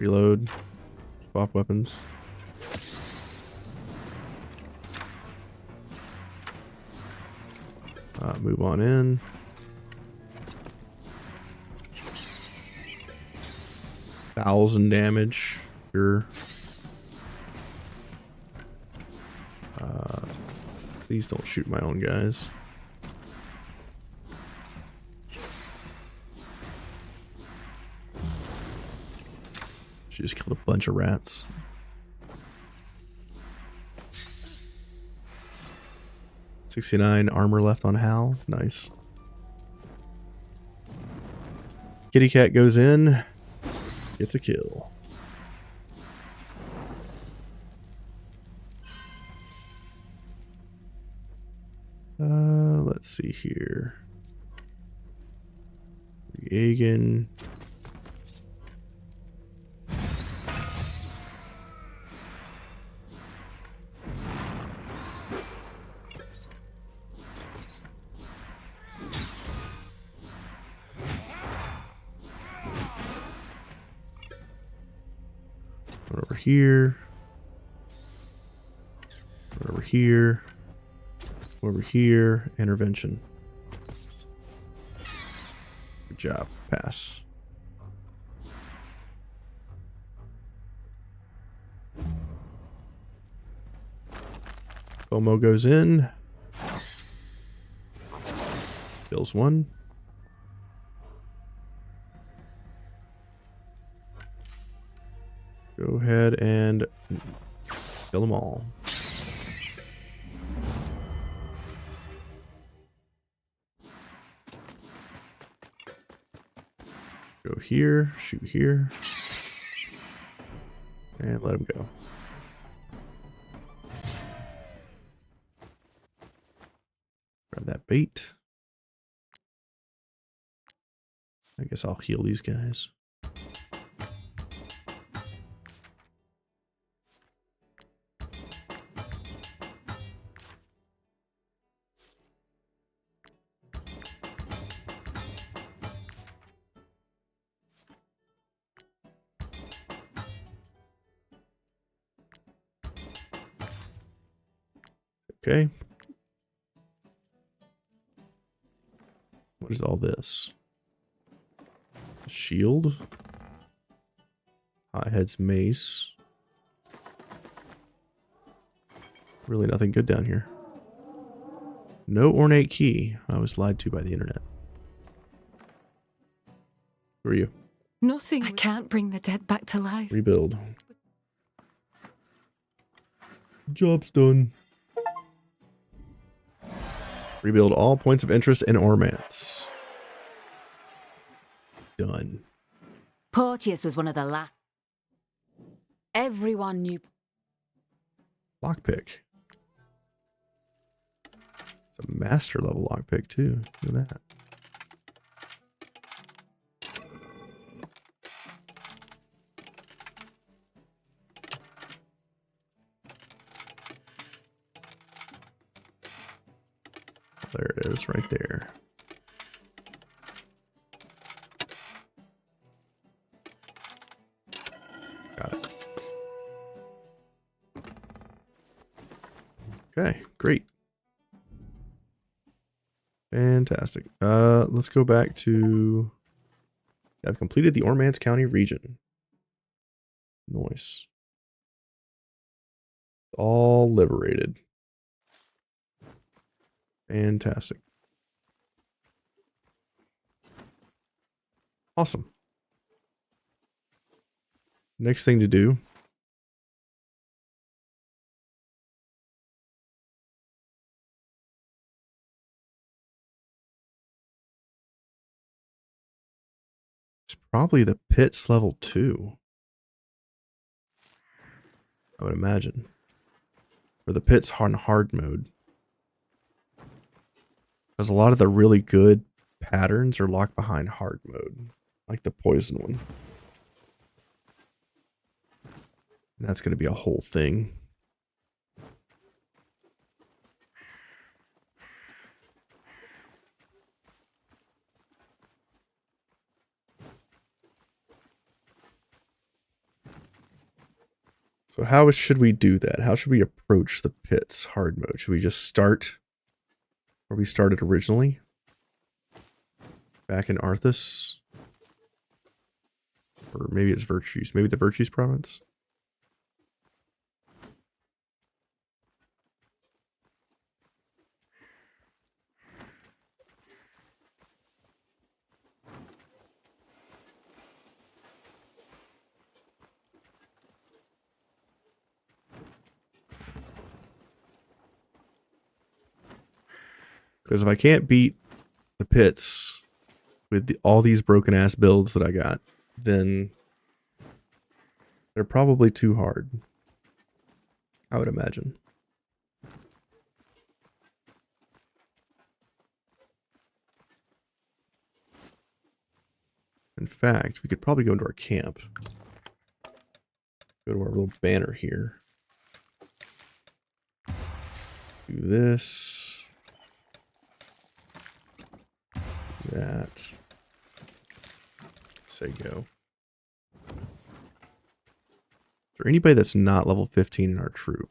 Reload. Swap weapons. Move on in. $1,000 damage. Sure. Please don't shoot my own guys. She just killed a bunch of rats. $69 armor left on Hal. Nice. Kitty cat goes in. Gets a kill. Let's see here. Reagan. Over here. Over here. Over here. Intervention. Good job. Pass. FOMO goes in. Kills one. Go ahead and kill them all. Go here, shoot here, and let him go. Grab that bait. I guess I'll heal these guys. Okay. What is all this? Shield. Hothead's mace. Really nothing good down here. No ornate key. I was lied to by the internet. Who are you? Nothing. I can't bring the dead back to life. Rebuild. Job's done. Rebuild all points of interest in Ormance. Done. Porteous was one of the last. Everyone knew. Lockpick. It's a master level lockpick too. Look at that. There it is, right there. Got it. Okay, great. Fantastic. Let's go back to... I've completed the Ormance County region. Nice. All liberated. Fantastic. Awesome. Next thing to do is probably the pits level 2. I would imagine. Or the pits on hard mode. Because a lot of the really good patterns are locked behind hard mode. Like the poison one. And that's going to be a whole thing. So how should we do that? How should we approach the pits hard mode? Should we just start where we started originally? Back in Arthas? Or maybe it's Virtues. Maybe the Virtues province? Because if I can't beat the pits with all these broken ass builds that I got, then they're probably too hard. I would imagine. In fact, we could probably go into our camp. Go to our little banner here. Do this. That. Say go. Is there anybody that's not level 15 in our troop?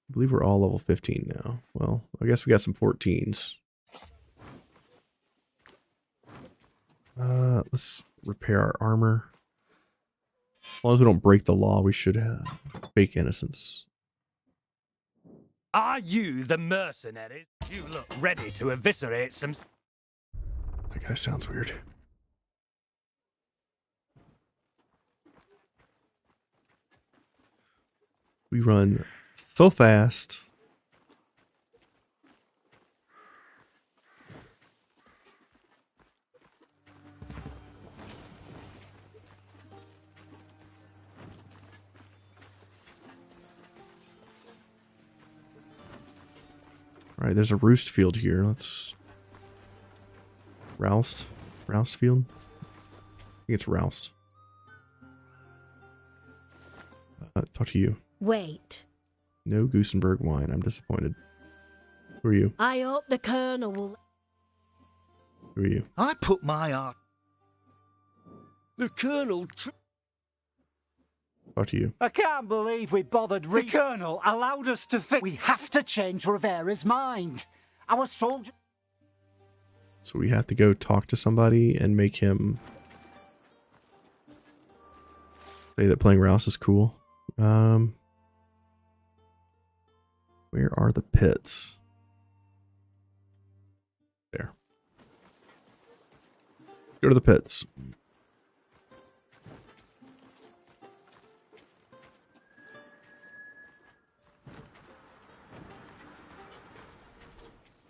I believe we're all level 15 now. Well, I guess we got some 14s. Let's repair our armor. As long as we don't break the law, we should have fake innocence. Are you the mercenaries? You look ready to eviscerate some... That guy sounds weird. We run so fast. All right, there's a roost field here. Let's... Roust field? I think it's Roust. Talk to you. Wait. No Goosenberg wine. I'm disappointed. Who are you? I hope the Colonel will... Who are you? I put my art. The Colonel... Talk to you. I can't believe we bothered. The Colonel allowed us to fix. We have to change Rivera's mind. Our soldier. So we have to go talk to somebody and make him say that playing Rouse is cool. Where are the pits? There. Go to the pits.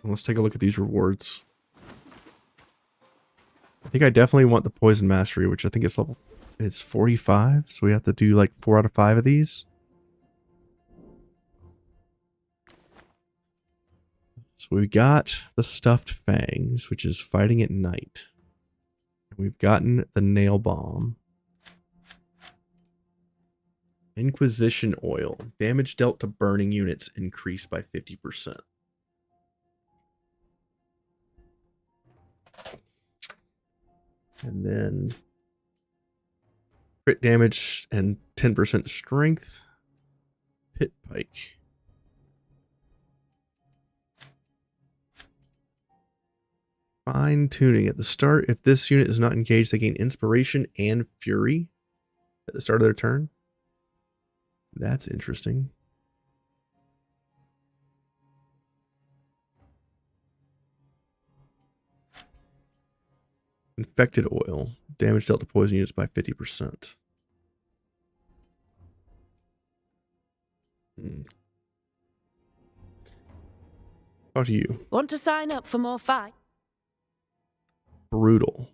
Let's take a look at these rewards. I think I definitely want the Poison Mastery, which I think is level... It's 45, so we have to do like 4 out of 5 of these. So we got the Stuffed Fangs, which is fighting at night. We've gotten the Nail Bomb. Inquisition Oil. Damage dealt to burning units increased by 50%. And then crit damage and 10% strength. Pit Pike. Fine tuning. At the start, if this unit is not engaged, they gain inspiration and fury at the start of their turn. That's interesting. Infected Oil. Damage dealt to poison units by 50%. How do you? Want to sign up for more fight? Brutal.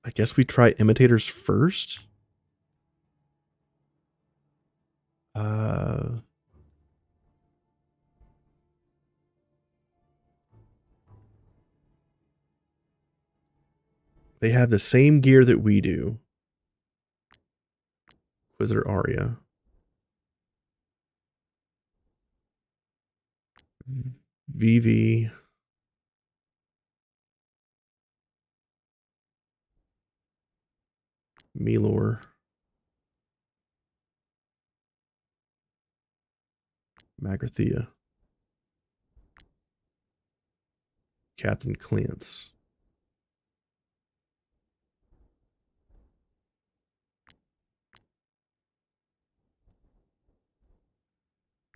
I guess we try imitators first. They have the same gear that we do. Inquisitor Arya. VV. Milor. Magrathea. Captain Clance.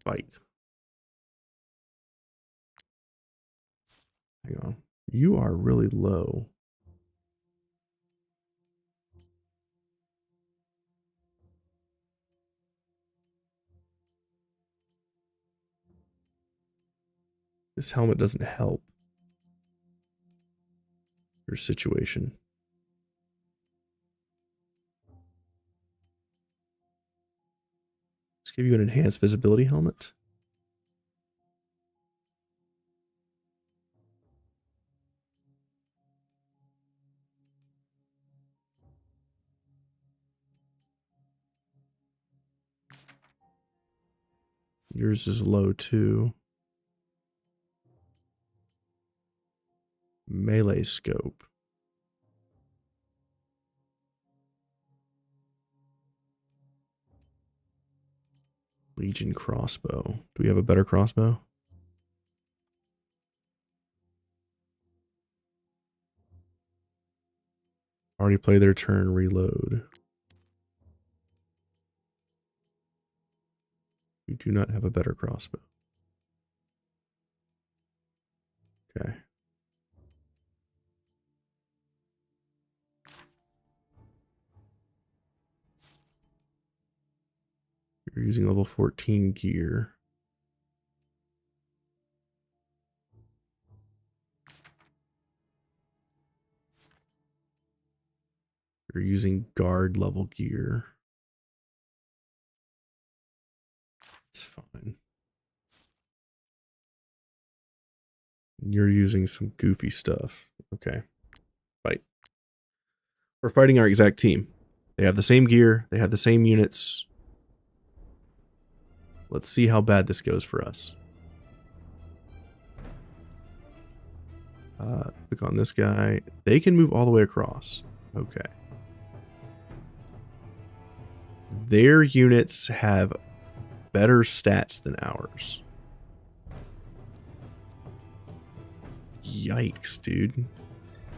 Fight. Hang on. You are really low. This helmet doesn't help your situation. Let's give you an enhanced visibility helmet. Yours is low too. Melee scope. Legion crossbow. Do we have a better crossbow? Already play their turn, reload. We do not have a better crossbow. Okay. You're using level 14 gear. You're using guard level gear. It's fine. You're using some goofy stuff. Okay. Fight. We're fighting our exact team. They have the same gear. They have the same units. Let's see how bad this goes for us. Click on this guy. They can move all the way across. Okay. Their units have better stats than ours. Yikes, dude.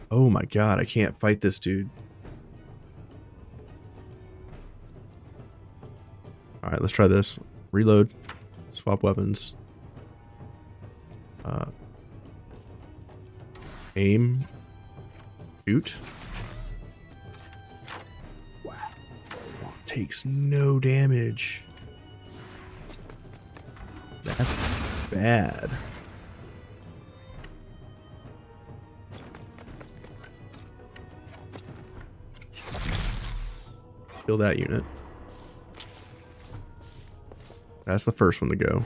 Oh my god, I can't fight this dude. Alright, let's try this. Reload. Swap weapons. Aim. Shoot. Wow. Takes no damage. That's bad. Kill that unit. That's the first one to go.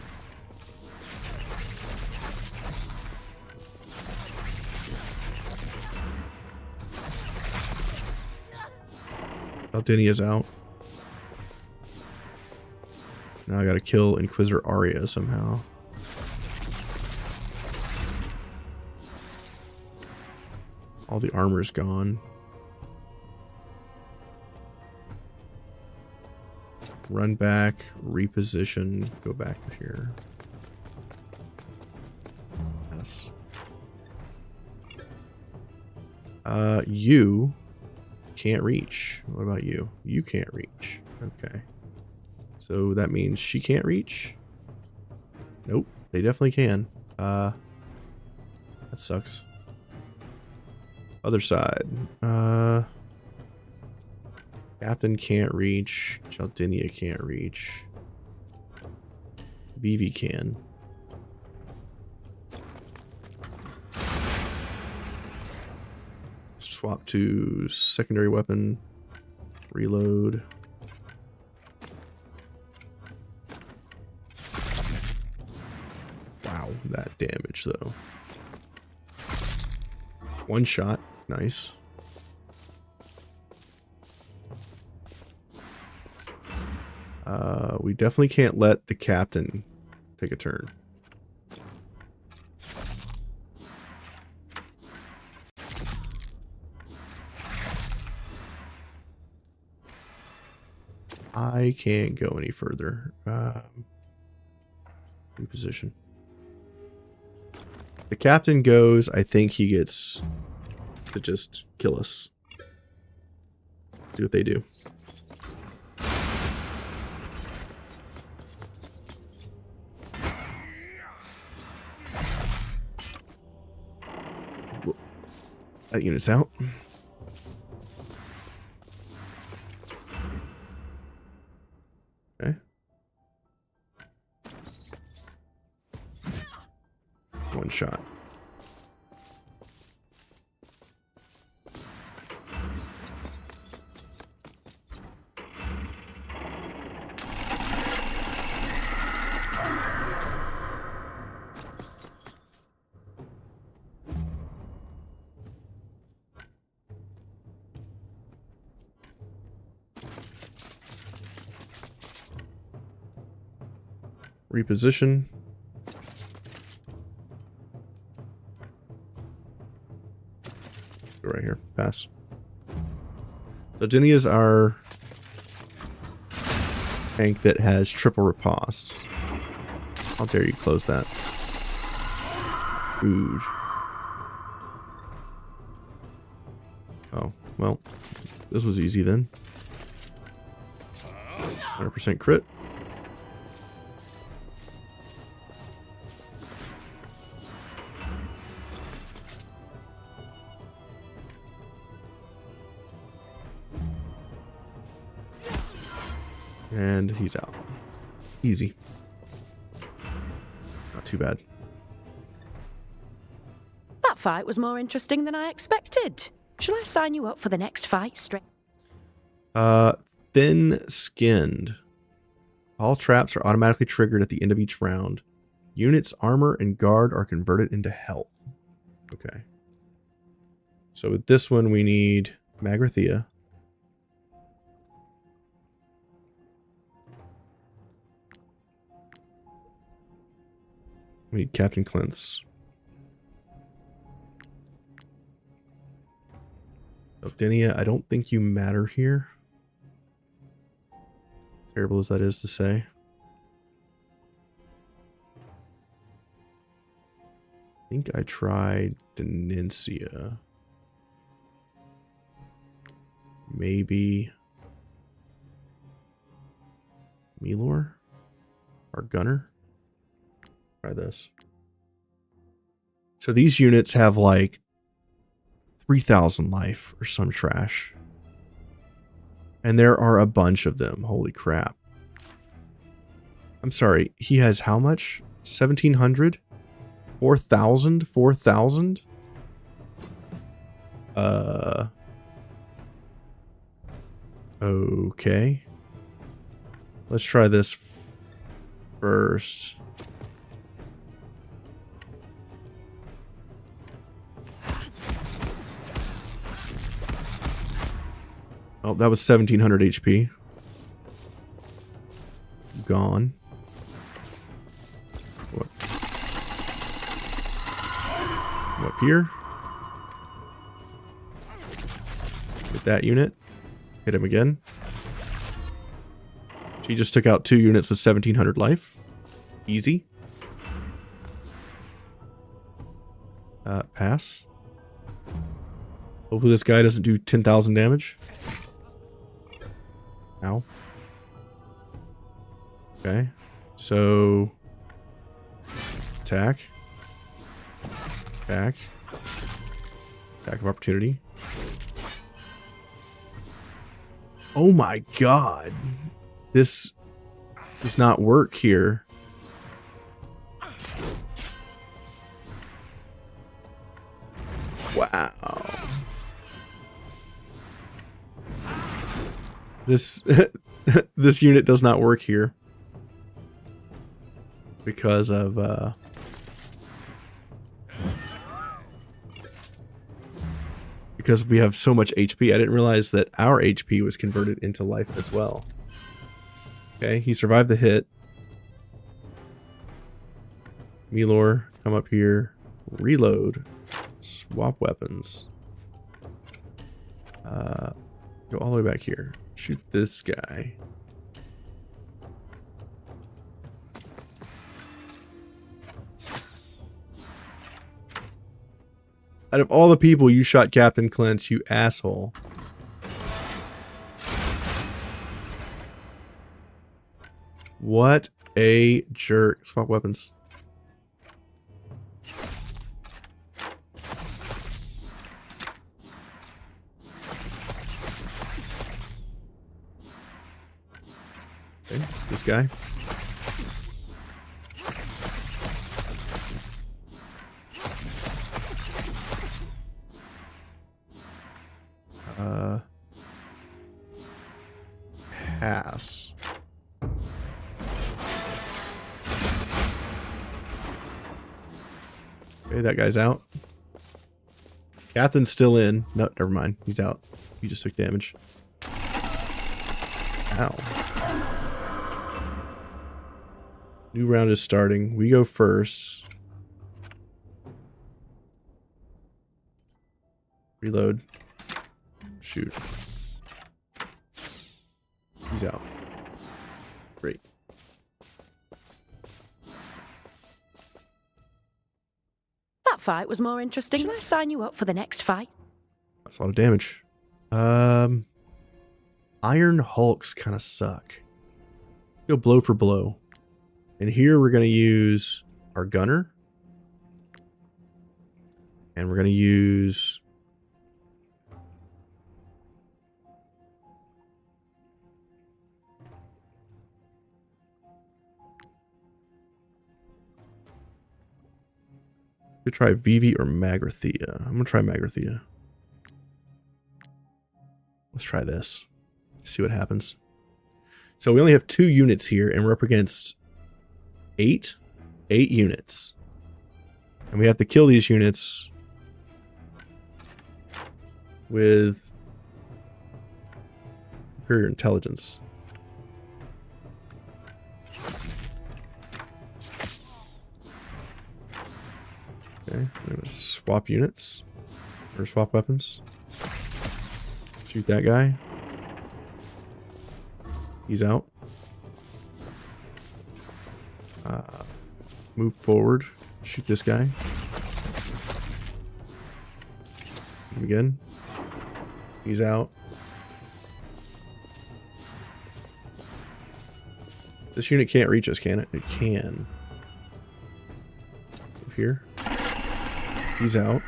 Aldinia's out. Now I gotta kill Inquisitor Arya somehow. All the armor's gone. Run back, reposition, go back to here. Yes. You can't reach. What about you? You can't reach. Okay. So that means she can't reach? Nope, they definitely can. That sucks. Other side. Captain can't reach. Chaldinia can't reach. Vivi can. Swap to secondary weapon. Reload. Wow, that damage though. One shot. Nice. We definitely can't let the captain take a turn. I can't go any further. Reposition. The captain goes, I think he gets to just kill us. Do what they do. That unit's out. Okay. One shot. Reposition. Go right here. Pass. So Dinny is our tank that has triple riposte. How dare you close that? Ooh. Oh, well, this was easy then. 100% crit. And he's out. Easy. Not too bad. That fight was more interesting than I expected. Shall I sign you up for the next fight straight? Thin-skinned. All traps are automatically triggered at the end of each round. Units' armor and guard are converted into health. Okay. So with this one, we need Magrathea. We need Captain Clintz. Obdinia, I don't think you matter here. Terrible as that is to say. I think I tried Denencia. Maybe Milor? Our gunner? Try this. So these units have like 3,000 life or some trash. And there are a bunch of them. Holy crap. I'm sorry. He has how much? 1,700? 4,000? 4,000? Okay. Let's try this first. Oh, that was 1,700 HP. Gone. What? Come up here. Get that unit. Hit him again. She just took out 2 units with 1,700 life. Easy. Pass. Hopefully this guy doesn't do 10,000 damage. Ow. Okay. So... attack. Attack. Attack of opportunity. Oh my god. This does not work here. Wow. This this unit does not work here because of because we have so much HP. I didn't realize that our HP was converted into life as well. Okay, he survived the hit. Milor, come up here. Reload. Swap weapons. Go all the way back here. Shoot this guy. Out of all the people, you shot Captain Clint, you asshole. What a jerk. Swap weapons. Okay, this guy. Pass. Okay, that guy's out. Captain's still in. No, never mind. He's out. He just took damage. Ow. New round is starting. We go first. Reload. Shoot. He's out. Great. That fight was more interesting. Should I sign you up for the next fight? That's a lot of damage. Iron Hulks kind of suck. Let's go blow for blow. And here we're going to use our gunner. And we're going to use... we could try Vivi or Magrathea. I'm going to try Magrathea. Let's try this. See what happens. So we only have 2 units here, and we're up against 8 units. And we have to kill these units with superior intelligence. Okay, I'm gonna swap units or swap weapons. Shoot that guy. He's out. Move forward. Shoot this guy. Shoot him again. He's out. This unit can't reach us, can it? It can. Move here. He's out.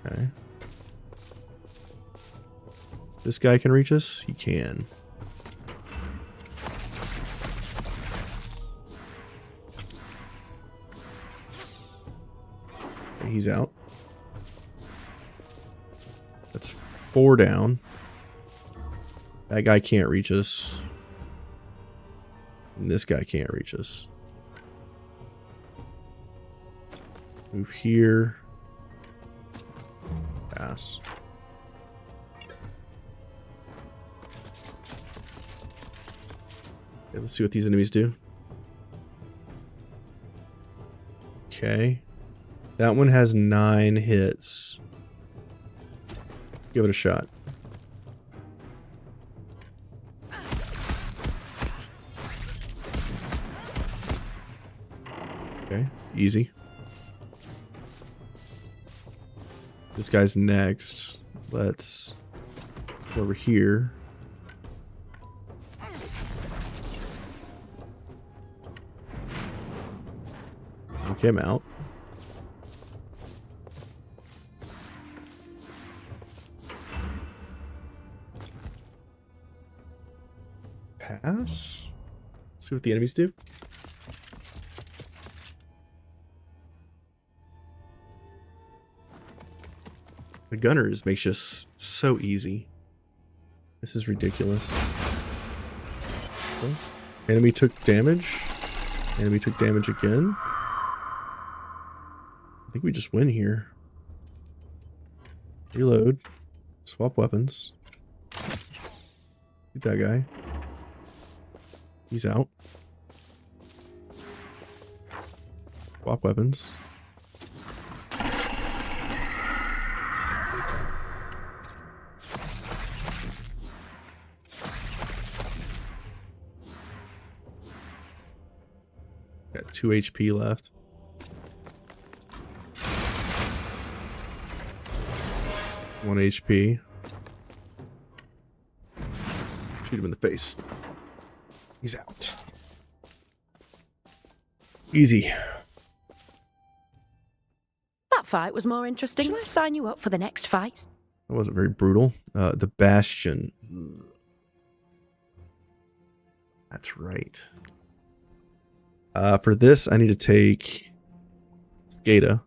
Okay. This guy can reach us? He can. Okay, he's out. That's 4 down. That guy can't reach us. And this guy can't reach us. Move here. Pass. Okay, let's see what these enemies do. Okay. That one has 9 hits. Give it a shot. Okay, easy. This guy's next. Let's go over here. Knock him out. Pass. See what the enemies do. The gunners makes just so easy. This is ridiculous. Okay. Enemy took damage. Enemy took damage again. I think we just win here. Reload. Swap weapons. Shoot that guy. He's out. Swap weapons. Got 2 HP left. One HP. Shoot him in the face. He's out. Easy. That fight was more interesting. Shall I sign you up for the next fight? That wasn't very brutal. The Bastion. That's right. For this, I need to take Skada.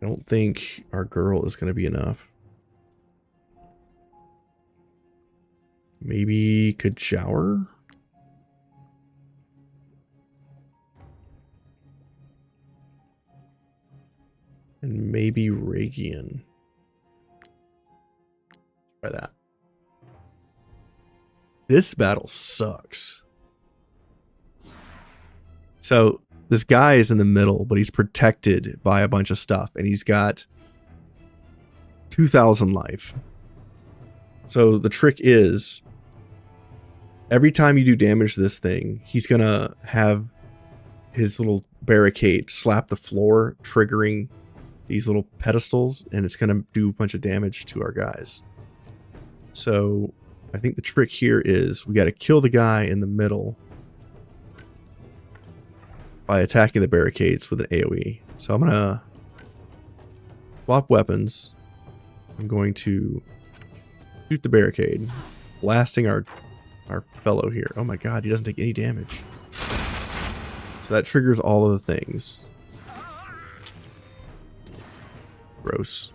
I don't think our girl is going to be enough. Maybe Kajower? And maybe Ragian. Try that. This battle sucks. So this guy is in the middle, but he's protected by a bunch of stuff, and he's got 2,000 life. So the trick is, every time you do damage to this thing, he's gonna have his little barricade slap the floor, triggering these little pedestals, and it's gonna do a bunch of damage to our guys. So I think the trick here is we got to kill the guy in the middle by attacking the barricades with an AoE. So I'm going to swap weapons. I'm going to shoot the barricade, blasting our fellow here. Oh my god, he doesn't take any damage. So that triggers all of the things. Gross.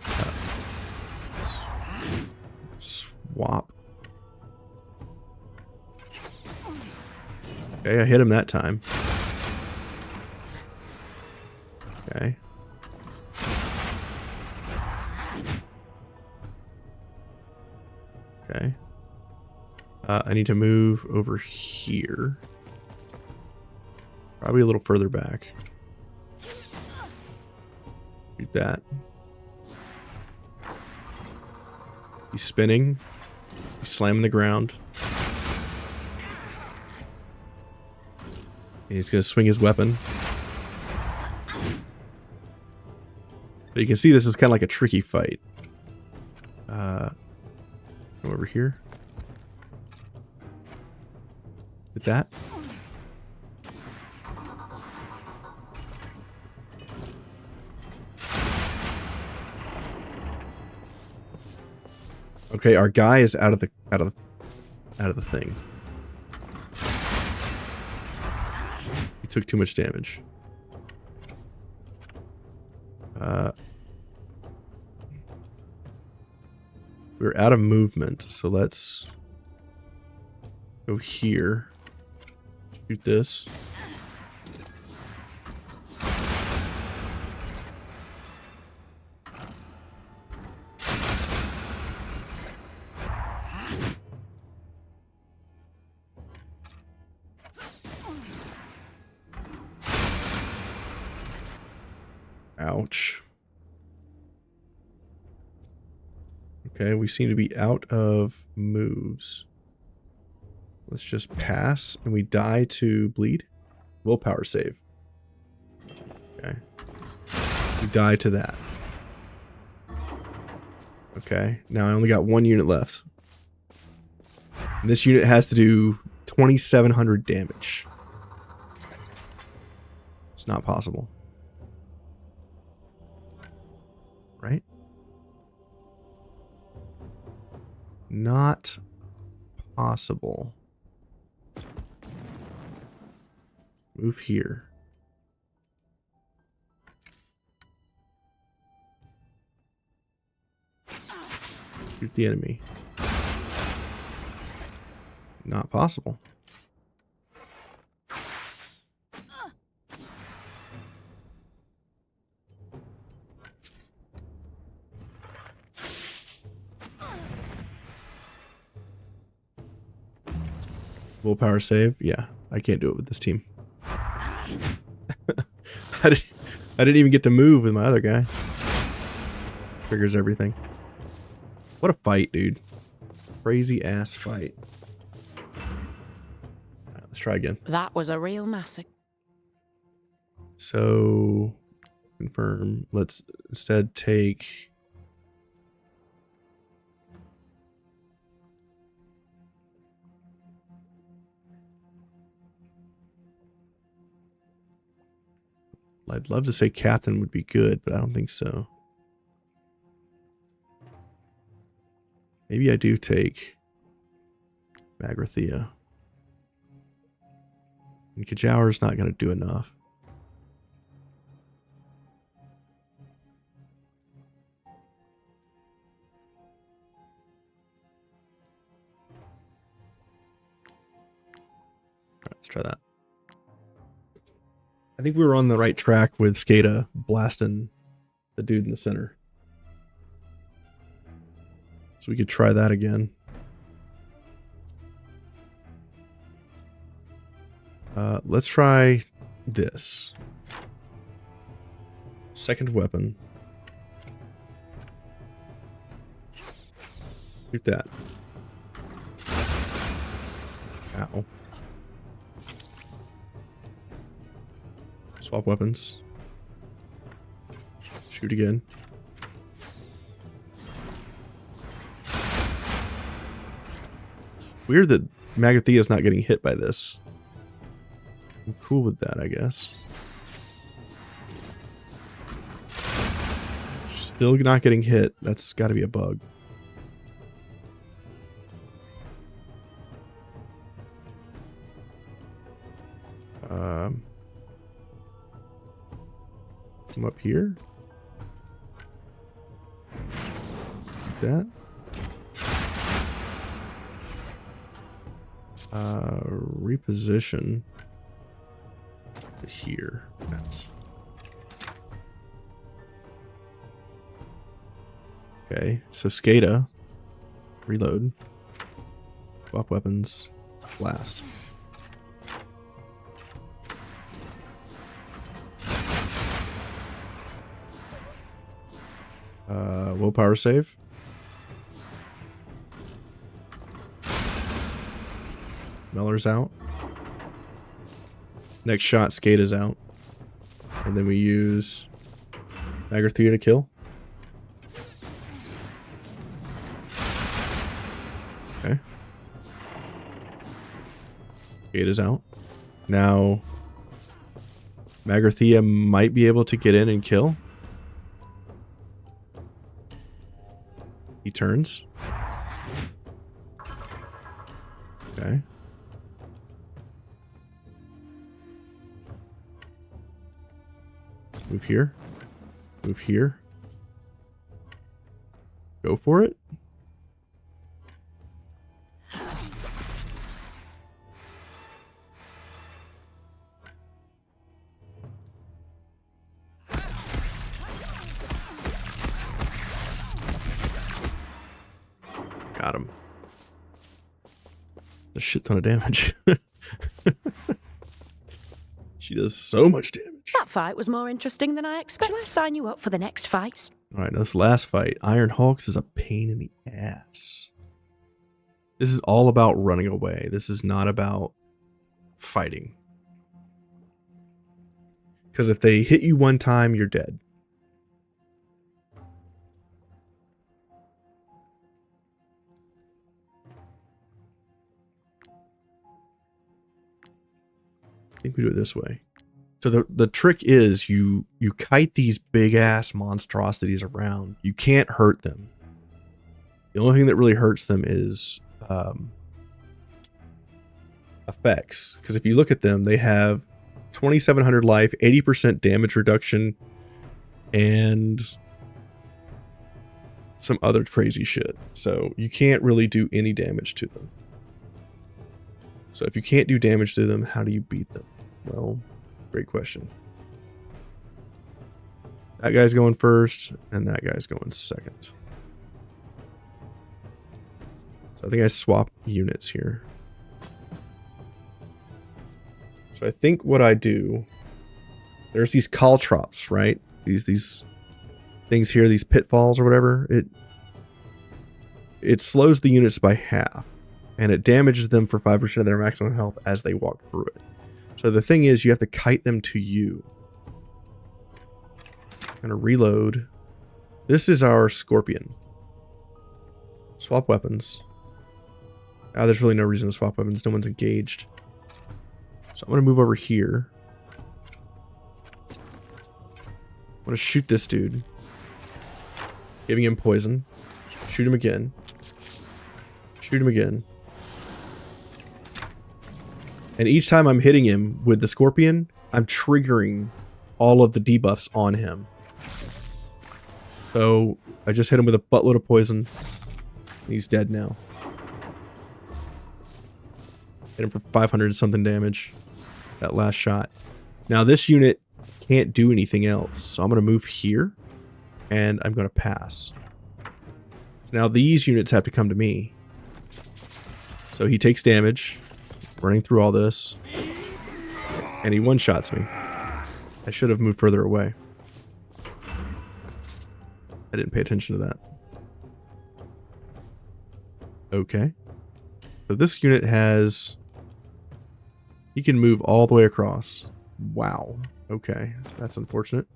Swap. Okay, I hit him that time. Okay. Okay. I need to move over here. Probably a little further back. Shoot that. He's spinning. He's slamming the ground. And he's going to swing his weapon. But you can see this is kind of like a tricky fight. Come over here. Hit that. Okay, our guy is out of the thing. He took too much damage. We're out of movement, so let's go here. Shoot this. Ouch. Okay, we seem to be out of moves. Let's just pass, and we die to bleed. Willpower save. Okay. We die to that. Okay, now I only got 1 unit left. And this unit has to do 2,700 damage. It's not possible. Right? Not possible. Move here. Shoot the enemy. Not possible. Willpower save? Yeah, I can't do it with this team. I didn't even get to move with my other guy. Triggers everything. What a fight, dude. Crazy ass fight. Alright, let's try again. That was a real massacre. So, confirm. Let's instead take... I'd love to say captain would be good, but I don't think so. Maybe I do take Magrathea. And Kajaur's not going to do enough. Alright, let's try that. I think we were on the right track with Skada blasting the dude in the center. So we could try that again. Let's try this. Second weapon. Shoot that. Ow. Swap weapons. Shoot again. Weird that Magathea's not getting hit by this. I'm cool with that, I guess. Still not getting hit. That's got to be a bug. Come up here. Like that. Reposition to here. That's okay. So Skada, reload, swap weapons, blast. Willpower save. Meller's out. Next shot, Skate is out. And then we use Magrathea to kill. Okay. Skate is out. Now, Magrathea might be able to get in and kill. He turns. Okay. Move here. Move here. Go for it. Got him. A shit ton of damage. She does so much damage. That fight was more interesting than I expected. Shall I sign you up for the next fight? All right, now this last fight, Iron Hulks is a pain in the ass. This is all about running away. This is not about fighting. Because if they hit you one time, you're dead. I think we do it this way. So the trick is you kite these big ass monstrosities around. You can't hurt them. The only thing that really hurts them is effects. Because if you look at them, they have 2,700 life, 80% damage reduction, and some other crazy shit. So you can't really do any damage to them. So if you can't do damage to them, how do you beat them? Well, great question. That guy's going first, and that guy's going second. So I think I swap units here. So I think what I do, there's these caltrops, right? These things here, these pitfalls or whatever. It slows the units by half, and it damages them for 5% of their maximum health as they walk through it. So the thing is, you have to kite them to you. I'm gonna reload. This is our Scorpion. Swap weapons. There's really no reason to swap weapons. No one's engaged. So I'm gonna move over here. I'm gonna shoot this dude. Giving him poison. Shoot him again. Shoot him again. And each time I'm hitting him with the Scorpion, I'm triggering all of the debuffs on him. So I just hit him with a buttload of poison. He's dead now. Hit him for 500 something damage. That last shot. Now this unit can't do anything else. So I'm going to move here. And I'm going to pass. So now these units have to come to me. So he takes damage. Running through all this. And he one-shots me. I should have moved further away. I didn't pay attention to that. Okay. So this unit has... He can move all the way across. Wow. Okay. That's unfortunate.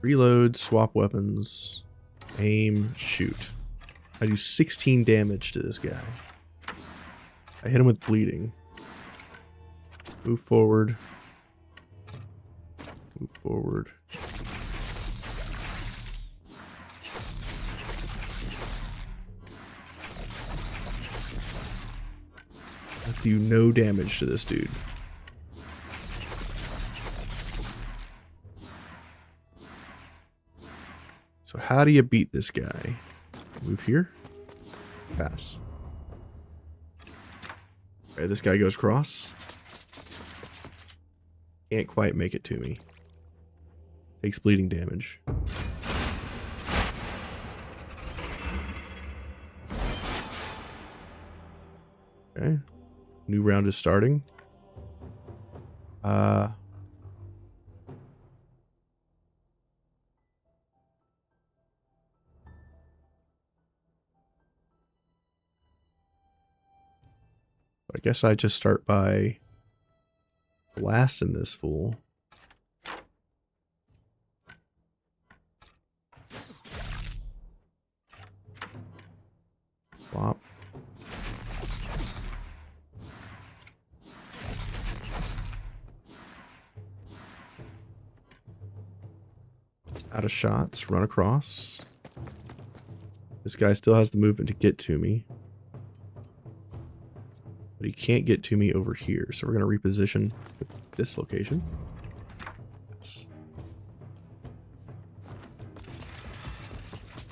Reload, swap weapons, aim, shoot. I do 16 damage to this guy. I hit him with bleeding. Move forward. Move forward. I do no damage to this dude. So how do you beat this guy? Move here. Pass. Okay, this guy goes cross. Can't quite make it to me. Takes bleeding damage. Okay. New round is starting. I I guess I just start by blasting this fool. Flop. Out of shots, run across. This guy still has the movement to get to me. But he can't get to me over here, so we're going to reposition this location. Yes.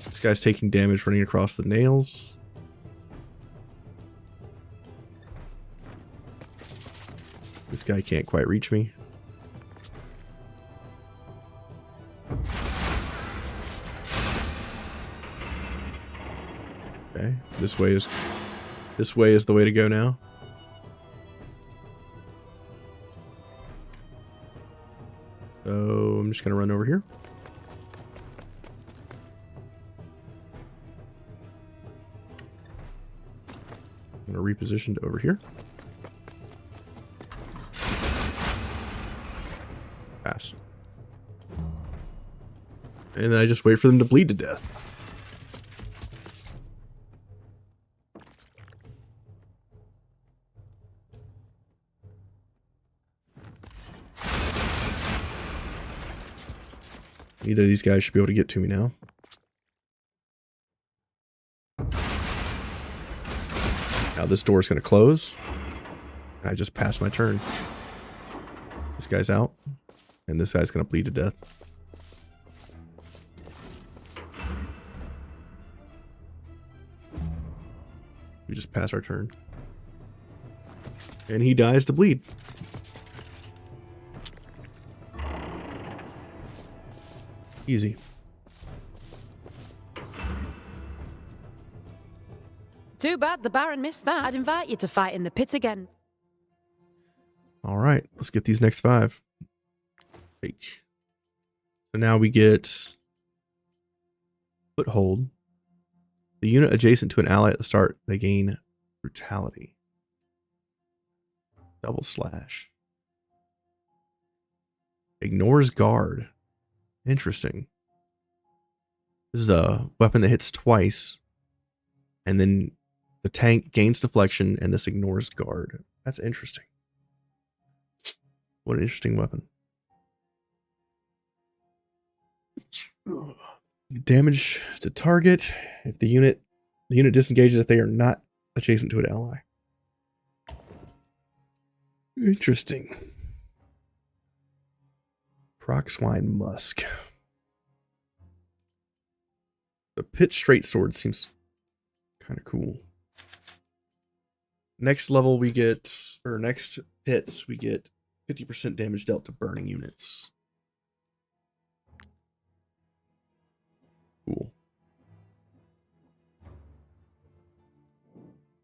This guy's taking damage running across the nails. This guy can't quite reach me. Okay, this way is the way to go now. So I'm just gonna run over here. I'm gonna reposition to over here. Pass. And then I just wait for them to bleed to death. Either of these guys should be able to get to me now. Now this door is going to close. I just passed my turn. This guy's out. And this guy's going to bleed to death. We just pass our turn. And he dies to bleed. Easy. Too bad the Baron missed that. I'd invite you to fight in the pit again. All right, let's get these next 5. Take. So now we get foothold. The unit adjacent to an ally at the start, they gain brutality. Double slash. Ignores guard. Interesting. This is a weapon that hits twice, and then the tank gains deflection, and this ignores guard. That's interesting. What an interesting weapon. Damage to target if the unit disengages if they are not adjacent to an ally. Interesting. Proxwine Musk. The pit straight sword seems kind of cool. Next level we get, or next pits, we get 50% damage dealt to burning units. Cool.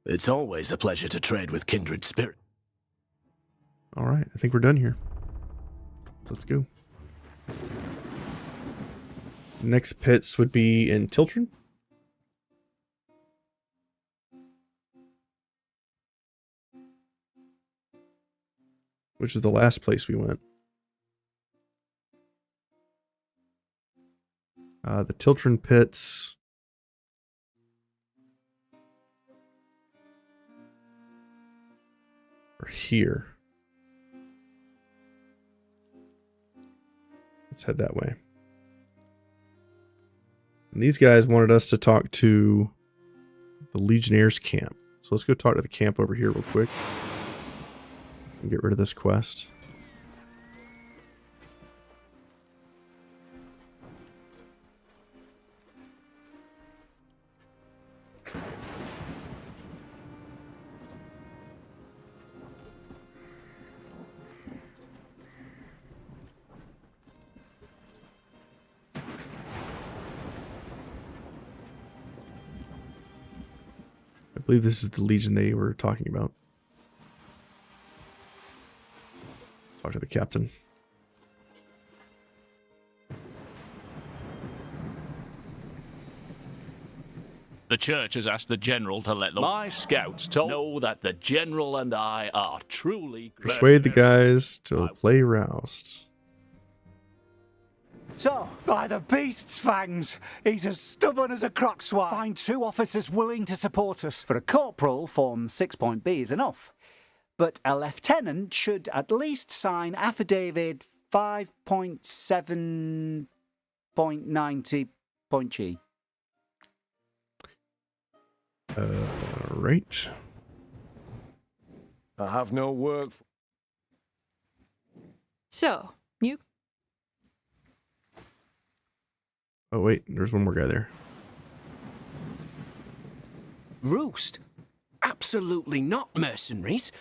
It's always a pleasure to trade with kindred spirit. All right, I think we're done here. Let's go. Next pits would be in Tiltron. Which is the last place we went. The Tiltron pits. Are here. Let's head that way. And these guys wanted us to talk to the Legionnaires camp. So let's go talk to the camp over here real quick. And get rid of this quest. I believe this is the Legion they were talking about. Talk to the captain. The church has asked the general to let my scouts know that the general and I are truly... Persuade the guys to play roust. So, by the beast's fangs, he's as stubborn as a croc swine. Find 2 officers willing to support us. For a corporal, Form 6.B is enough. But a lieutenant should at least sign affidavit 5.7.90.g. Right. I have no work. So, you... Oh, wait, there's one more guy there. Roost? Absolutely not, mercenaries.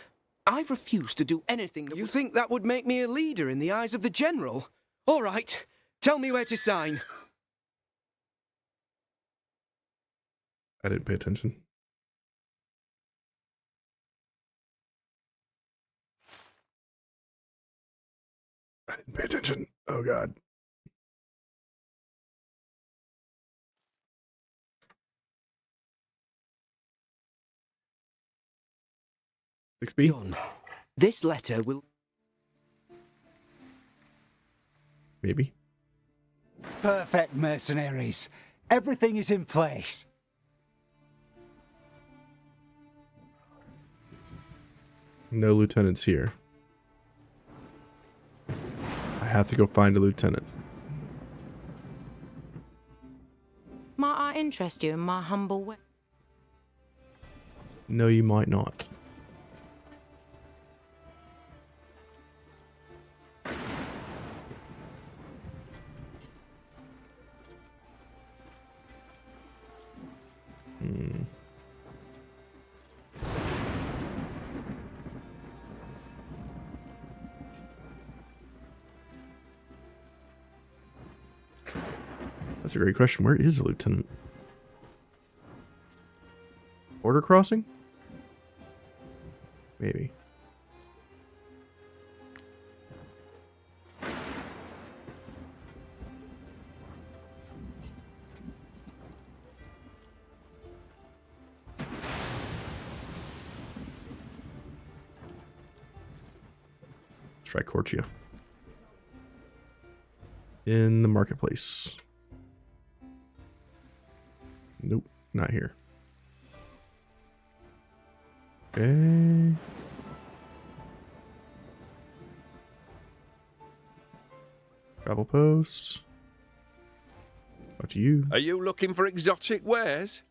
I refuse to do anything that... You think that would make me a leader in the eyes of the general? All right, tell me where to sign. I didn't pay attention. I didn't pay attention. Oh, God. Done. This letter will... Maybe. Perfect, mercenaries. Everything is in place. No lieutenants here. I have to go find a lieutenant. Might I interest you in my humble way? No, you might not. That's a great question. Where is the lieutenant? Border crossing? Maybe. Let's try Cortia. In the marketplace. Nope, not here. Okay. Travel posts. What to you? Are you looking for exotic wares?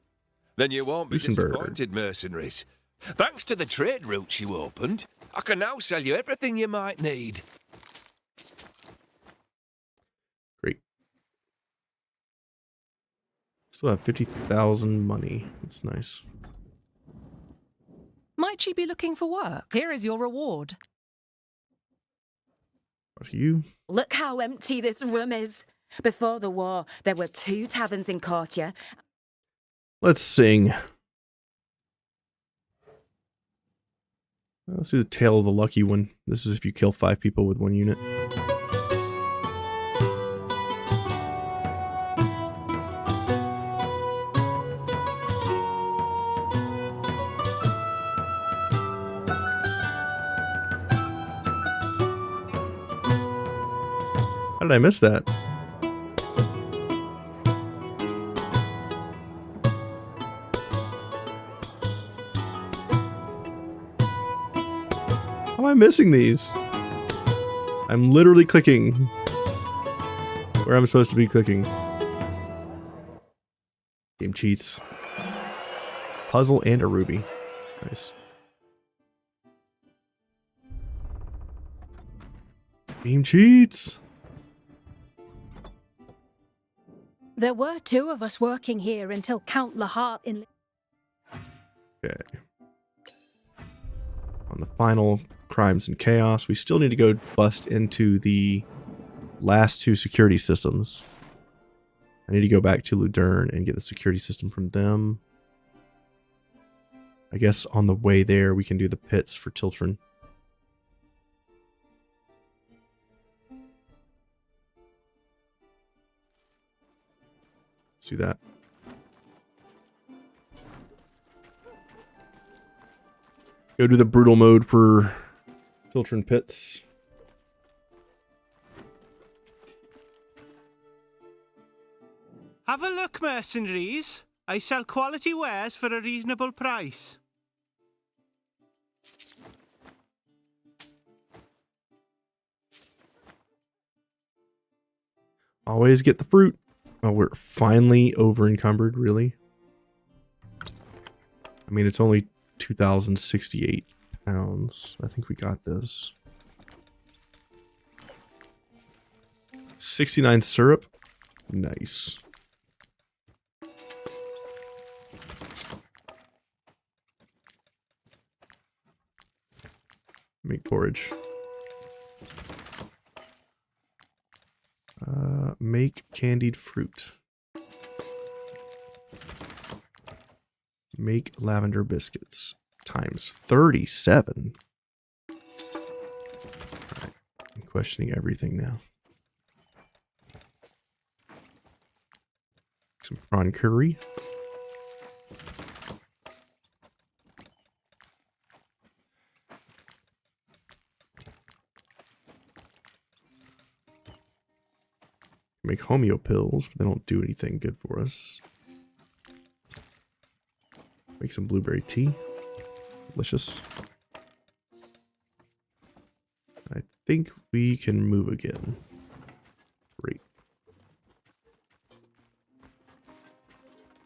Then you won't be Lucenberg. disappointed, mercenaries. Thanks to the trade routes you opened, I can now sell you everything you might need. Great. Still have 50,000 money. That's nice. Might you be looking for work? Here is your reward. What to you? Look how empty this room is. Before the war, there were 2 taverns in Cortia. Let's sing. Let's do the Tale of the Lucky One. This is if you kill 5 people with 1 unit. How did I miss that? How am I missing these? I'm literally clicking where I'm supposed to be clicking. Game cheats. Puzzle and a ruby. Nice. Game cheats. There were 2 of us working here until Count Lahart in... Okay. On the final crimes and chaos, we still need to go bust into the last 2 security systems. I need to go back to Ludern and get the security system from them. I guess on the way there, we can do the pits for Tiltron. Let's do that. Go do the brutal mode for Filtrin Pits. Have a look, mercenaries. I sell quality wares for a reasonable price. Always get the fruit. Oh, we're finally over encumbered, really? I mean, it's only 2,068 pounds. I think we got this. 69 syrup. Nice. Make porridge. Make candied fruit. Make lavender biscuits. Times 37. All right. I'm questioning everything now. Some prawn curry. Make homeo pills, but they don't do anything good for us. Make some blueberry tea. Delicious. I think we can move again. Great.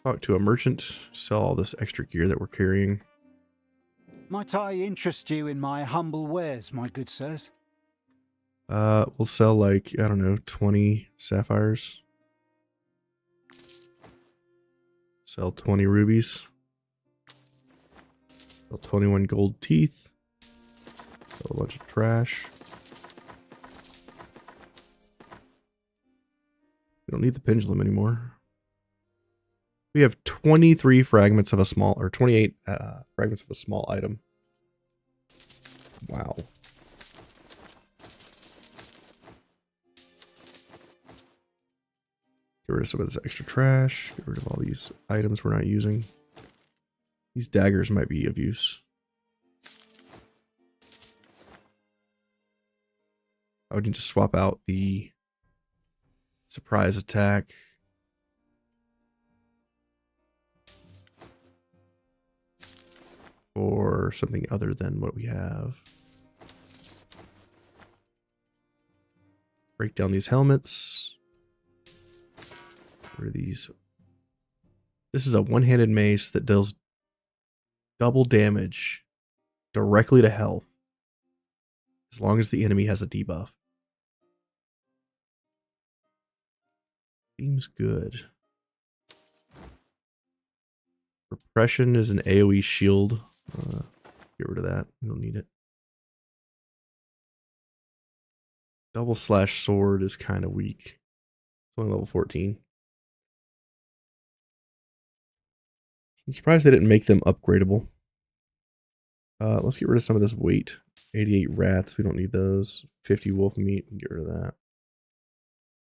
Talk to a merchant. Sell all this extra gear that we're carrying. Might I interest you in my humble wares, my good sirs? We'll sell like, I don't know, 20 sapphires. Sell 20 rubies. Sell 21 gold teeth. Sell a bunch of trash. We don't need the pendulum anymore. We have 23 fragments of a small, or 28 fragments of a small item. Wow. Get rid of some of this extra trash. Get rid of all these items we're not using. These daggers might be of use. I would need to swap out the surprise attack. Or something other than what we have. Break down these helmets. What are these? This is a one-handed mace that deals double damage directly to health as long as the enemy has a debuff. Seems good. Repression is an AoE shield. Get rid of that. We don't need it. Double slash sword is kind of weak. It's only level 14. I'm surprised they didn't make them upgradable. Let's get rid of some of this weight. 88 rats. We don't need those. 50 wolf meat. Get rid of that.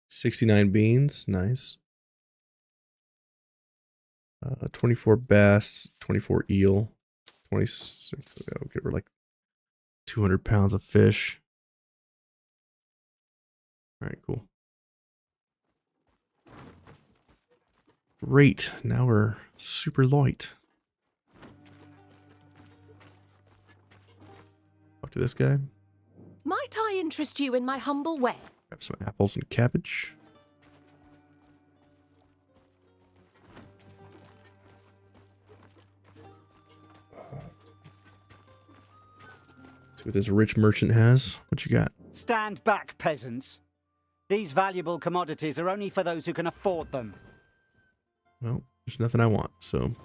69 beans. Nice. 24 bass. 24 eel. 26. I'll get rid of like 200 pounds of fish. All right, cool. Great. Now we're super light. Talk to this guy. Might I interest you in my humble way? Grab some apples and cabbage. See what this rich merchant has. What you got? Stand back, peasants. These valuable commodities are only for those who can afford them. Well, there's nothing I want, so.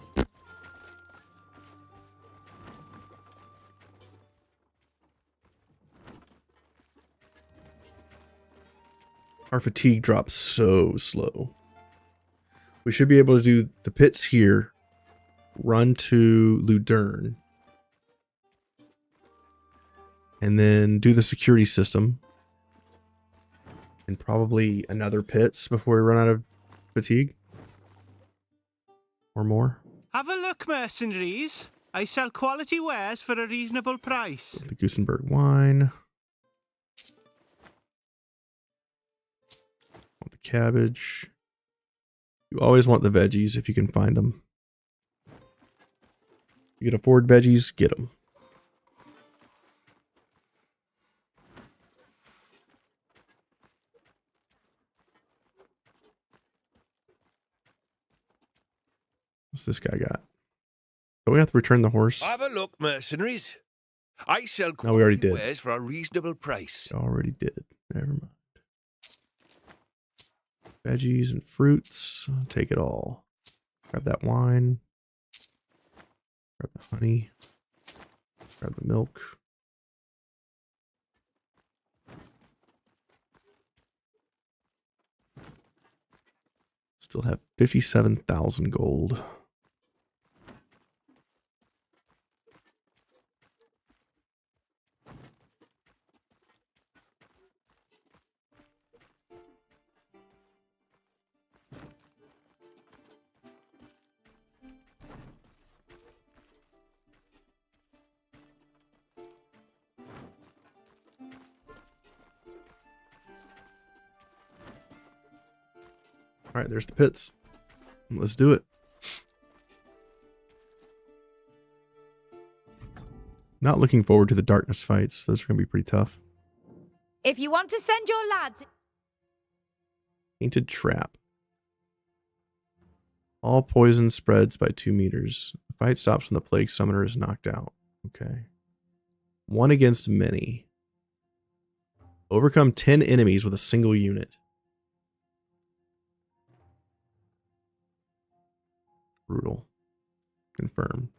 Our fatigue drops so slow. We should be able to do the pits here, run to Ludern, and then do the security system, and probably another pits before we run out of fatigue. Or more. Have a look, mercenaries. I sell quality wares for a reasonable price. The Gusenberg wine. Want the cabbage. You always want the veggies if you can find them. You can afford veggies, get them. What's this guy got? Do we have to return the horse? Have a look, mercenaries. I sell No, we already quality did. wares for a reasonable price. Already did. Never mind. Veggies and fruits. I'll take it all. Grab that wine. Grab the honey. Grab the milk. Still have 57,000 gold. All right, there's the pits. Let's do it. Not looking forward to the darkness fights. Those are going to be pretty tough. If you want to send your lads... Painted trap. All poison spreads by 2 meters. The fight stops when the plague summoner is knocked out. Okay. 1 against many. Overcome 10 enemies with a single unit. Brutal. Confirm.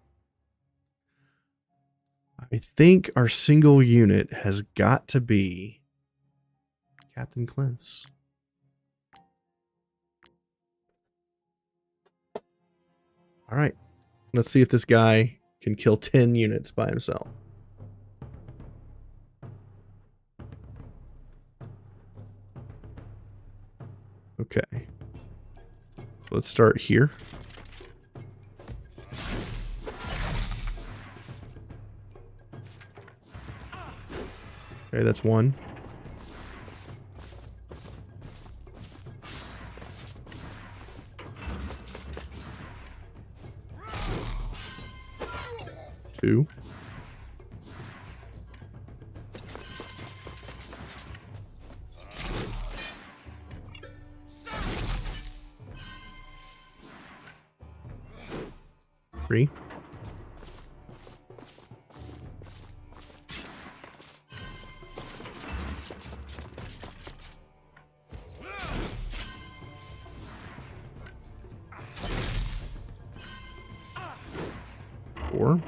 I think our single unit has got to be Captain Clint's. All right. Let's see if this guy can kill 10 units by himself. Okay. So let's start here. Okay, that's 1. 2. 3. 4.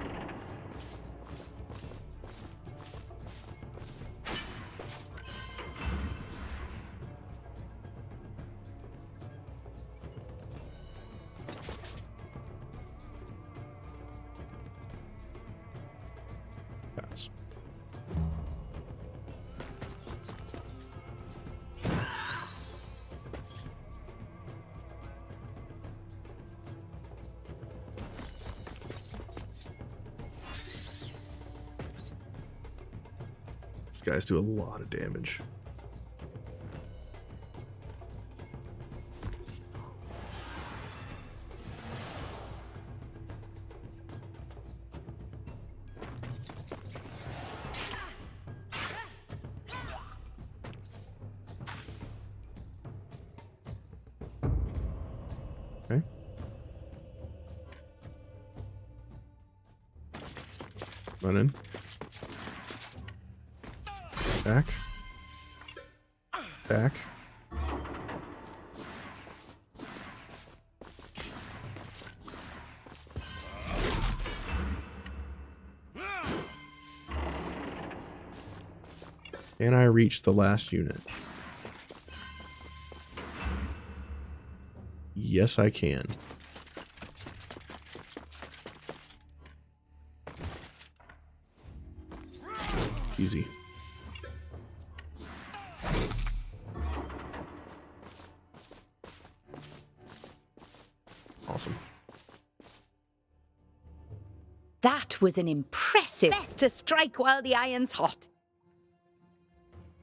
5. These guys do a lot of damage. Okay. Run in. Back. Back. Can I reach the last unit? Yes, I can. Easy. Awesome. That was an impressive. Best to strike while the iron's hot.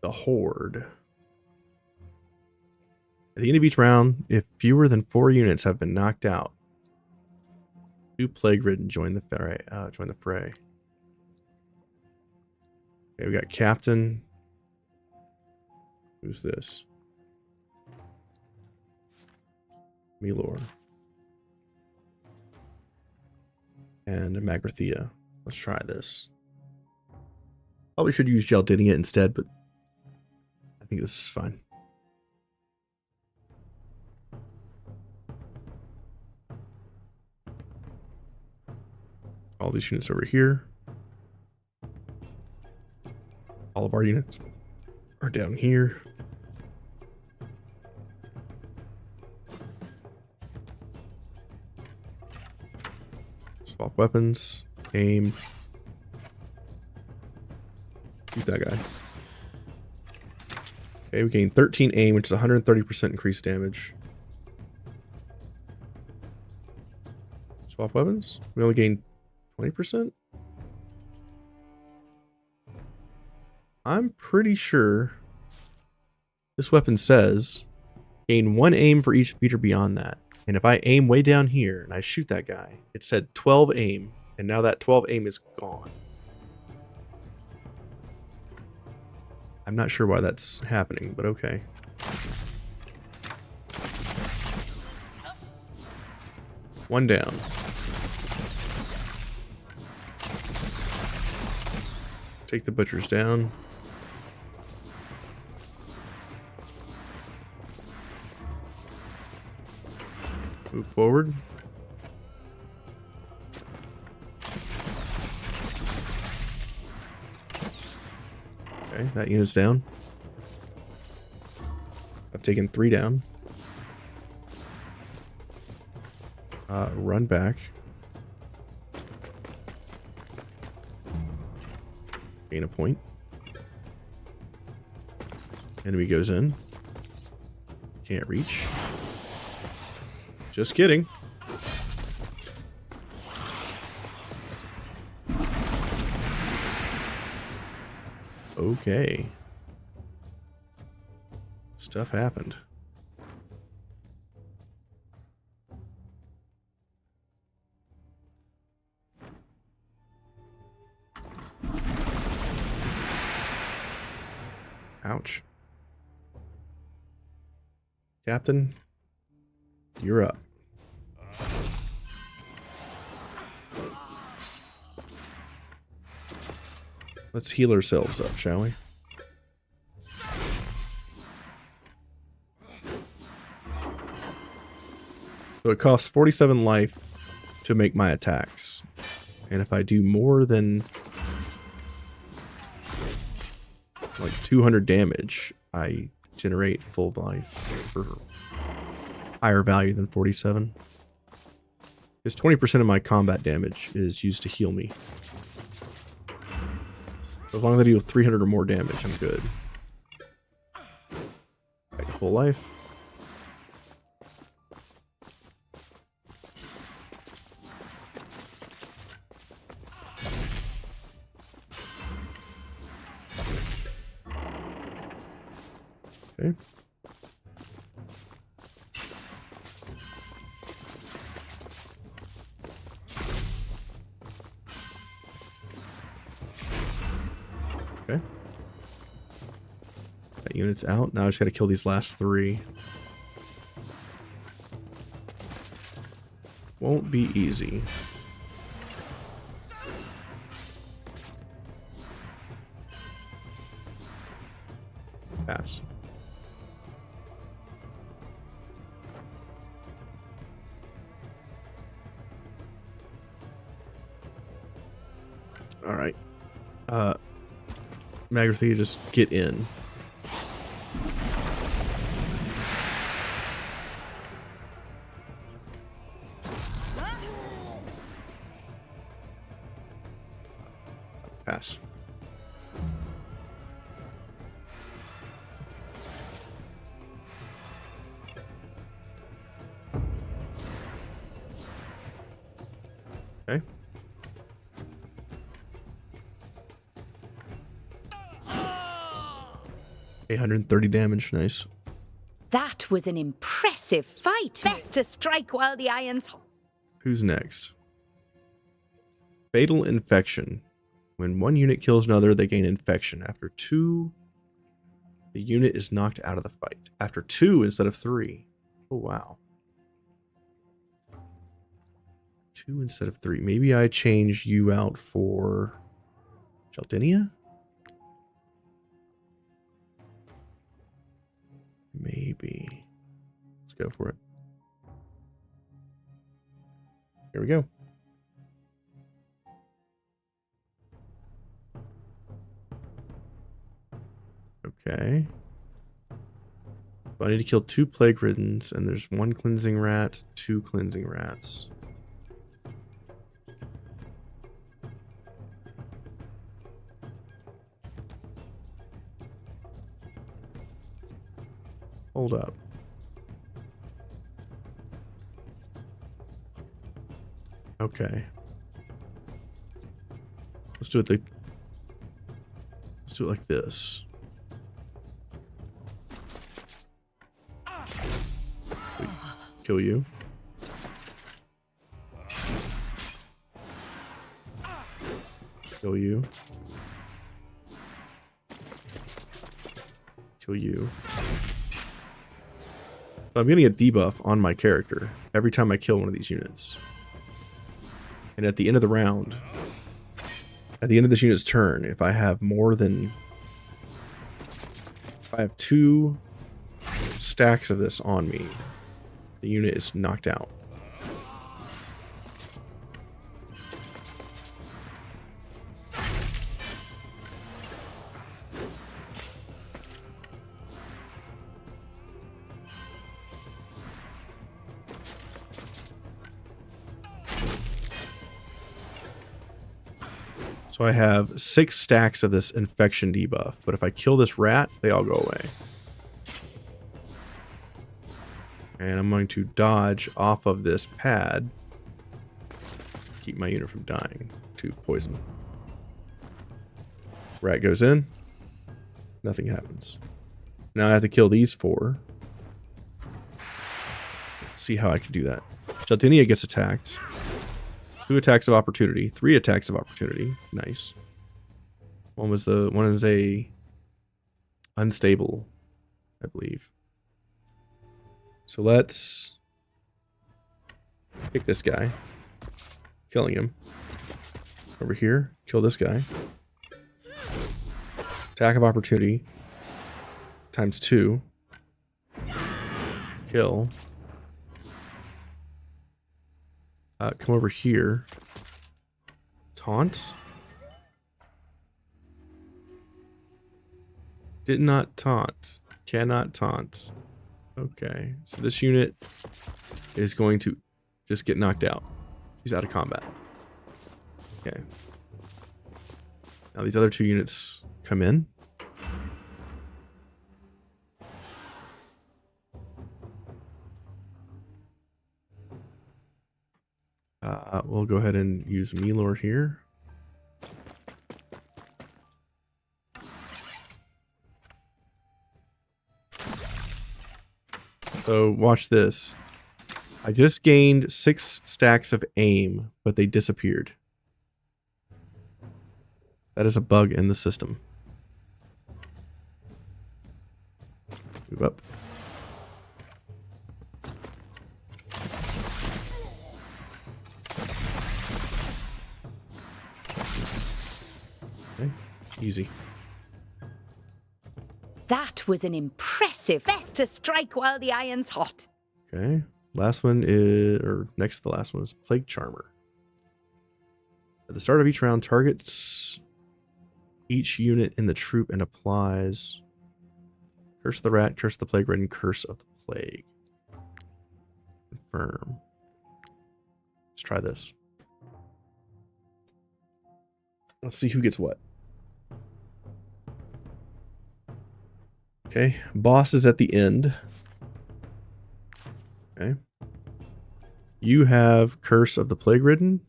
The Horde. At the end of each round, if fewer than 4 units have been knocked out, 2 plague-ridden join the fray. Okay, we got Captain. Who's this? Milor. And Magrathea. Let's try this. Probably should use Geldinia instead, but I think this is fine. All these units over here. All of our units are down here. Swap weapons. Aim. Shoot that guy. Okay, we gain 13 aim, which is 130% increased damage. Swap weapons. We only gain 20%? I'm pretty sure this weapon says gain 1 aim for each meter beyond that. And if I aim way down here and I shoot that guy, it said 12 aim, and now that 12 aim is gone. I'm not sure why that's happening, but okay. One down. Take the butchers down. Move forward. Okay, that unit's down. I've taken 3 down. Run back. Gain a point. Enemy goes in. Can't reach. Just kidding. Okay. Stuff happened. Ouch. Captain, you're up. Let's heal ourselves up, shall we? So it costs 47 life to make my attacks. And if I do more than like 200 damage, I generate full life for higher value than 47. Because 20% of my combat damage is used to heal me. So as long as I deal 300 or more damage, I'm good. Right, full life. Okay. Okay. That unit's out. Now I just gotta kill these last 3. Won't be easy. Pass. All right. Magrathea, just get in. Pass. Okay. 830 damage. Nice. That was an impressive fight. Best to strike while the iron's hot. Who's next? Fatal infection. When one unit kills another, they gain infection. After 2, the unit is knocked out of the fight. After 2 instead of 3. Oh, wow. 2 instead of 3. Maybe I change you out for Jaldinia? Maybe. Let's go for it. Here we go. Okay. So I need to kill 2 plague riddens, and there's 1 cleansing rat, 2 cleansing rats. Hold up. Okay. Let's do it like this. Wait, kill you. Kill you. Kill you. So I'm getting a debuff on my character every time I kill one of these units. And at the end of the round, at the end of this unit's turn, if I have 2 stacks of this on me, the unit is knocked out. So I have 6 stacks of this infection debuff, but if I kill this rat, they all go away. And I'm going to dodge off of this pad, keep my unit from dying to poison. Rat goes in, nothing happens. Now I have to kill these 4. Let's see how I can do that. Jaldinia gets attacked. 2 attacks of opportunity, 3 attacks of opportunity. Nice. One is a unstable, I believe. So let's pick this guy. Killing him. Over here, kill this guy. Attack of opportunity. Times 2. Kill. Come over here. Taunt? Did not taunt. Cannot taunt. Okay. So this unit is going to just get knocked out. She's out of combat. Okay. Now these other 2 units come in. We'll go ahead and use Melor here. So watch this. I just gained 6 stacks of aim, but they disappeared. That is a bug in the system. Move up. Easy. That was an impressive. Best to strike while the iron's hot. Okay. Last one is, or next to the last one is Plague Charmer. At the start of each round, targets each unit in the troop and applies Curse of the Rat, Curse of the Plague Ridden, Curse of the Plague. Confirm. Let's try this. Let's see who gets what. Okay, boss is at the end. Okay. You have Curse of the Plague Ridden.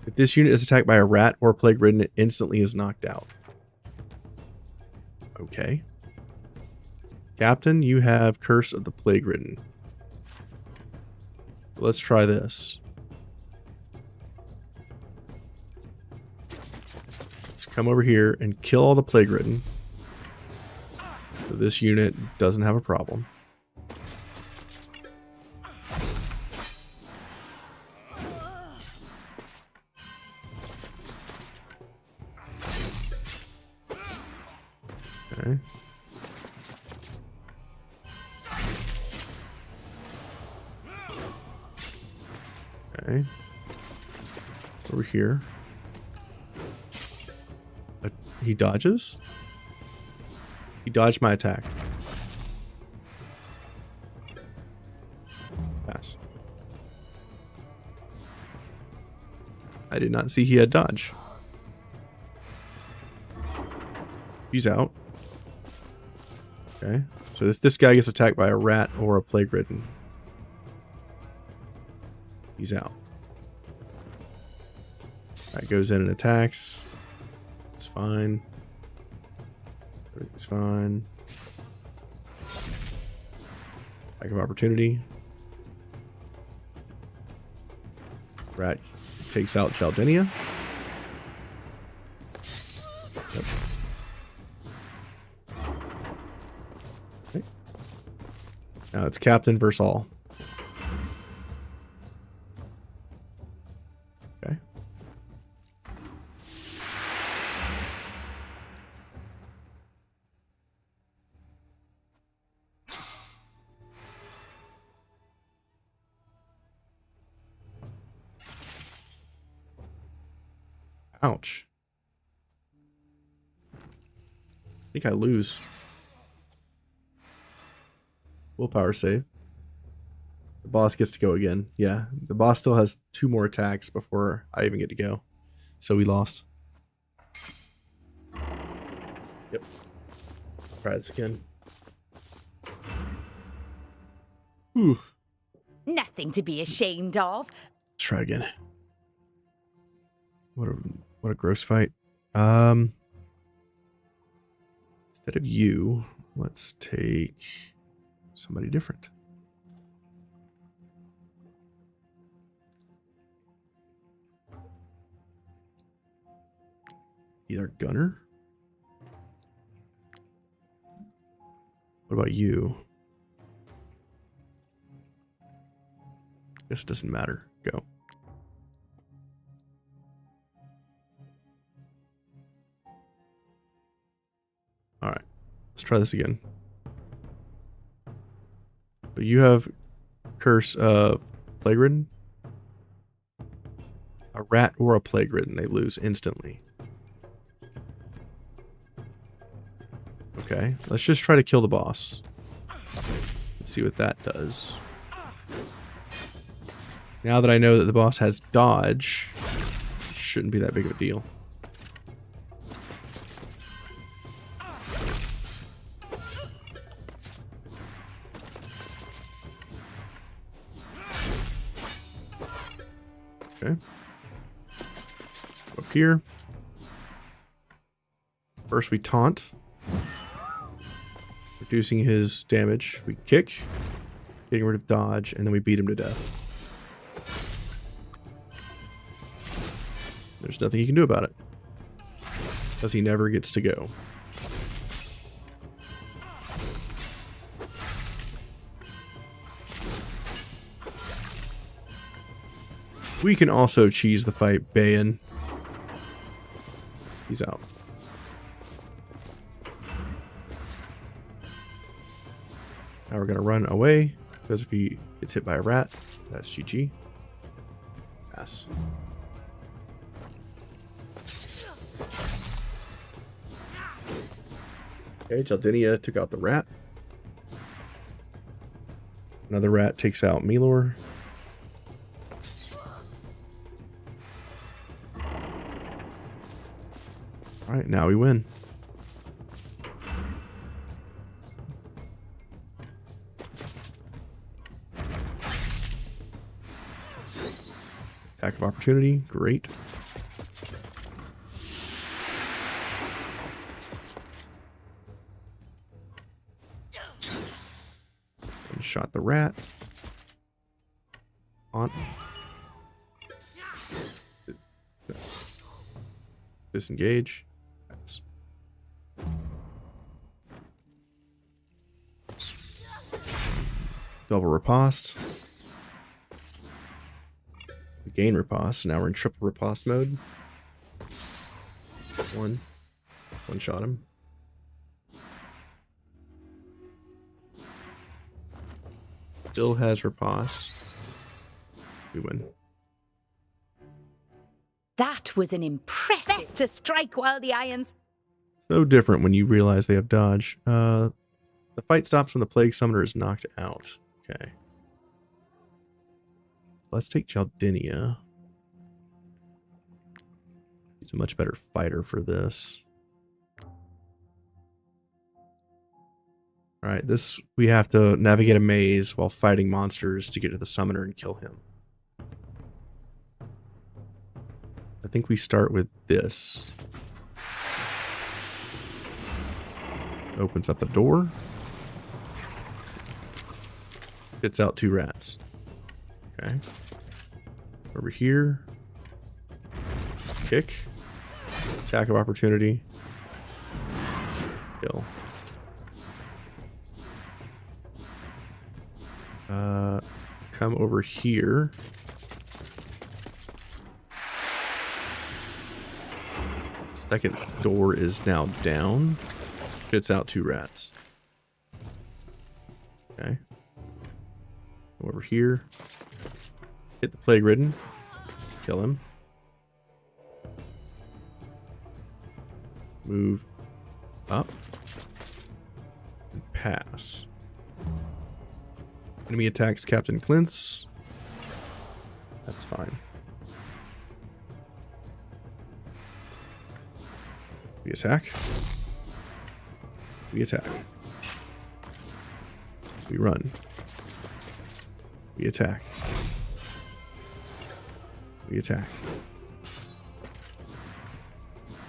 If this unit is attacked by a rat or Plague Ridden, it instantly is knocked out. Okay. Captain, you have Curse of the Plague Ridden. Let's try this. Let's come over here and kill all the Plague Ridden. So this unit doesn't have a problem. Okay. Okay. Over here. He dodges? He dodged my attack. Pass. I did not see he had dodge. He's out. Okay. So if this guy gets attacked by a rat or a plague ridden, he's out. Alright, goes in and attacks. It's fine. Everything's fine. Attack of opportunity. Rat takes out Chaldinia. Yep. Okay. Now it's Captain versus all. Okay. Ouch. I think I lose. Willpower save. The boss gets to go again. Yeah, the boss still has 2 more attacks before I even get to go. So we lost. Yep. Try this again. Whew. Nothing to be ashamed of. Let's try again. What a gross fight. Instead of you, let's take somebody different. Either Gunner. What about you? Guess it doesn't matter. Go. Alright, let's try this again. So you have Curse of Plague Ridden. A rat or a Plague Ridden, they lose instantly. Okay, let's just try to kill the boss. Let's see what that does. Now that I know that the boss has dodge, it shouldn't be that big of a deal. Okay. Up here. First we taunt. Reducing his damage. We kick. Getting rid of dodge. And then we beat him to death. There's nothing he can do about it. Because he never gets to go. We can also cheese the fight Bayan. He's out. Now we're going to run away, because if he gets hit by a rat, that's GG. Pass. Okay, Chaldinia took out the rat. Another rat takes out Milor. Alright, now we win. Attack of opportunity, great. Shot the rat. On. Disengage. Pass. Double riposte. We gain riposte. Now we're in triple riposte mode. One shot him. Still has riposte. We win. That was an impressive. Best to strike while the iron's... So different when you realize they have dodge. The fight stops when the Plague Summoner is knocked out. Okay. Let's take Jaldinia. He's a much better fighter for this. Alright, this we have to navigate a maze while fighting monsters to get to the summoner and kill him. I think we start with this. Opens up a door. Gets out 2 rats. Okay. Over here. Kick. Attack of opportunity. Kill. Come over here. Second door is now down. Spits out 2 rats. Okay. Go over here. Hit the Plague Ridden. Kill him. Move up. And pass. Enemy attacks Captain Clintz. That's fine. We attack. We attack. We run. We attack. We attack.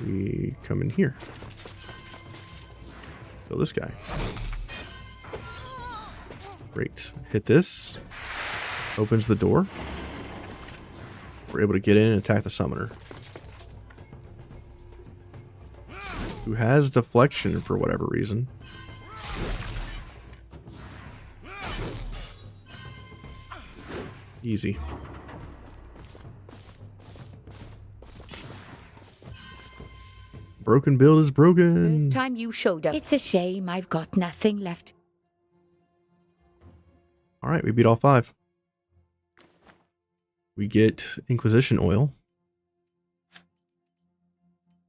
We come in here. Kill this guy. Great. Hit this. Opens the door. We're able to get in and attack the summoner, who has deflection for whatever reason. Easy. Broken build is broken. First time you showed up. It's a shame I've got nothing left. All right, we beat all 5. We get Inquisition oil,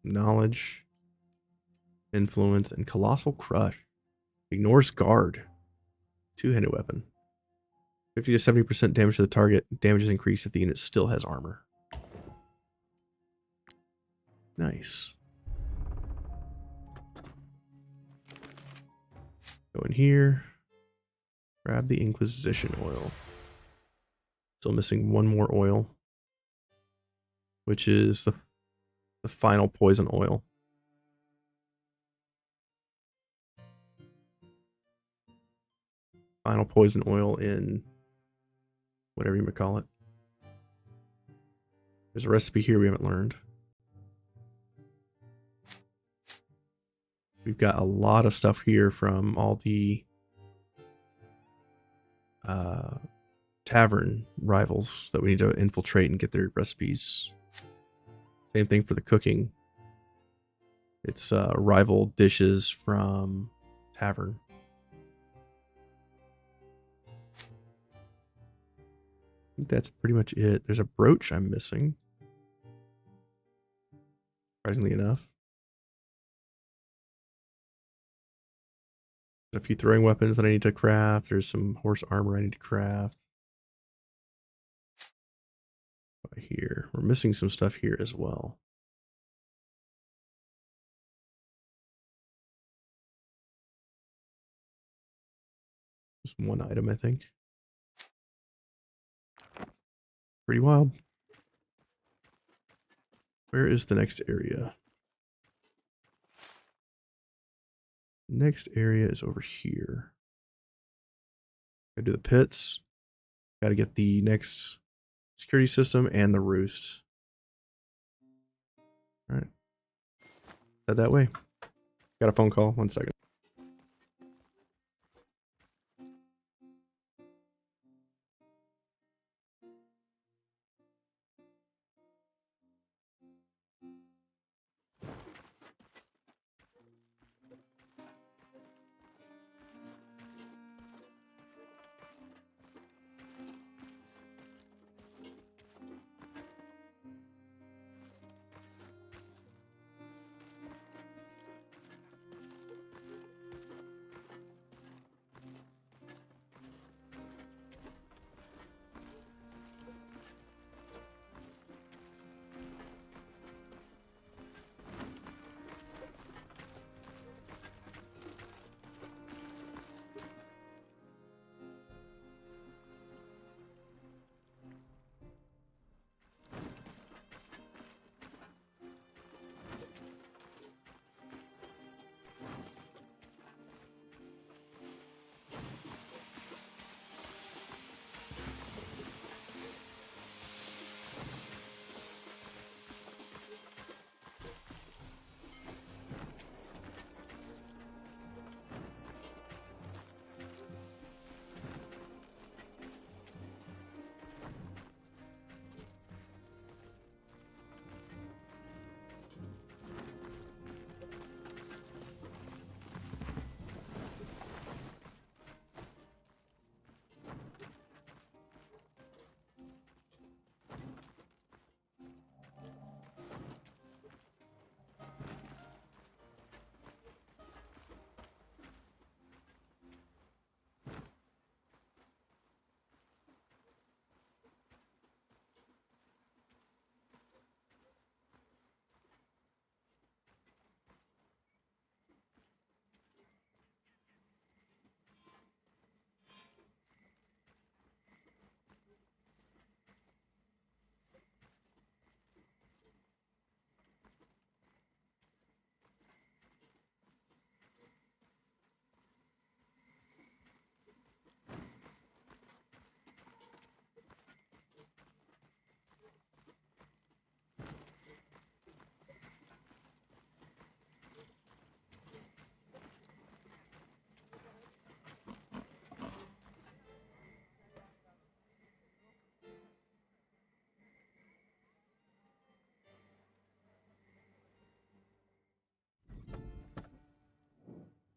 knowledge, influence, and colossal crush. Ignores guard. 2-handed weapon. 50 to 70% damage to the target. Damage is increased if the unit still has armor. Nice. Go in here. Grab the Inquisition oil. Still missing 1 more oil, which is the final poison oil. Final poison oil in whatever you might call it. There's a recipe here we haven't learned. We've got a lot of stuff here from all the tavern rivals that we need to infiltrate and get their recipes. Same thing for the cooking. It's rival dishes from tavern. I think that's pretty much it. There's a brooch I'm missing, surprisingly enough. There's a few throwing weapons that I need to craft. There's some horse armor I need to craft. Right here. We're missing some stuff here as well. Just 1 item, I think. Pretty wild. Where is the next area? Next area is over here. Gotta do the pits. Gotta get the next security system and the roost. Alright. Head that way. Got a phone call. 1 second.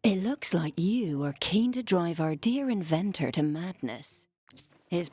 It looks like you are keen to drive our dear inventor to madness. His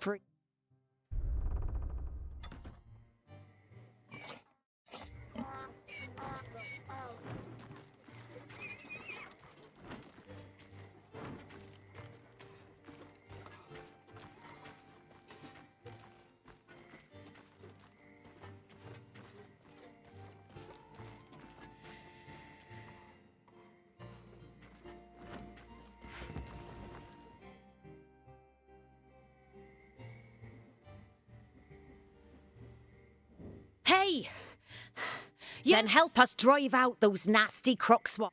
Hey! Then help us drive out those nasty crockswat.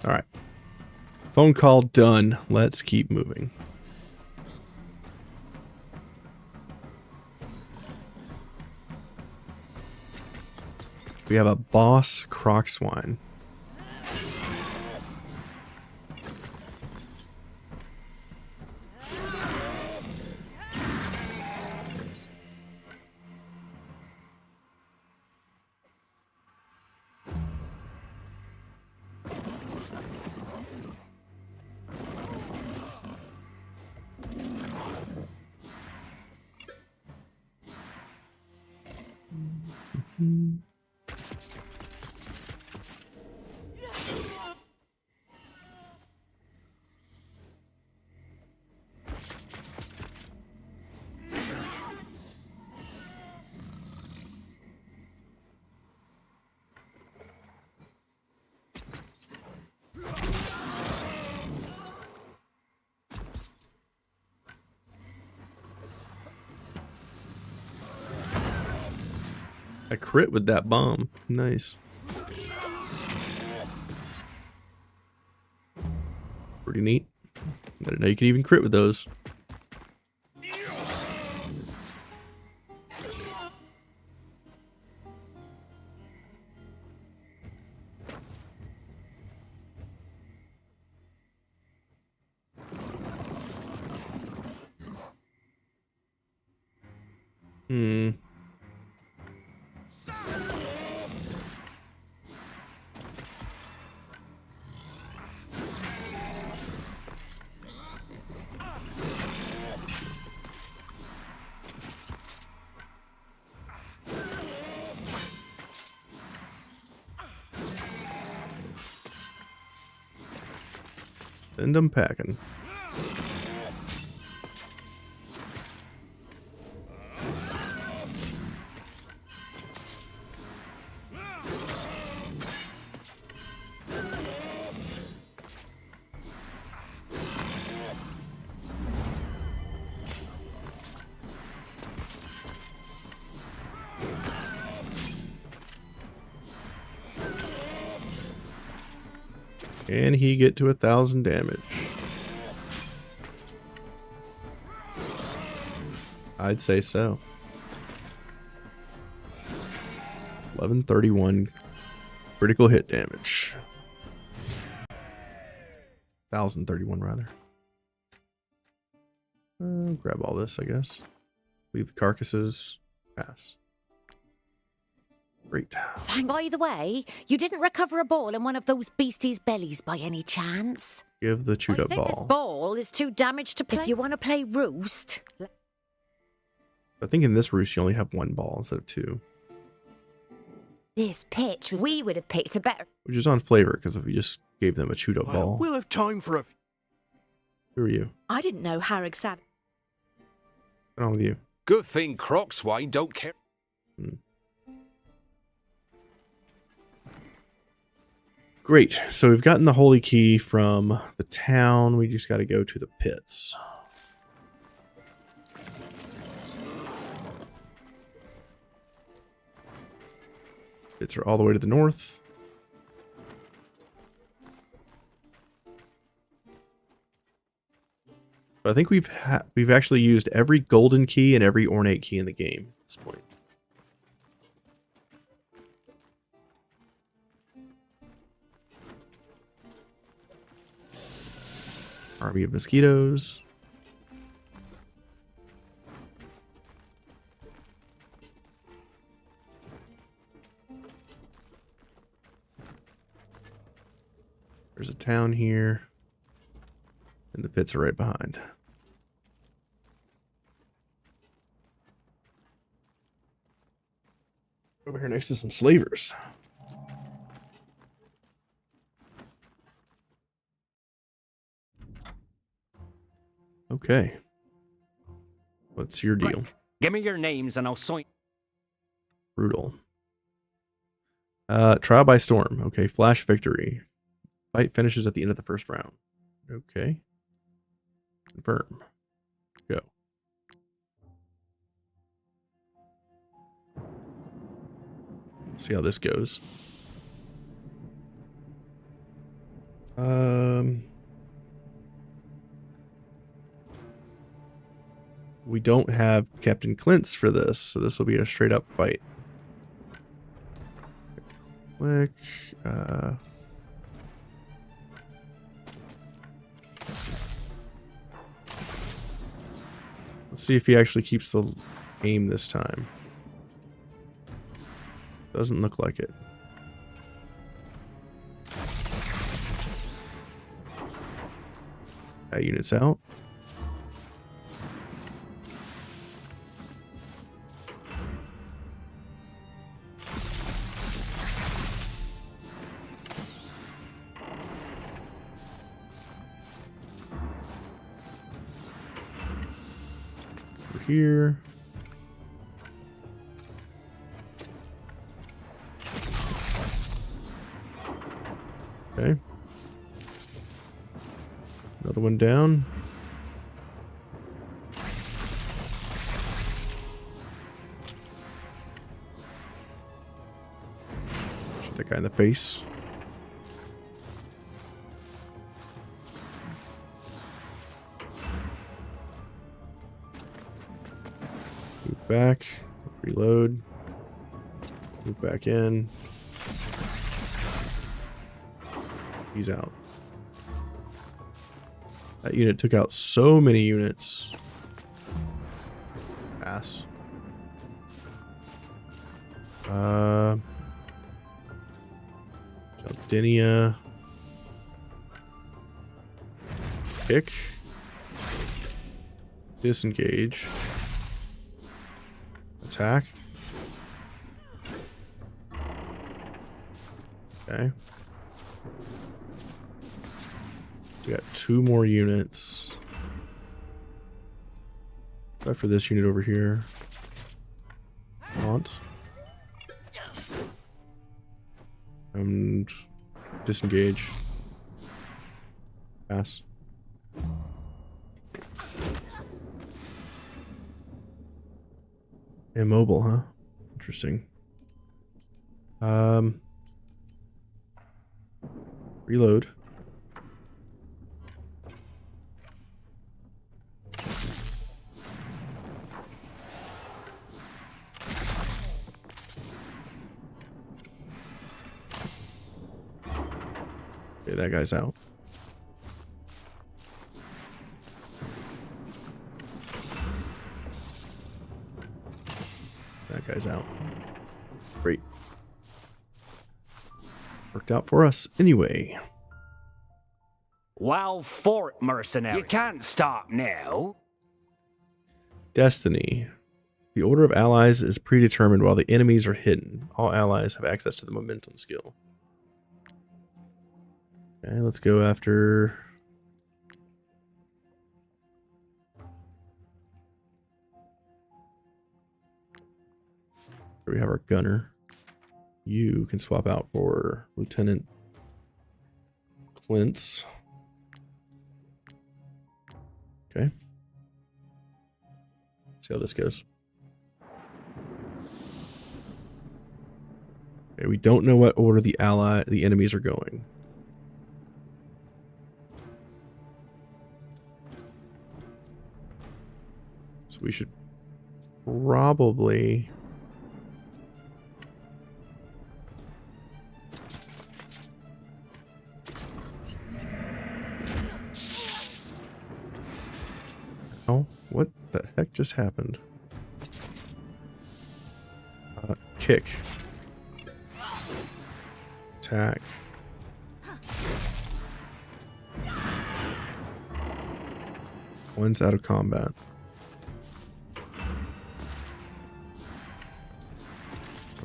All right. Phone call done. Let's keep moving. We have a boss croc swine. I crit with that bomb. Nice. Pretty neat. I didn't know you could even crit with those. Hmm. Send them packing. Can he get to 1,000 damage? I'd say so. 1131 critical hit damage. 1,031 rather. Grab all this, I guess. Leave the carcasses. Pass. Great. By the way, you didn't recover a ball in one of those beasties' bellies by any chance? Give the chewed up This ball. ball is too damaged to play. If you want to play Roost... I think in this roost you only have one ball instead of two. This pitch was... We would have picked a better... Which is on flavor, because if we just gave them a chewed up ball. We'll have time for a... Who are you? I didn't know Harrig Sav. What's wrong with you? Good thing Crocswine don't care. Great. So we've gotten the holy key from the town. We just got to go to the pits. Pits are all the way to the north. I think we've actually used every golden key and every ornate key in the game at this point. Army of mosquitoes. There's a town here. And the pits are right behind. Over here next to some slavers. Okay. What's your deal? Give me your names and I'll sign. Brutal. Trial by storm. Okay, flash victory. Fight finishes at the end of the first round. Okay. Confirm. Go. See how this goes. We don't have Captain Clint's for this, so this will be a straight up fight. Click. Let's see if he actually keeps the aim this time. Doesn't look like it. That unit's out. Over here. Okay. Another one down. Shoot that guy in the face. Move back. Reload. Move back in. He's out. That unit took out so many units. Pass. Jaldinia. Kick. Disengage. Attack. Okay. We got 2 more units. Except for this unit over here. Taunt. And disengage. Pass. Immobile, huh? Interesting. Reload. Okay, that guy's out. That guy's out. Great. Worked out for us anyway. Well fought, mercenary. You can't stop now. Destiny. The order of allies is predetermined while the enemies are hidden. All allies have access to the momentum skill. Okay, let's go after... Here we have our gunner. You can swap out for Lieutenant Clint's. Okay. See how this goes. Okay, we don't know what order the enemies are going. So we should probably... Oh, what the heck just happened? Kick. Attack. One's out of combat.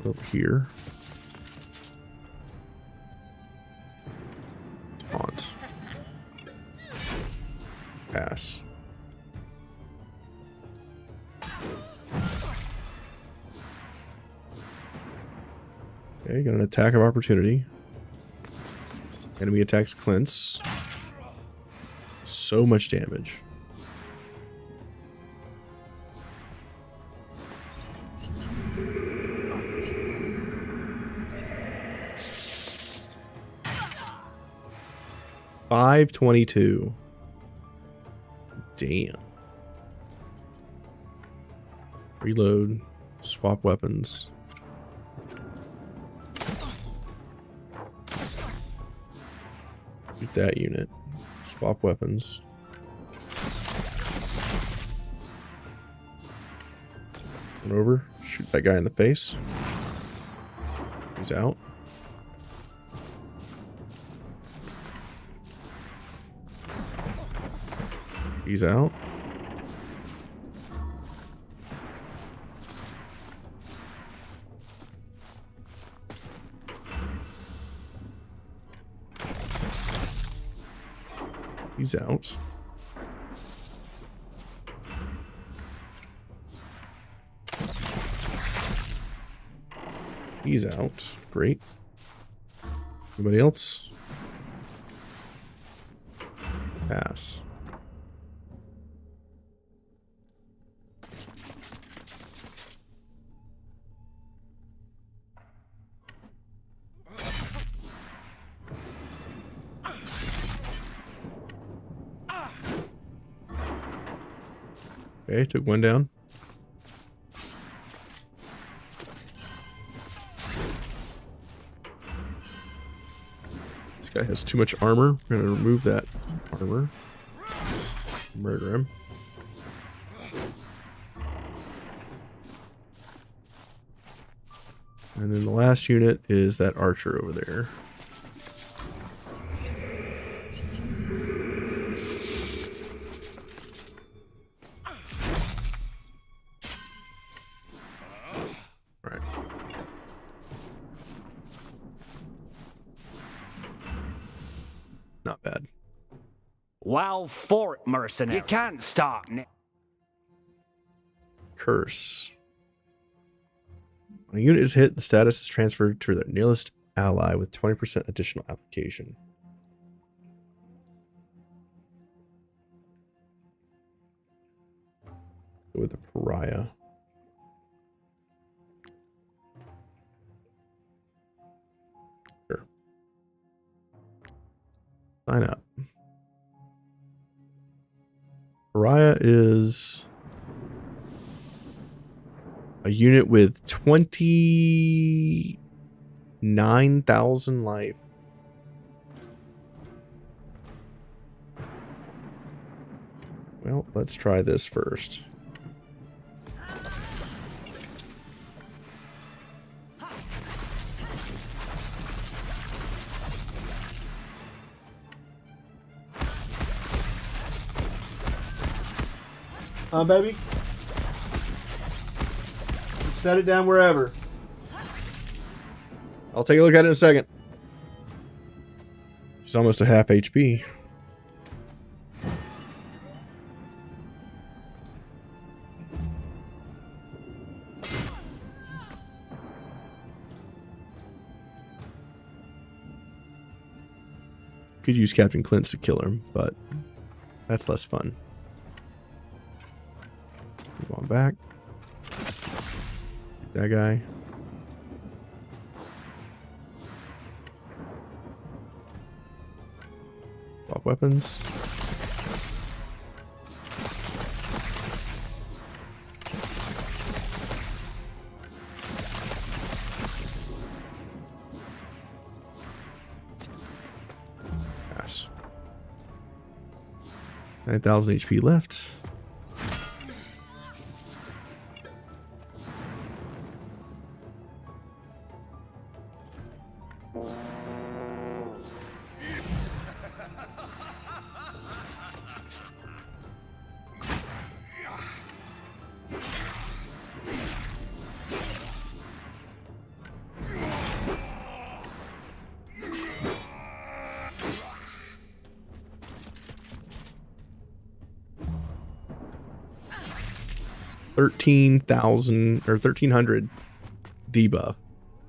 Over here. Taunt. Pass. Okay, got an attack of opportunity. Enemy attacks Clint's. So much damage. 522. Damn. Reload. Swap weapons. Shoot that unit. Swap weapons. Run over. Shoot that guy in the face. He's out. He's out. He's out. He's out. Great. Anybody else? Pass. Okay, took one down. This guy has too much armor. We're gonna remove that armor. Murder him. And then the last unit is that archer over there. Not bad. Well fought, mercenary. You can't stop now. Curse. When a unit is hit, the status is transferred to their nearest ally with 20% additional application. Go with the pariah. Sure. Sign up. Pariah is a unit with 29,000 life. Well, let's try this first. Baby. Set it down wherever. I'll take a look at it in a second. She's almost a half HP. Could use Captain Clint's to kill him, but that's less fun. Move on back. That guy. Swap weapons. Pass. 9,000 HP left. $13,000 or 1,300 debuff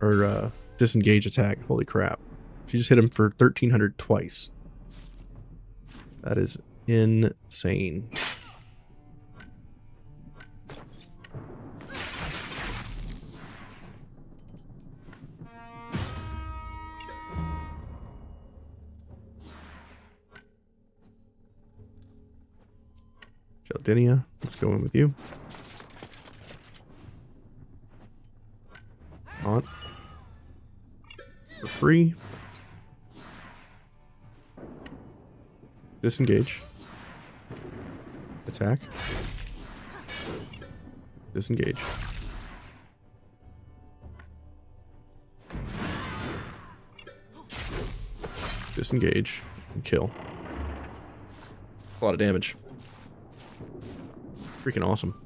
or disengage attack. Holy crap! She just hit him for 1,300 twice. That is insane. Galdinia, let's go in with you. On. For free. Disengage. Attack. Disengage. Disengage and kill. A lot of damage. Freaking awesome.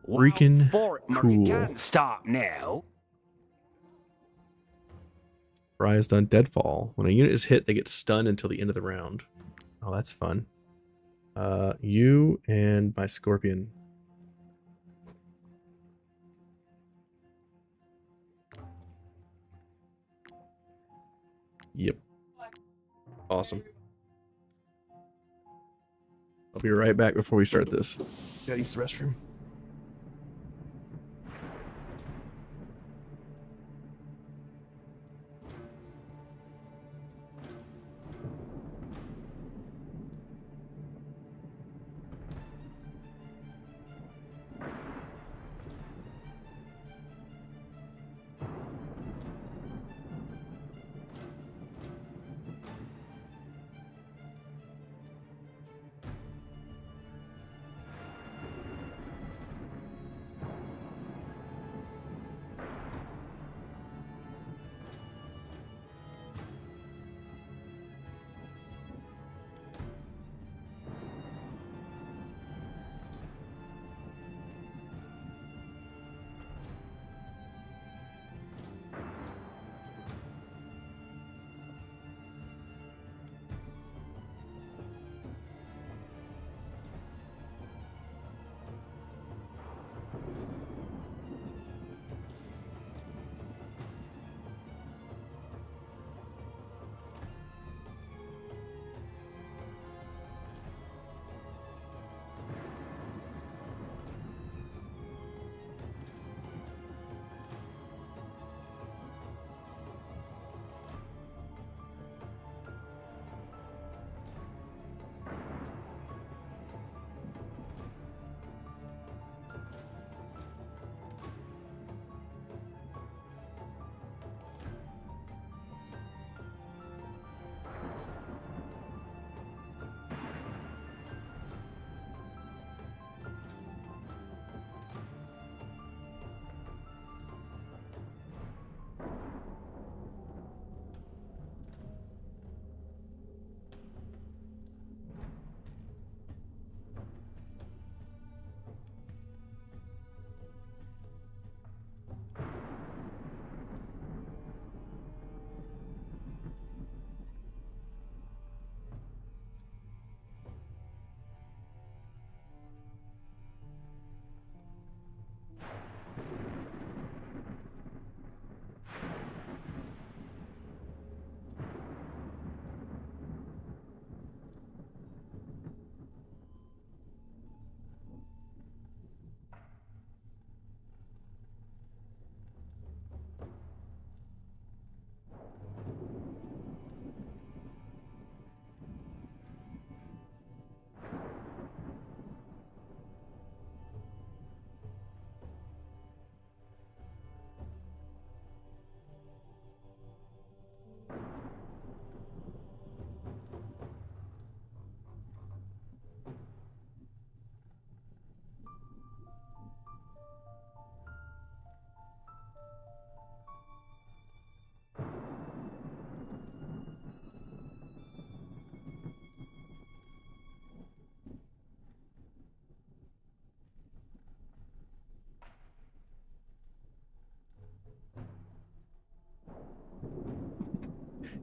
Freaking cool. Can't stop now. Fry has done Deadfall. When a unit is hit, they get stunned until the end of the round. Oh, that's fun. You and my Scorpion. Yep. Awesome. I'll be right back before we start this. Gotta use the restroom.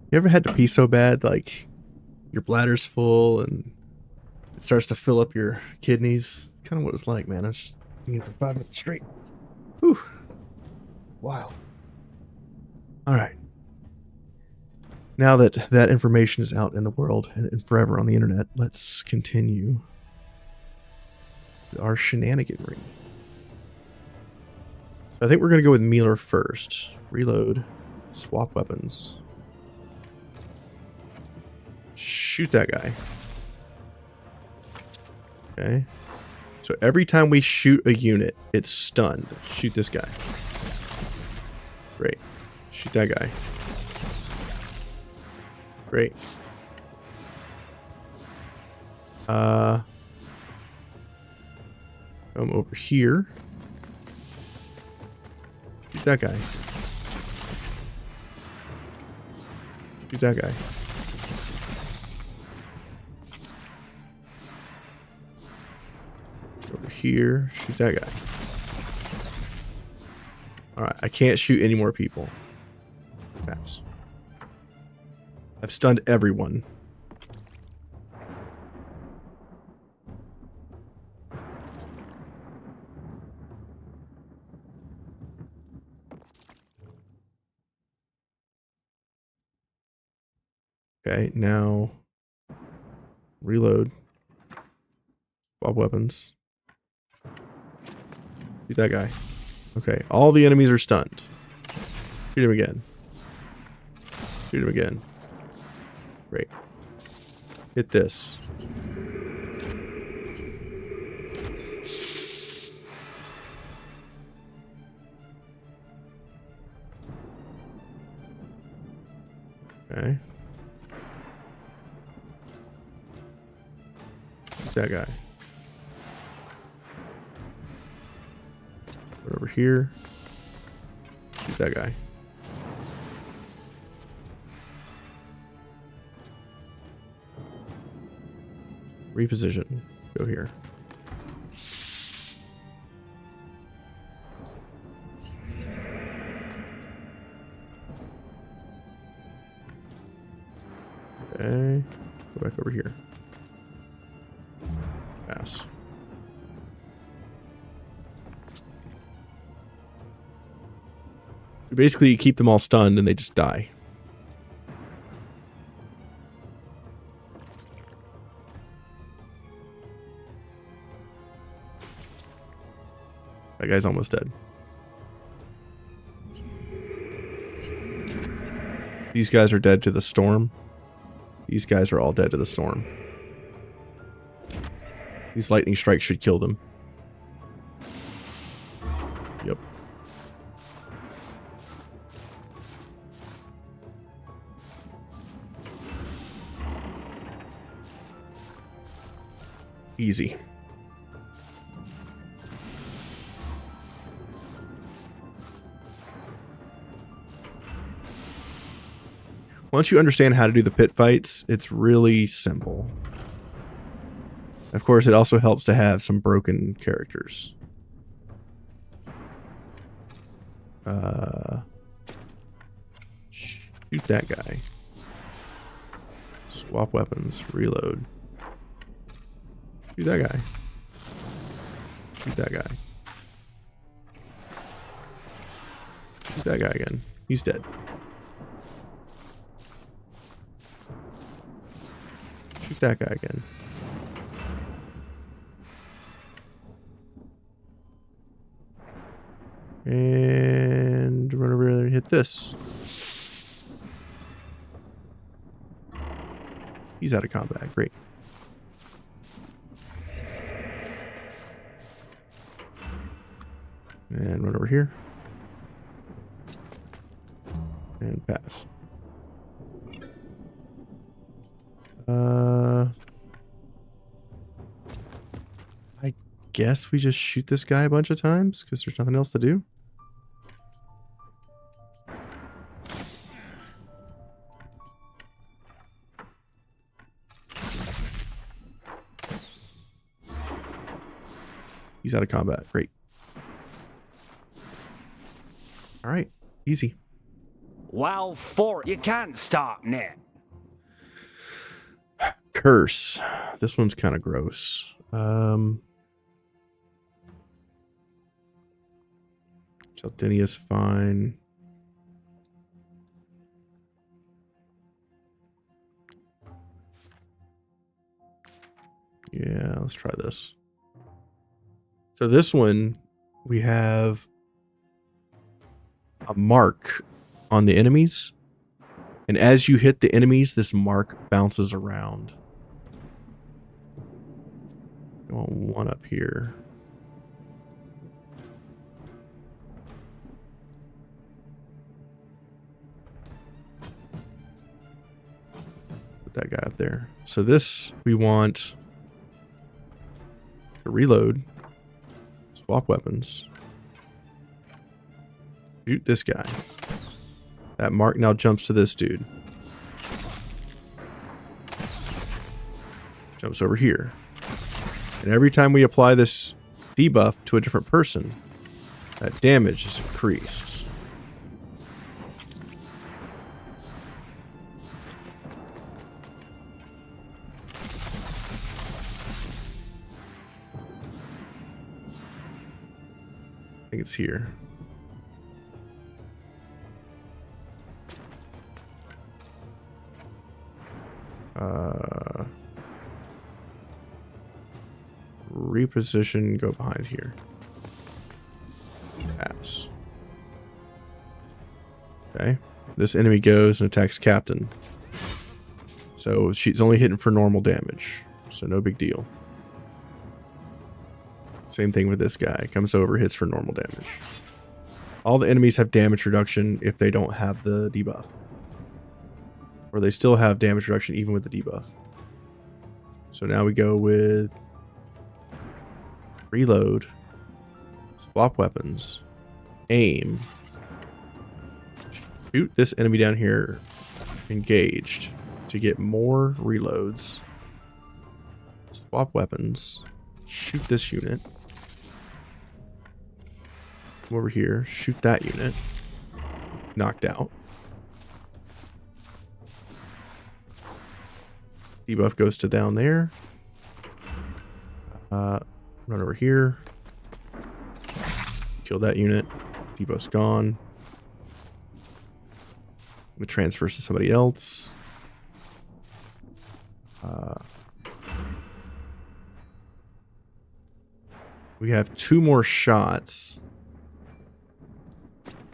You ever had to pee so bad, like your bladder's full and it starts to fill up your kidneys? It's kind of what it's like, man. I was just peeing for 5 minutes straight. Whew. Wow. All right. Now that that information is out in the world and forever on the internet, let's continue our shenaniganry. I think we're going to go with Mealer first. Reload. Swap weapons. Shoot that guy. Okay. So every time we shoot a unit, it's stunned. Shoot this guy. Great. Shoot that guy. Great. Come over here. Shoot that guy. Shoot that guy. Over here. Shoot that guy. Alright, I can't shoot any more people. Pass. I've stunned everyone. Okay, now reload. Swap weapons. Shoot that guy. Okay, all the enemies are stunned. Shoot him again. Shoot him again. Great. Hit this. Okay. Shoot that guy. Put over here. Shoot that guy. Reposition. Go here. Okay. Go back over here. Pass. Basically, you keep them all stunned and they just die. That guy's almost dead. These guys are dead to the storm. These guys are all dead to the storm. These lightning strikes should kill them. Yep. Easy. Once you understand how to do the pit fights, it's really simple. Of course, it also helps to have some broken characters. Shoot that guy. Swap weapons. Reload. Shoot that guy. Shoot that guy. Shoot that guy again. He's dead. Shoot that guy again. And run over there and hit this. He's out of combat. Great. And run over here. And pass. I guess we just shoot this guy a bunch of times because there's nothing else to do. He's out of combat. Great. All right. Easy. Well, you can't stop now. Curse. This one's kind of gross. Chaldeania's fine. Yeah, let's try this. So this one, we have a mark on the enemies. And as you hit the enemies, this mark bounces around. I want one up here. Put that guy up there. So this, we want to reload, swap weapons, shoot this guy. That mark now jumps to this dude. Jumps over here. And every time we apply this debuff to a different person, that damage is increased. I think it's here. Reposition, go behind here. Pass. Okay. This enemy goes and attacks Captain. So she's only hitting for normal damage. So no big deal. Same thing with this guy. Comes over, hits for normal damage. All the enemies have damage reduction if they don't have the debuff. Or they still have damage reduction even with the debuff. So now we go with reload, swap weapons, aim, shoot this enemy down here engaged to get more reloads, swap weapons, shoot this unit, come over here, shoot that unit, knocked out. Debuff goes to down there. Run over here. Kill that unit. Debuff's gone. It transfers to somebody else. We have 2 more shots.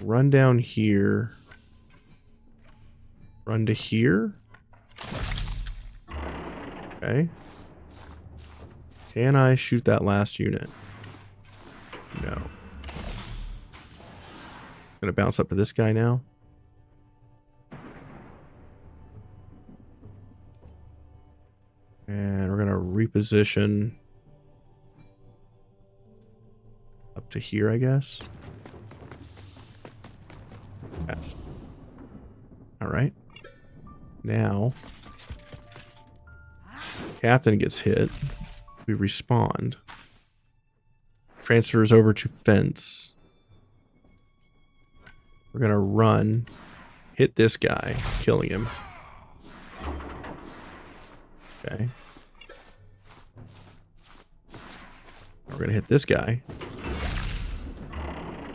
Run down here. Run to here. Okay. Can I shoot that last unit? No. Gonna bounce up to this guy now. And we're gonna reposition up to here, I guess. Yes. All right. Now, Captain gets hit. We respawn. Transfers over to fence. We're gonna run, hit this guy, killing him. Okay. We're gonna hit this guy,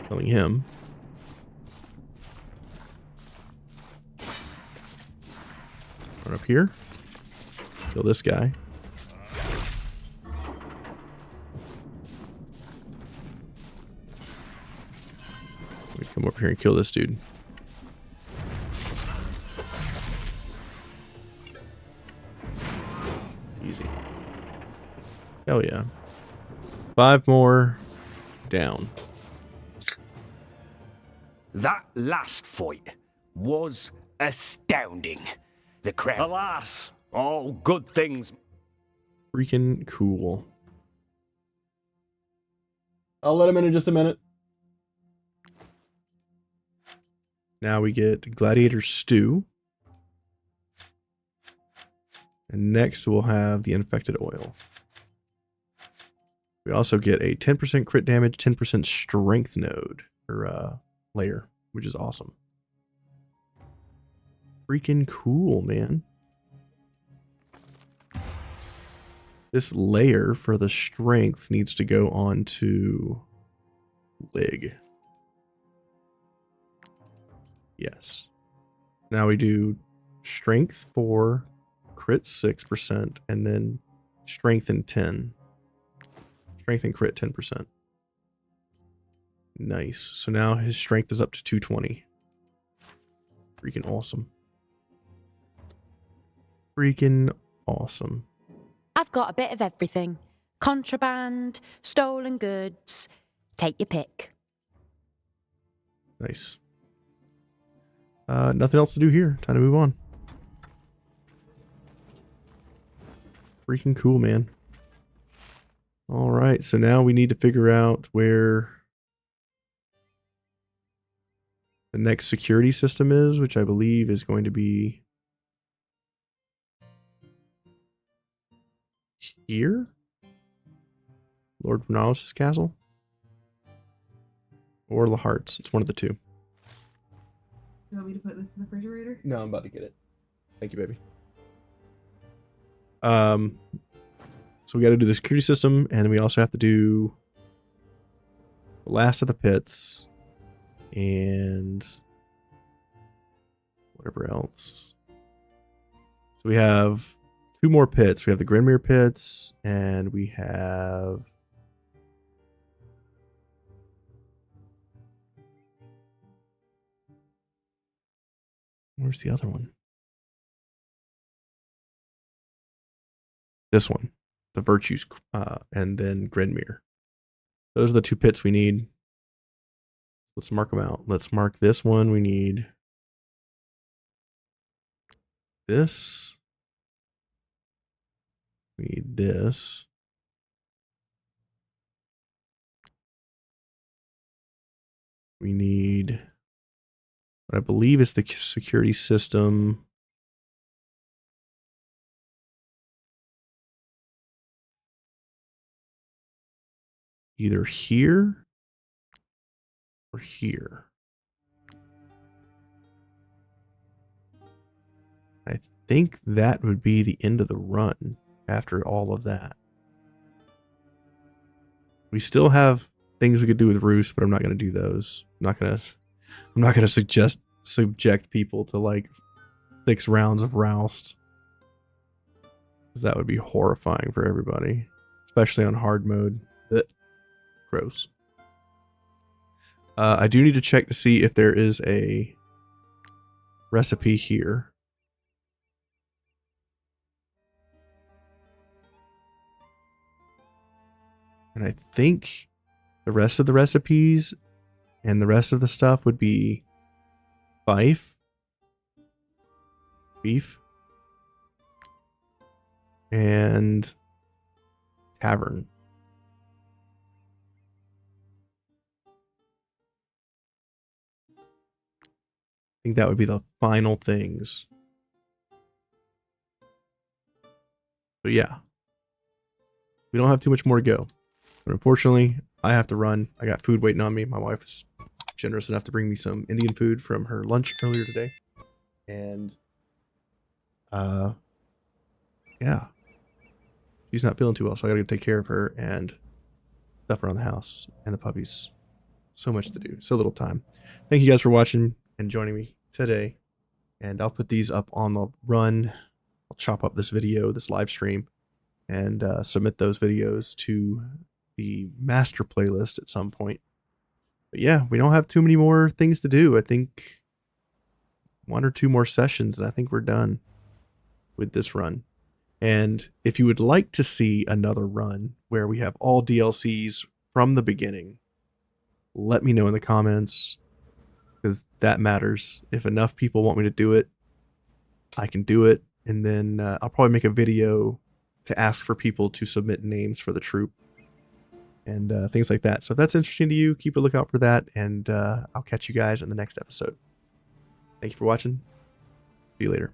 killing him. Run up here, kill this guy. We come over here and kill this dude. Easy. Hell yeah. 5 more down. That last fight was astounding. The crowd. Alas, all good things. Freaking cool. I'll let him in just a minute. Now we get Gladiator Stew. And next we'll have the Infected Oil. We also get a 10% crit damage, 10% strength node, or layer, which is awesome. Freaking cool, man. This layer for the strength needs to go on to Lig. Yes. Now we do strength 4, crit 6%, and then strength and 10. Strength and crit 10%. Nice. So now his strength is up to 220. Freaking awesome. Freaking awesome. I've got a bit of everything. contraband, stolen goods. Take your pick. Nice. Nothing else to do here. Time to move on. Freaking cool, man. All right, so now we need to figure out where the next security system is, which I believe is going to be here? Lord Vernalis' castle? Or Lahart's. It's one of the two. You want me to put this in the refrigerator? No, I'm about to get it. Thank you, baby. So we got to do the security system, and we also have to do the last of the pits and whatever else. So we have 2 more pits. We have the Grinmere pits, and we have where's the other one? This one. The Virtues, and then Grinmere. Those are the 2 pits we need. Let's mark them out. Let's mark this one. We need this. We need this. We need what I believe is the security system. Either here or here. I think that would be the end of the run after all of that. We still have things we could do with Roost, but I'm not going to do those. I'm not going to subject people to like 6 rounds of Roust, because that would be horrifying for everybody, especially on hard mode. Ugh. Gross. I do need to check to see if there is a recipe here. And I think the rest of the recipes and the rest of the stuff would be beef, and tavern. I think that would be the final things. But yeah. We don't have too much more to go. But unfortunately, I have to run. I got food waiting on me. My wife was generous enough to bring me some Indian food from her lunch earlier today. And yeah. She's not feeling too well, so I gotta go take care of her and stuff around the house and the puppies. So much to do. So little time. Thank you guys for watching and joining me today. And I'll put these up on the run. I'll chop up this video, this live stream, and submit those videos to the master playlist at some point. But yeah, we don't have too many more things to do. I think 1 or 2 more sessions, and I think we're done with this run. And if you would like to see another run where we have all DLCs from the beginning, let me know in the comments, because that matters. If enough people want me to do it, I can do it. And then I'll probably make a video to ask for people to submit names for the troop and things like that. So if that's interesting to you, keep a lookout for that, and I'll catch you guys in the next episode. Thank you for watching. See you later.